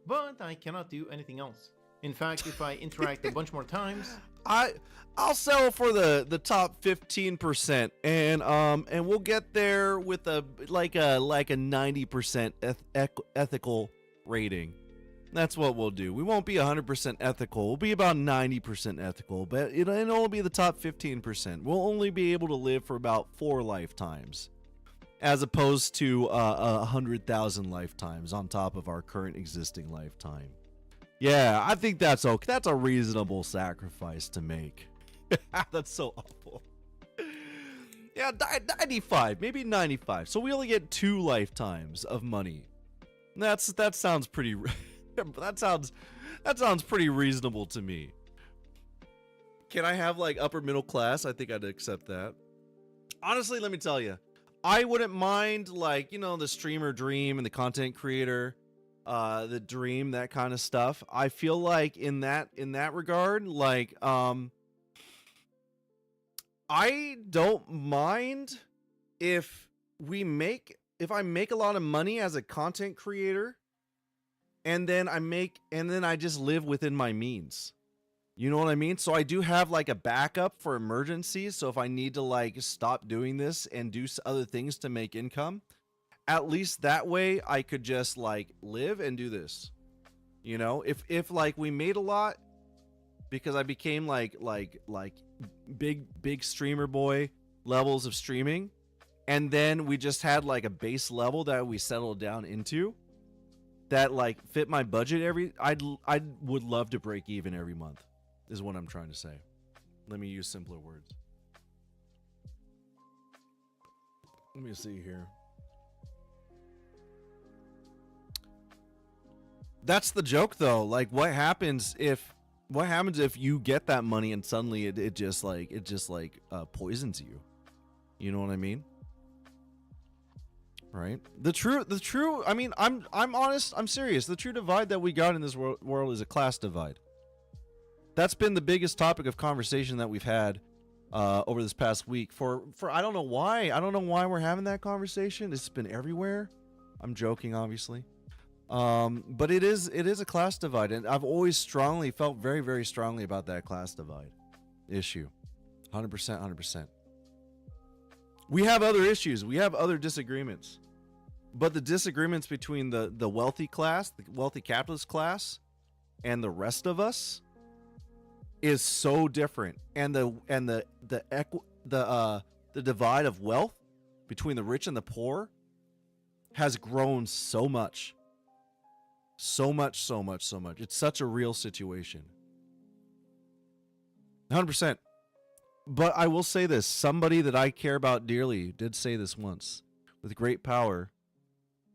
But I cannot do anything else. In fact, if I interact a bunch more times, I'll settle for the top 15%, and we'll get there with a 90% ethical rating. That's what we'll do. We won't be 100% ethical. We'll be about 90% ethical, but it'll only be the top 15%. We'll only be able to live for about 4 lifetimes, as opposed to 100,000 lifetimes on top of our current existing lifetime. Yeah, I think that's okay. That's a reasonable sacrifice to make. That's so awful. Yeah, 95, maybe 95. So we only get 2 lifetimes of money. That sounds pretty. that sounds pretty reasonable to me. Can I have like upper middle class? I think I'd accept that. Honestly, let me tell you, I wouldn't mind like, you know, the streamer dream and the content creator. The dream, that kind of stuff. I feel like in that regard, like I don't mind if I make a lot of money as a content creator and then I just live within my means. You know what I mean? So I do have like a backup for emergencies. So if I need to like stop doing this and do other things to make income, at least that way I could just like live and do this. You know, if like we made a lot because I became like big streamer boy levels of streaming, and then we just had like a base level that we settled down into that like fit my budget I would love to break even every month is what I'm trying to say. Let me use simpler words. Let me see here. That's the joke though. Like what happens if you get that money and suddenly it just poisons you? You know what I mean? Right? The true I mean, I'm honest, I'm serious. The true divide that we got in this world is a class divide. That's been the biggest topic of conversation that we've had over this past week. For I don't know why. I don't know why we're having that conversation. It's been everywhere. I'm joking, obviously. But it is a class divide, and I've always felt very, very strongly about that class divide issue. 100%. We have other issues. We have other disagreements. But the disagreements between the wealthy class, the wealthy capitalist class, and the rest of us is so different. And the divide of wealth between the rich and the poor has grown so much. So much. It's such a real situation. 100%. But I will say this. Somebody that I care about dearly did say this once. With great power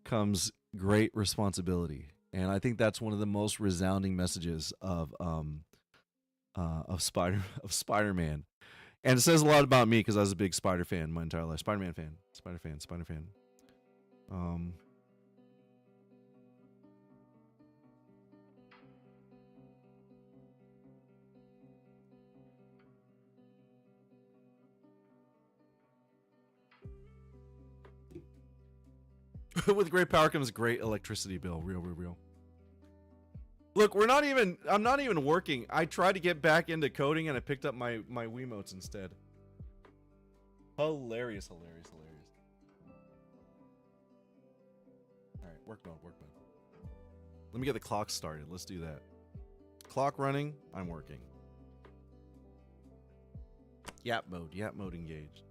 comes great responsibility. And I think that's one of the most resounding messages of Spider-Man. And it says a lot about me because I was a big Spider fan my entire life. Spider-Man fan. Spider fan. With great power comes great electricity bill. Real. Look, I'm not even working. I tried to get back into coding and I picked up my Wiimotes instead. Hilarious. Alright, work mode. Let me get the clock started. Let's do that. Clock running, I'm working. Yap mode engaged.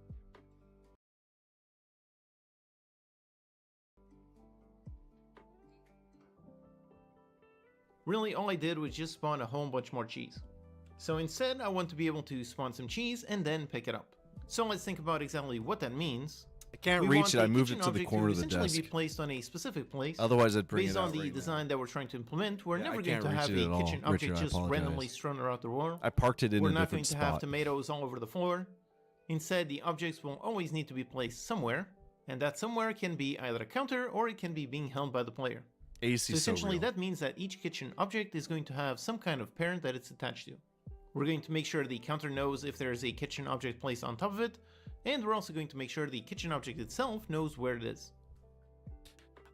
Really, all I did was just spawn a whole bunch more cheese. So instead, I want to be able to spawn some cheese and then pick it up. So let's think about exactly what that means. I can't reach it. I moved it to the corner of the desk. Essentially be placed on a specific place. Otherwise, I'd bring it based out on the right design now. that we're trying to implement. We're Yeah, never I going can't to reach have it a at all. kitchen Richard, object I just apologize. randomly strewn around the world. I parked it in We're a not going different to have spot. tomatoes all over the floor. Instead, the objects will always need to be placed somewhere, and that somewhere can be either a counter or it can be being held by the player. AC So essentially, real. that means that each kitchen object is going to have some kind of parent that it's attached to. We're going to make sure the counter knows if there is a kitchen object placed on top of it, and we're also going to make sure the kitchen object itself knows where it is.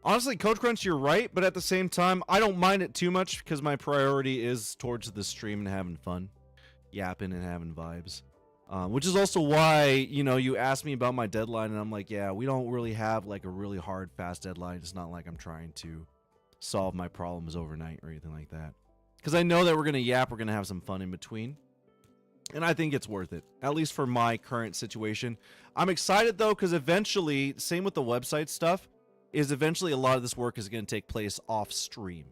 Honestly, Coach Crunch, you're right, but at the same time, I don't mind it too much because my priority is towards the stream and having fun, yapping and having vibes. Which is also why, you asked me about my deadline, and I'm like, yeah, we don't really have like a really hard, fast deadline. It's not like I'm trying to solve my problems overnight or anything like that. Because I know that we're going to yap, we're going to have some fun in between. And I think it's worth it, at least for my current situation. I'm excited, though, because eventually, same with the website stuff, is eventually a lot of this work is going to take place off stream.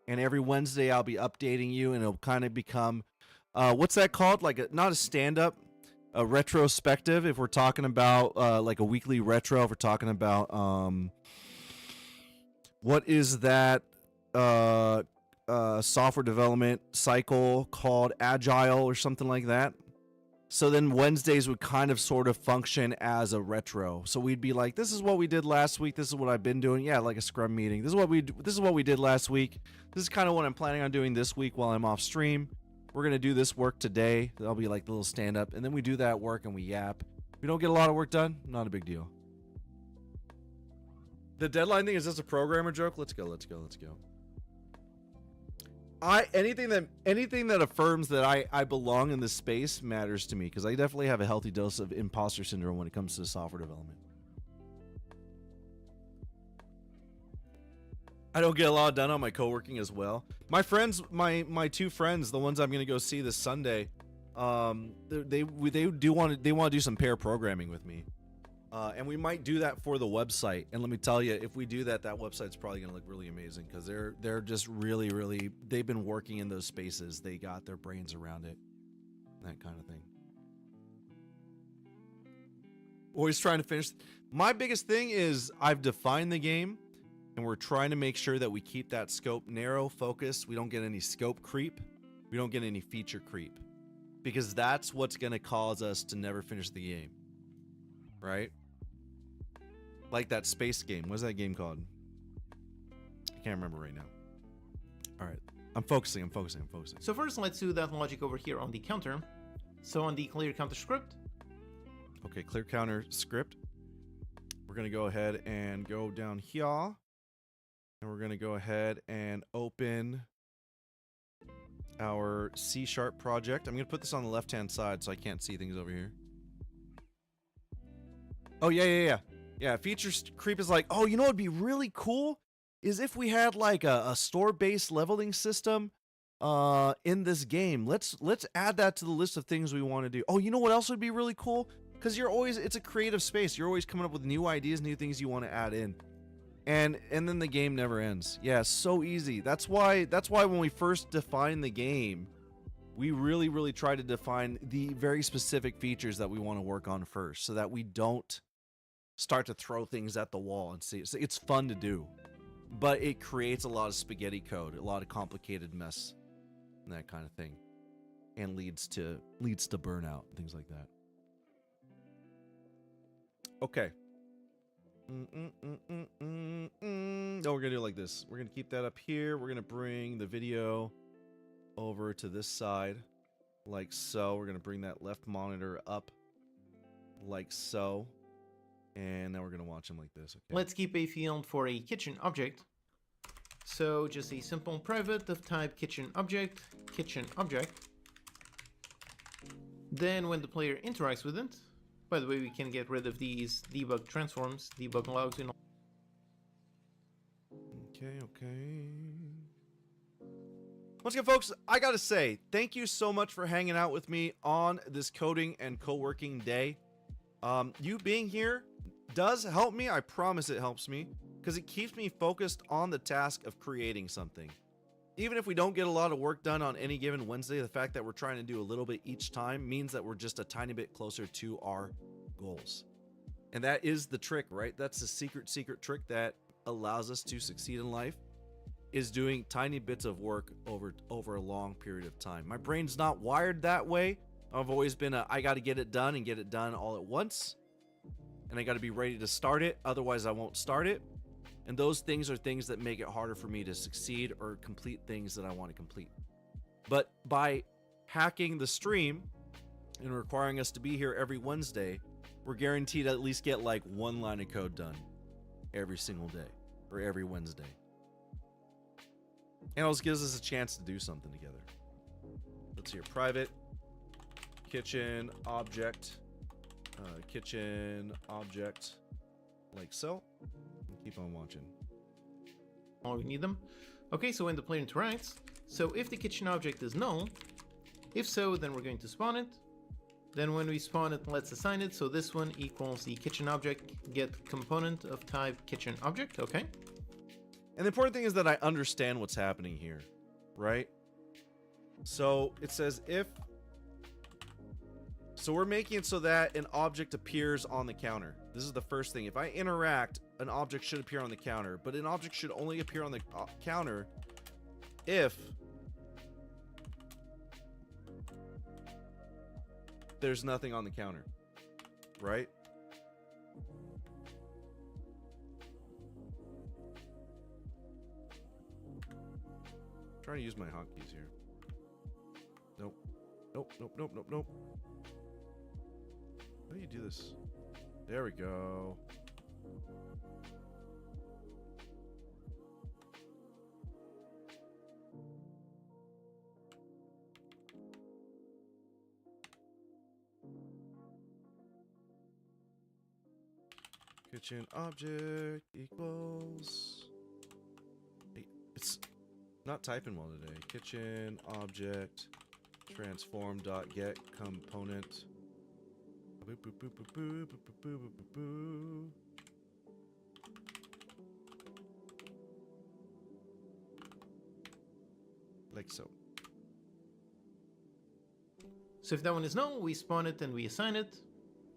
And every Wednesday, I'll be updating you, and it'll kind of become, what's that called? Like, not a stand-up, a retrospective, if we're talking about, like a weekly retro, if we're talking about, what is that, software development cycle called Agile or something like that. So then Wednesdays would kind of sort of function as a retro. So we'd be like, this is what we did last week. This is what I've been doing. Yeah, like a scrum meeting. This is what we did last week. This is kind of what I'm planning on doing this week while I'm off stream. We're going to do this work today. That'll be like the little stand up. And then we do that work and we yap. We don't get a lot of work done. Not a big deal. The deadline thing, is this a programmer joke? Let's go. Anything that affirms that I belong in this space matters to me, because I definitely have a healthy dose of imposter syndrome when it comes to software development. I don't get a lot done on my co-working as well. My friends, my two friends, the ones I'm gonna go see this Sunday, they want to do some pair programming with me, and we might do that for the website. And let me tell you, if we do that, that website's probably gonna look really amazing because they're just really they've been working in those spaces. They got their brains around it, that kind of thing. Always trying to finish. My biggest thing is I've defined the game. And we're trying to make sure that we keep that scope narrow, focused. We don't get any scope creep. We don't get any feature creep. Because that's what's going to cause us to never finish the game. Right? Like that space game. What's that game called? I can't remember right now. Alright. I'm focusing. So first, let's do that logic over here on the counter. So on the clear counter script. Okay, clear counter script. We're going to go ahead and go down here. And we're going to go ahead and open our C# project. I'm going to put this on the left-hand side so I can't see things over here. Oh, yeah. Yeah, feature creep is like, oh, you know what would be really cool? Is if we had like a store-based leveling system in this game. Let's add that to the list of things we want to do. Oh, you know what else would be really cool? Because it's a creative space. You're always coming up with new ideas, new things you want to add in. And then the game never ends. Yeah, so easy. That's why when we first defined the game, we really try to define the very specific features that we want to work on first, so that we don't start to throw things at the wall and see. It's fun to do, but it creates a lot of spaghetti code, a lot of complicated mess, and that kind of thing, and leads to burnout, things like that. Okay. No, we're gonna do it like this. We're gonna keep that up here. We're gonna bring the video over to this side, like so. We're gonna bring that left monitor up, like so. And now we're gonna watch them like this. Okay. Let's keep a field for a kitchen object. So just a simple private of type kitchen object. Then when the player interacts with it, by the way, we can get rid of these debug transforms, debug logs, and all. Okay. Once again, folks, I gotta say, thank you so much for hanging out with me on this coding and co-working day. You being here does help me. I promise it helps me, because it keeps me focused on the task of creating something. Even if we don't get a lot of work done on any given Wednesday, the fact that we're trying to do a little bit each time means that we're just a tiny bit closer to our goals. And that is the trick, right? That's the secret trick that allows us to succeed in life, is doing tiny bits of work over a long period of time. My brain's not wired that way. I've always been I got to get it done and get it done all at once. And I got to be ready to start it. Otherwise, I won't start it. And those things are things that make it harder for me to succeed or complete things that I want to complete. But by hacking the stream and requiring us to be here every Wednesday, we're guaranteed to at least get like one line of code done every single day or every Wednesday. And it also gives us a chance to do something together. Let's see here. Private kitchen object, like so. Keep on watching. Oh, we need them. Okay, so when the player interacts, so if the kitchen object is null, if so, then we're going to spawn it. Then when we spawn it, let's assign it. So this one equals the kitchen object get component of type kitchen object. Okay. And the important thing is that I understand what's happening here, right? So it says if. So we're making it so that an object appears on the counter. This is the first thing. If I interact, an object should appear on the counter, but an object should only appear on the counter if there's nothing on the counter, right? I'm trying to use my hotkeys here. Nope. How do you do this? There we go. Kitchen object equals Not typing well today. Kitchen object transform dot get component. Boop, boop, boop, boop, boop, boop, boop, boop, boop, boop. Like so. So if that one is null, we spawn it and we assign it.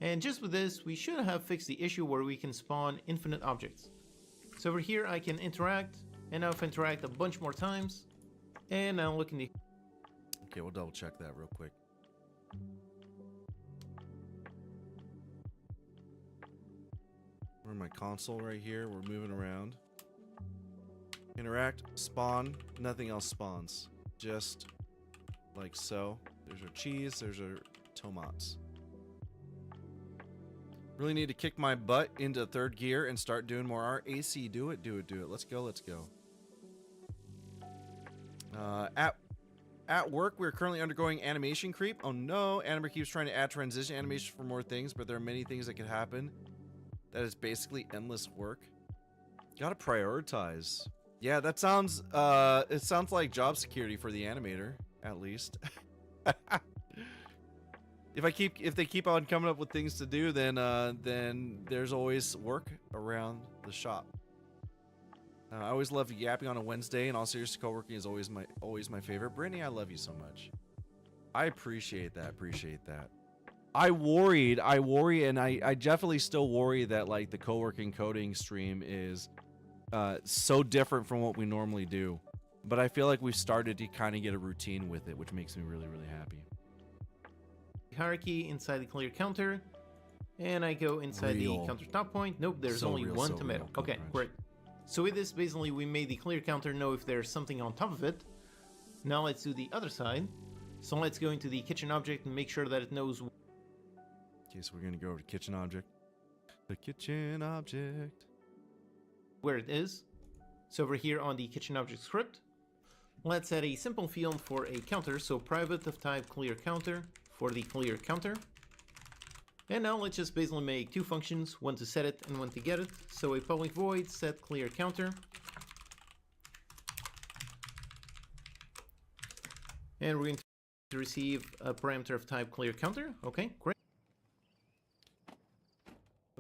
And just with this, we should have fixed the issue where we can spawn infinite objects. So over here, I can interact, and now if I interact a bunch more times, and now look in the... Okay, we'll double check that real quick. We're in my console right here. We're moving around. Interact, spawn, nothing else spawns. Just like so. There's our cheese, there's our tomatoes. Really need to kick my butt into third gear and start doing more art. AC, do it, do it, do it. Let's go, let's go. At work, we're currently undergoing animation creep. Oh no, Animer keeps trying to add transition animation for more things, but there are many things that could happen. That is basically endless work. Gotta prioritize. Yeah, that sounds, it sounds like job security for the animator, at least. If they keep on coming up with things to do, then there's always work around the shop. I always love yapping on a Wednesday, and all serious co-working is always my favorite. Brittany, I love you so much. I appreciate that. I worry, and I definitely still worry that like the co-working coding stream is so different from what we normally do. But I feel like we've started to kind of get a routine with it, which makes me really, really happy. hierarchy inside the clear counter, and I go inside the counter top point. Nope, there's only one tomato. Okay, great. So with this, basically, we made the clear counter know if there's something on top of it. Now let's do the other side. So let's go into the kitchen object and make sure that it knows. Okay, so we're gonna go over to kitchen object. The kitchen object. Where it is. So over here on the kitchen object script, let's add a simple field for a counter. So private of type clear counter for the clear counter. And now let's just basically make two functions, one to set it and one to get it. So a public void set clear counter. And we're going to receive a parameter of type clear counter. Okay, great.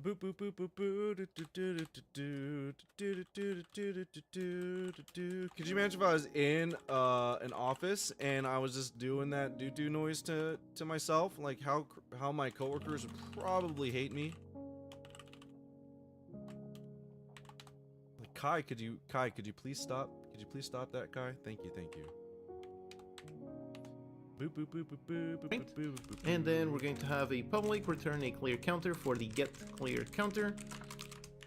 Boop boop boop boop boo do do do do do do do do do. Could you imagine if I was in an office and I was just doing that do noise to myself? Like how my coworkers would probably hate me. Like Kai, could you please stop? Could you please stop that, Kai? Thank you. Boop, boop, boop, boop, boop, boop, boop, boop, boop, and then we're going to have a public return a clear counter for the get clear counter.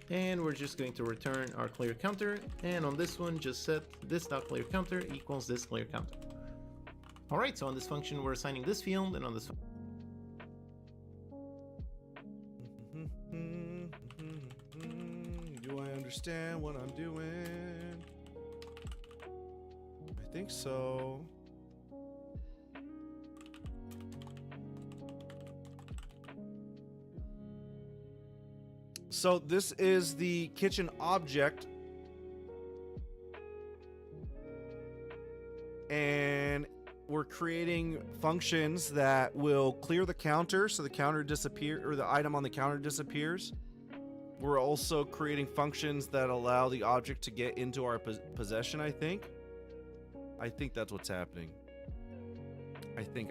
And we're just going to return our clear counter. And on this one, just set this dot clear counter equals this clear counter. Alright, so on this function, we're assigning this field, and on this Do I understand what I'm doing? I think so. So this is the kitchen object, and we're creating functions that will clear the counter so the counter disappear, or the item on the counter disappears. We're also creating functions that allow the object to get into our possession. I think that's what's happening. I think.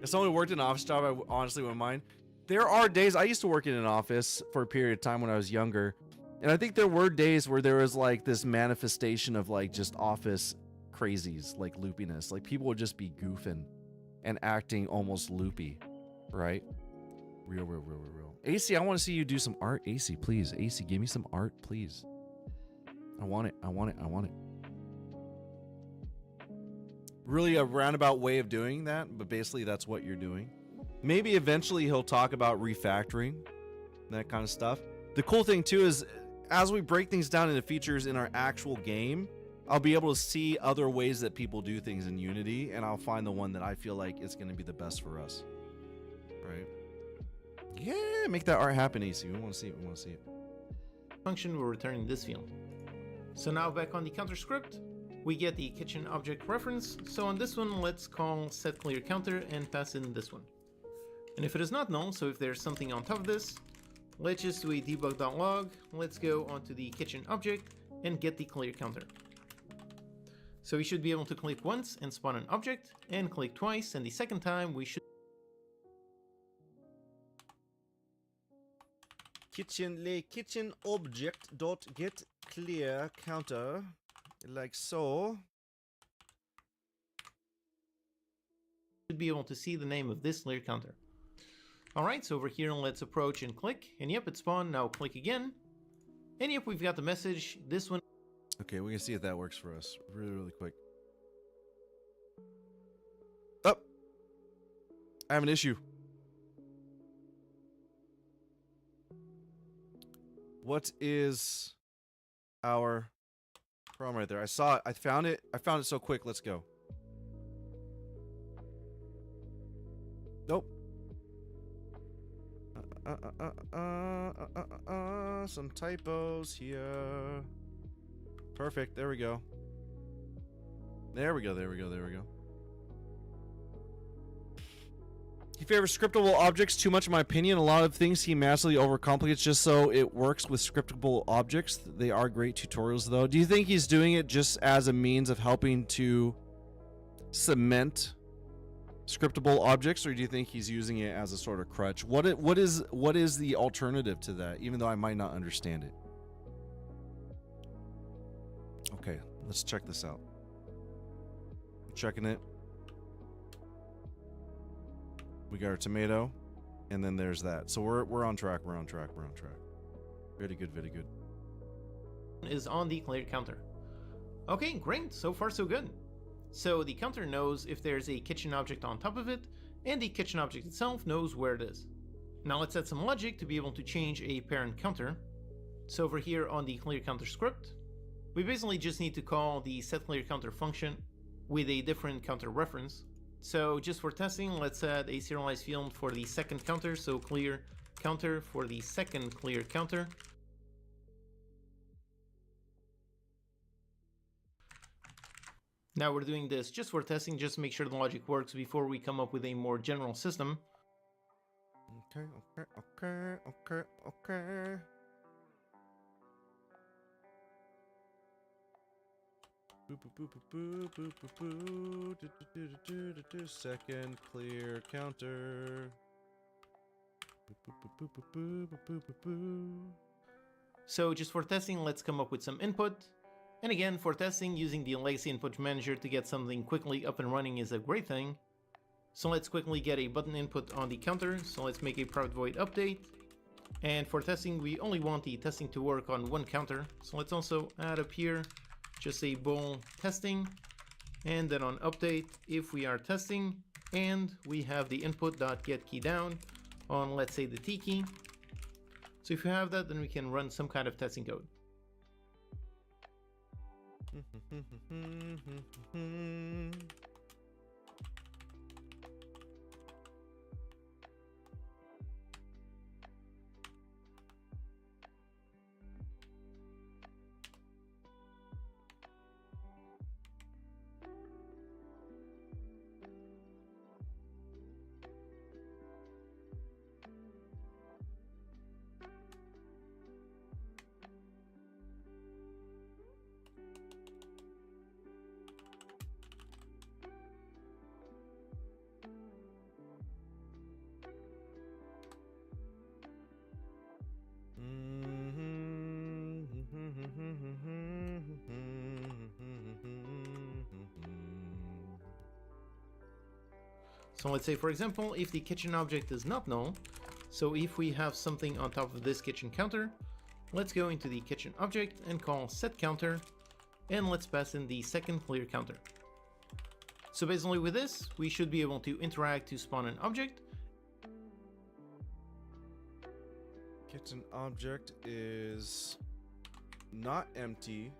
If someone worked in an office job, I honestly wouldn't mind. There are days, I used to work in an office for a period of time when I was younger, and I think there were days where there was like this manifestation of like just office crazies, like loopiness. Like people would just be goofing and acting almost loopy, right? Real. AC, I want to see you do some art. AC, please. AC, give me some art, please. I want it. Really a roundabout way of doing that, but basically that's what you're doing. Maybe eventually he'll talk about refactoring, that kind of stuff. The cool thing too is, as we break things down into features in our actual game, I'll be able to see other ways that people do things in Unity, and I'll find the one that I feel like is going to be the best for us. Right? Yeah, make that art happen, AC. We want to see it. function, we're returning this field. So now back on the counter script, we get the kitchen object reference. So on this one, let's call set clear counter and pass in this one. And if it is not null, so if there's something on top of this, let's just do a debug.log. Let's go onto the kitchen object and get the clear counter. So we should be able to click once and spawn an object, and click twice, and the second time we should kitchen object dot get clear counter, like so. be able to see the name of this clear counter. Alright, so over here let's approach and click, and yep, it spawned. Now click again, and yep, we've got the message. This one. Okay, we can see if that works for us really quick. Oh, I have an issue. What is our problem right there? I saw it. I found it. I found it so quick. Let's go. Nope. Some typos here. Perfect. There we go. There we go. There we go. There we go. He favors scriptable objects too much in my opinion. A lot of things he massively overcomplicates just so it works with scriptable objects. They are great tutorials though. Do you think he's doing it just as a means of helping to cement scriptable objects, or do you think he's using it as a sort of crutch? What is the alternative to that, even though I might not understand it? Okay, let's check this out. I'm checking it. We got our tomato, and then there's that. So we're on track. We're on track. We're on track. Very good. Very good. Is on the clear counter. Okay, great. So far, so good. So the counter knows if there's a kitchen object on top of it, and the kitchen object itself knows where it is. Now let's add some logic to be able to change a parent counter. So over here on the clear counter script, we basically just need to call the setClearCounter function with a different counter reference. So just for testing, let's add a serialized field for the second counter, so clear counter for the second clear counter. Now we're doing this just for testing, just to make sure the logic works before we come up with a more general system. Okay. Second clear counter. So just for testing, let's come up with some input. And again, for testing, using the legacy input manager to get something quickly up and running is a great thing. So let's quickly get a button input on the counter. So let's make a private void update. And for testing, we only want the testing to work on one counter. So let's also add up here just a bool testing, and then on update, if we are testing and we have the input.getKeyDown on, let's say, the T key. So if you have that, then we can run some kind of testing code. So let's say, for example, if the kitchen object is not null, so if we have something on top of this kitchen counter, let's go into the kitchen object and call setCounter, and let's pass in the second clear counter. So basically with this, we should be able to interact to spawn an object. Kitchen object is not empty.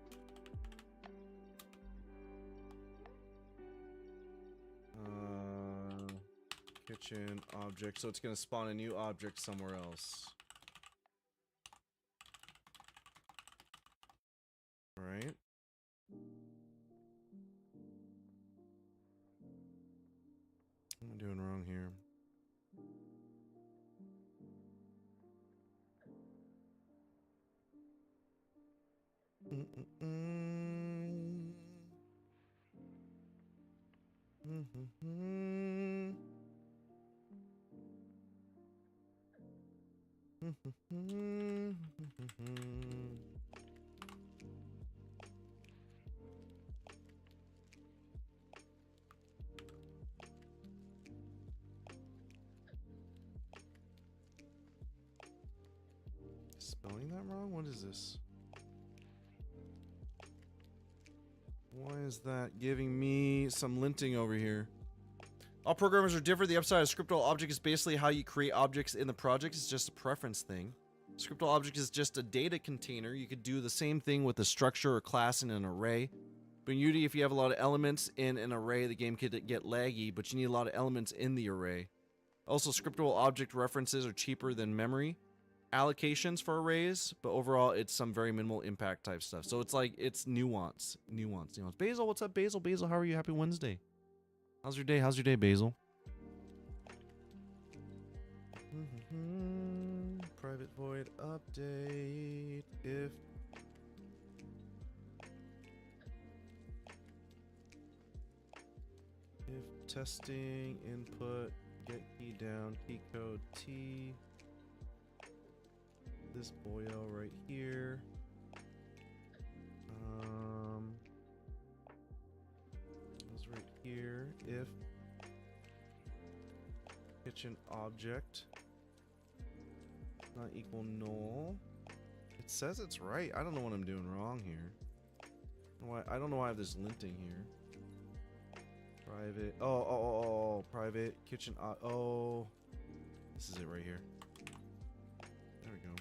Kitchen object, so it's going to spawn a new object somewhere else. right. What am I doing wrong here? Spelling that wrong? What is this? Why is that giving me some linting over here? All programmers are different. The upside of scriptable object is basically how you create objects in the project. It's just a preference thing. Scriptable object is just a data container. You could do the same thing with a structure or class in an array. But in Unity, if you have a lot of elements in an array, the game could get laggy, but you need a lot of elements in the array. Also, scriptable object references are cheaper than memory allocations for arrays, but overall, it's some very minimal impact type stuff. So it's like, it's nuance. Basil, what's up, Basil? Basil, how are you? Happy Wednesday. How's your day? How's your day, Basil? Private void update if testing input get key down key code T, this boyo right here, goes right here if kitchen object not equal null. It says it's right. I don't know what I'm doing wrong here. I don't know why I have this linting here. Private. Oh, private kitchen. Oh, this is it right here. There we go.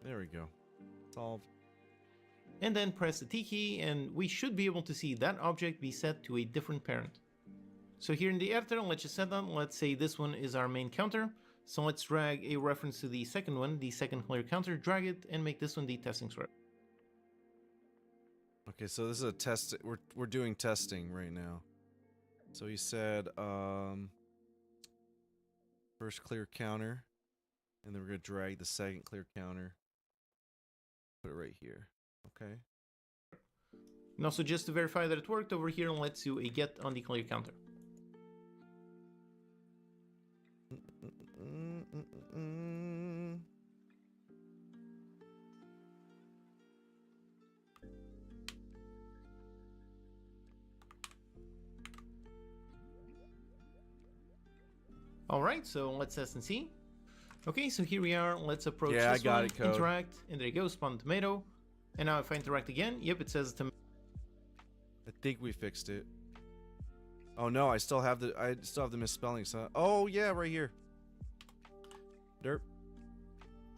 There we go. Solved. And then press the T key, and we should be able to see that object be set to a different parent. So here in the editor, let's just set that. Let's say this one is our main counter. So let's drag a reference to the second one, the second clear counter, drag it, and make this one the testing script. Okay, so this is a test. We're doing testing right now. So he said first clear counter, and then we're gonna drag the second clear counter. Put it right here. Okay. And also, just to verify that it worked, over here, let's do a get on the clear counter. Alright, so let's test and see. Okay, so here we are. Let's approach this I got one, it, code. interact, and there you go, spawn tomato. And now if I interact again, yep, it says tomato. I think we fixed it. Oh no, I still have the misspelling. So, oh yeah, right here. Derp.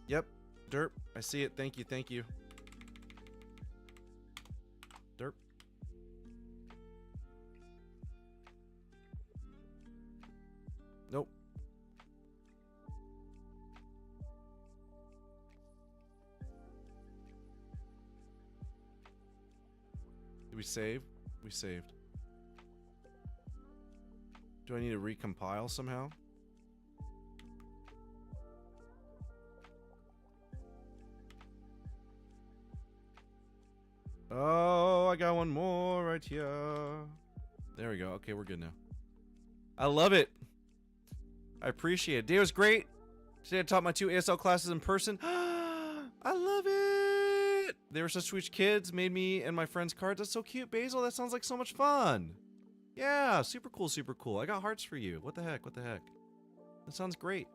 Yep, derp. I see it. Thank you, thank you. Derp. Nope. Did we save? We saved. Do I need to recompile somehow? Oh, I got one more right here. There we go. Okay, we're good now. I love it. I appreciate it. Day was great. Today I taught my 2 ASL classes in person. I love it. They were such sweet kids. Made me and my friends cards. That's so cute, Basil. That sounds like so much fun. Yeah, super cool, super cool. I got hearts for you. What the heck? What the heck? That sounds great.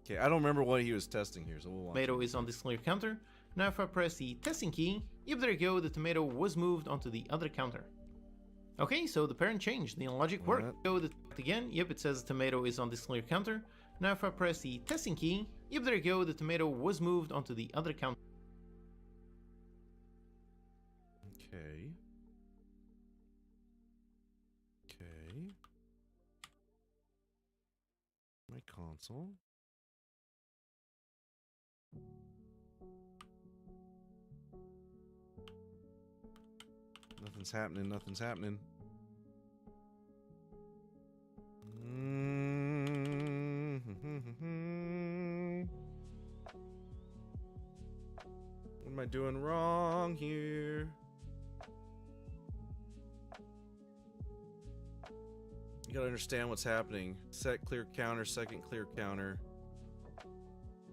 Okay, I don't remember what he was testing here, so we'll watch. Tomato is on this clear counter. Now if I press the testing key, yep, there you go, the tomato was moved onto the other counter. Okay, so the parent changed, the logic worked. Go again, yep, it says tomato is on this clear counter. Now if I press the testing key, Yep, there you go, the tomato was moved onto the other counter. Okay. Okay. My console. Nothing's happening, nothing's happening. What am I doing wrong here? You gotta understand what's happening. Set clear counter, second clear counter.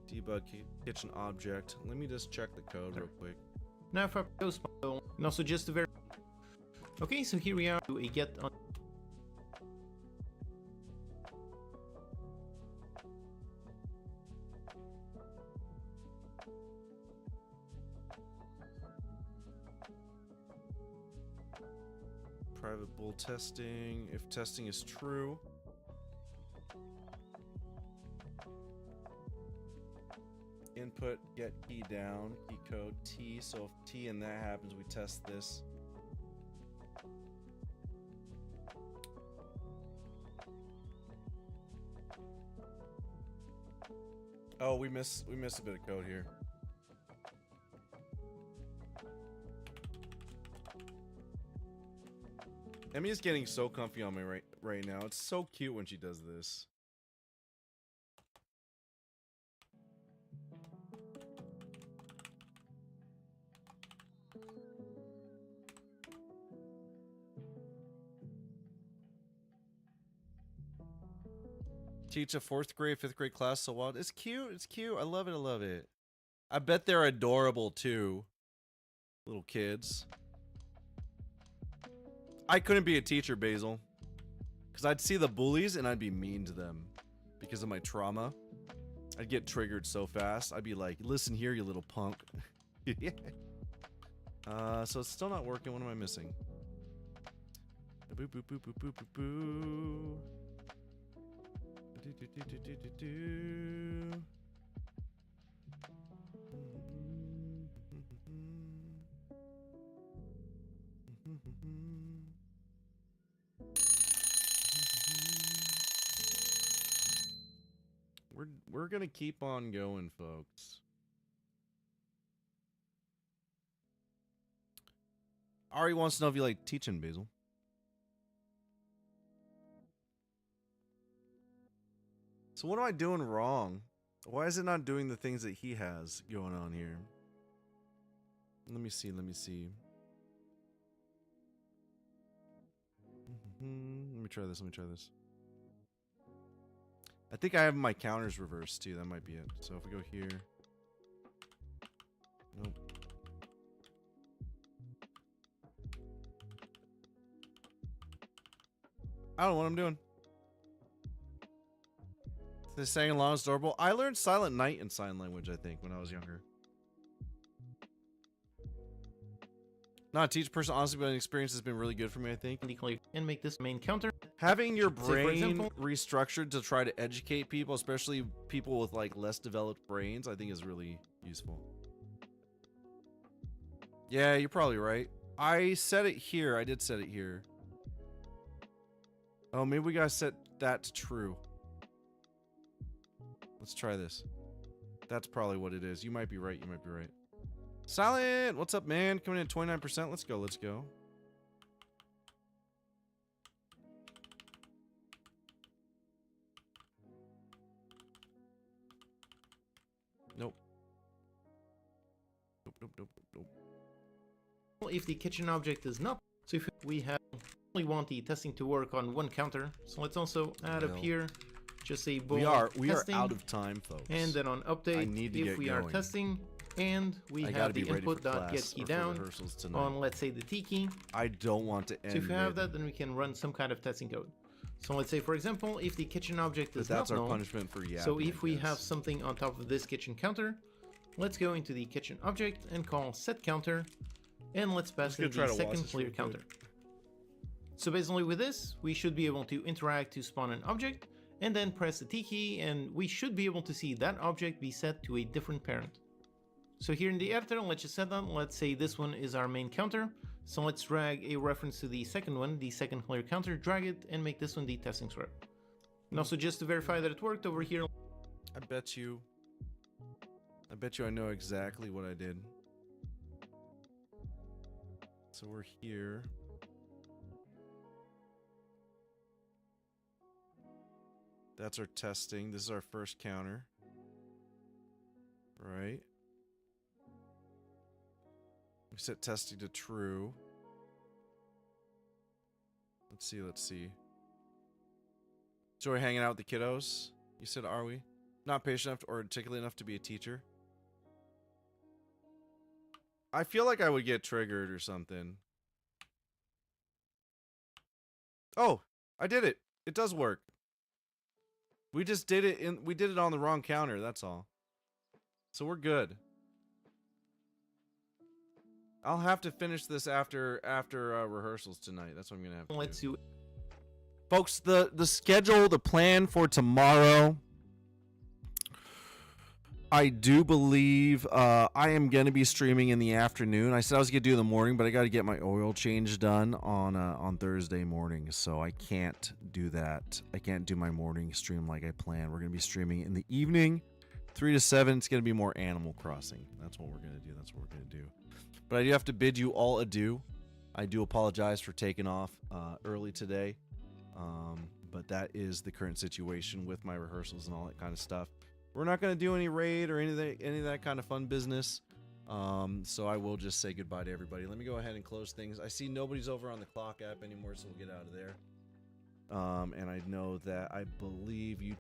Debug kitchen object. Let me just check the code real quick. Now for post model, and also just to verify. Okay, so here we are. Do a get on. Private bull testing. If testing is true. Input get key down, key code T. So if T and that happens, we test this. Oh, we missed a bit of code here. Emmy's getting so comfy on me right now. It's so cute when she does this. Teach a 4th grade, 5th grade class so wild. It's cute. It's cute. I love it. I love it. I bet they're adorable too. Little kids. I couldn't be a teacher, Basil. Because I'd see the bullies and I'd be mean to them. Because of my trauma. I'd get triggered so fast. I'd be like, listen here, you little punk. So it's still not working. What am I missing? Boo boo boo boo boo boo boo. We're gonna keep on going, folks. Ari wants to know if you like teaching, Basil. So what am I doing wrong? Why is it not doing the things that he has going on here? Let me see, let me see. Let me try this, let me try this. I think I have my counters reversed too, that might be it. So if we go here. Nope. I don't know what I'm doing. They're saying along is adorable. I learned Silent Night in sign language, I think, when I was younger. Not a teacher person, honestly, but an experience has been really good for me, I think. And make this main counter. Having your Say, for brain example, restructured to try to educate people, especially people with like less developed brains, I think is really useful. Yeah, you're probably right. I set it here. I did set it here. Oh, maybe we gotta set that to true. Let's try this. That's probably what it is. You might be right. You might be right. Silent! What's up, man? Coming in at 29%. Let's go. Let's go. Nope. Nope, nope, nope, nope. If the kitchen object is not, so if we only want the testing to work on one counter, so let's also add up here just a bool We are testing, out of time, folks. and then on update, if we are testing and we have the input.get key down on, let's say, the T key. I don't want to end. So if you have that, then we can run some kind of testing code. So let's say, for example, if the kitchen object is that's not our null, punishment for yapping, so if we have something on top of this kitchen counter, let's go into the kitchen object and call set counter, and let's pass in the second clear counter. So basically with this, we should be able to interact to spawn an object, and then press the T key, and we should be able to see that object be set to a different parent. So here in the editor, let's just set that. Let's say this one is our main counter. So let's drag a reference to the second one, the second player counter, drag it, and make this one the testing script. And also just to verify that it worked over here. I bet you I know exactly what I did. So we're here. That's our testing. This is our first counter. Right. We set testing to true. Let's see. So we're hanging out with the kiddos? You said, are we? Not patient enough or articulate enough to be a teacher? I feel like I would get triggered or something. Oh, I did it. It does work. We just did it we did it on the wrong counter, that's all. So we're good. I'll have to finish this after rehearsals tonight. That's what I'm gonna have to Let's do. do. Folks, the schedule, the plan for tomorrow. I do believe I am going to be streaming in the afternoon. I said I was going to do it in the morning, but I got to get my oil change done on Thursday morning, so I can't do that. I can't do my morning stream like I planned. We're going to be streaming in the evening, 3 to 7. It's going to be more Animal Crossing. That's what we're going to do. That's what we're going to do. But I do have to bid you all adieu. I do apologize for taking off early today, but that is the current situation with my rehearsals and all that kind of stuff. We're not going to do any raid or any of that kind of fun business. So I will just say goodbye to everybody. Let me go ahead and close things. I see nobody's over on the clock app anymore, so we'll get out of there. And I know that I believe you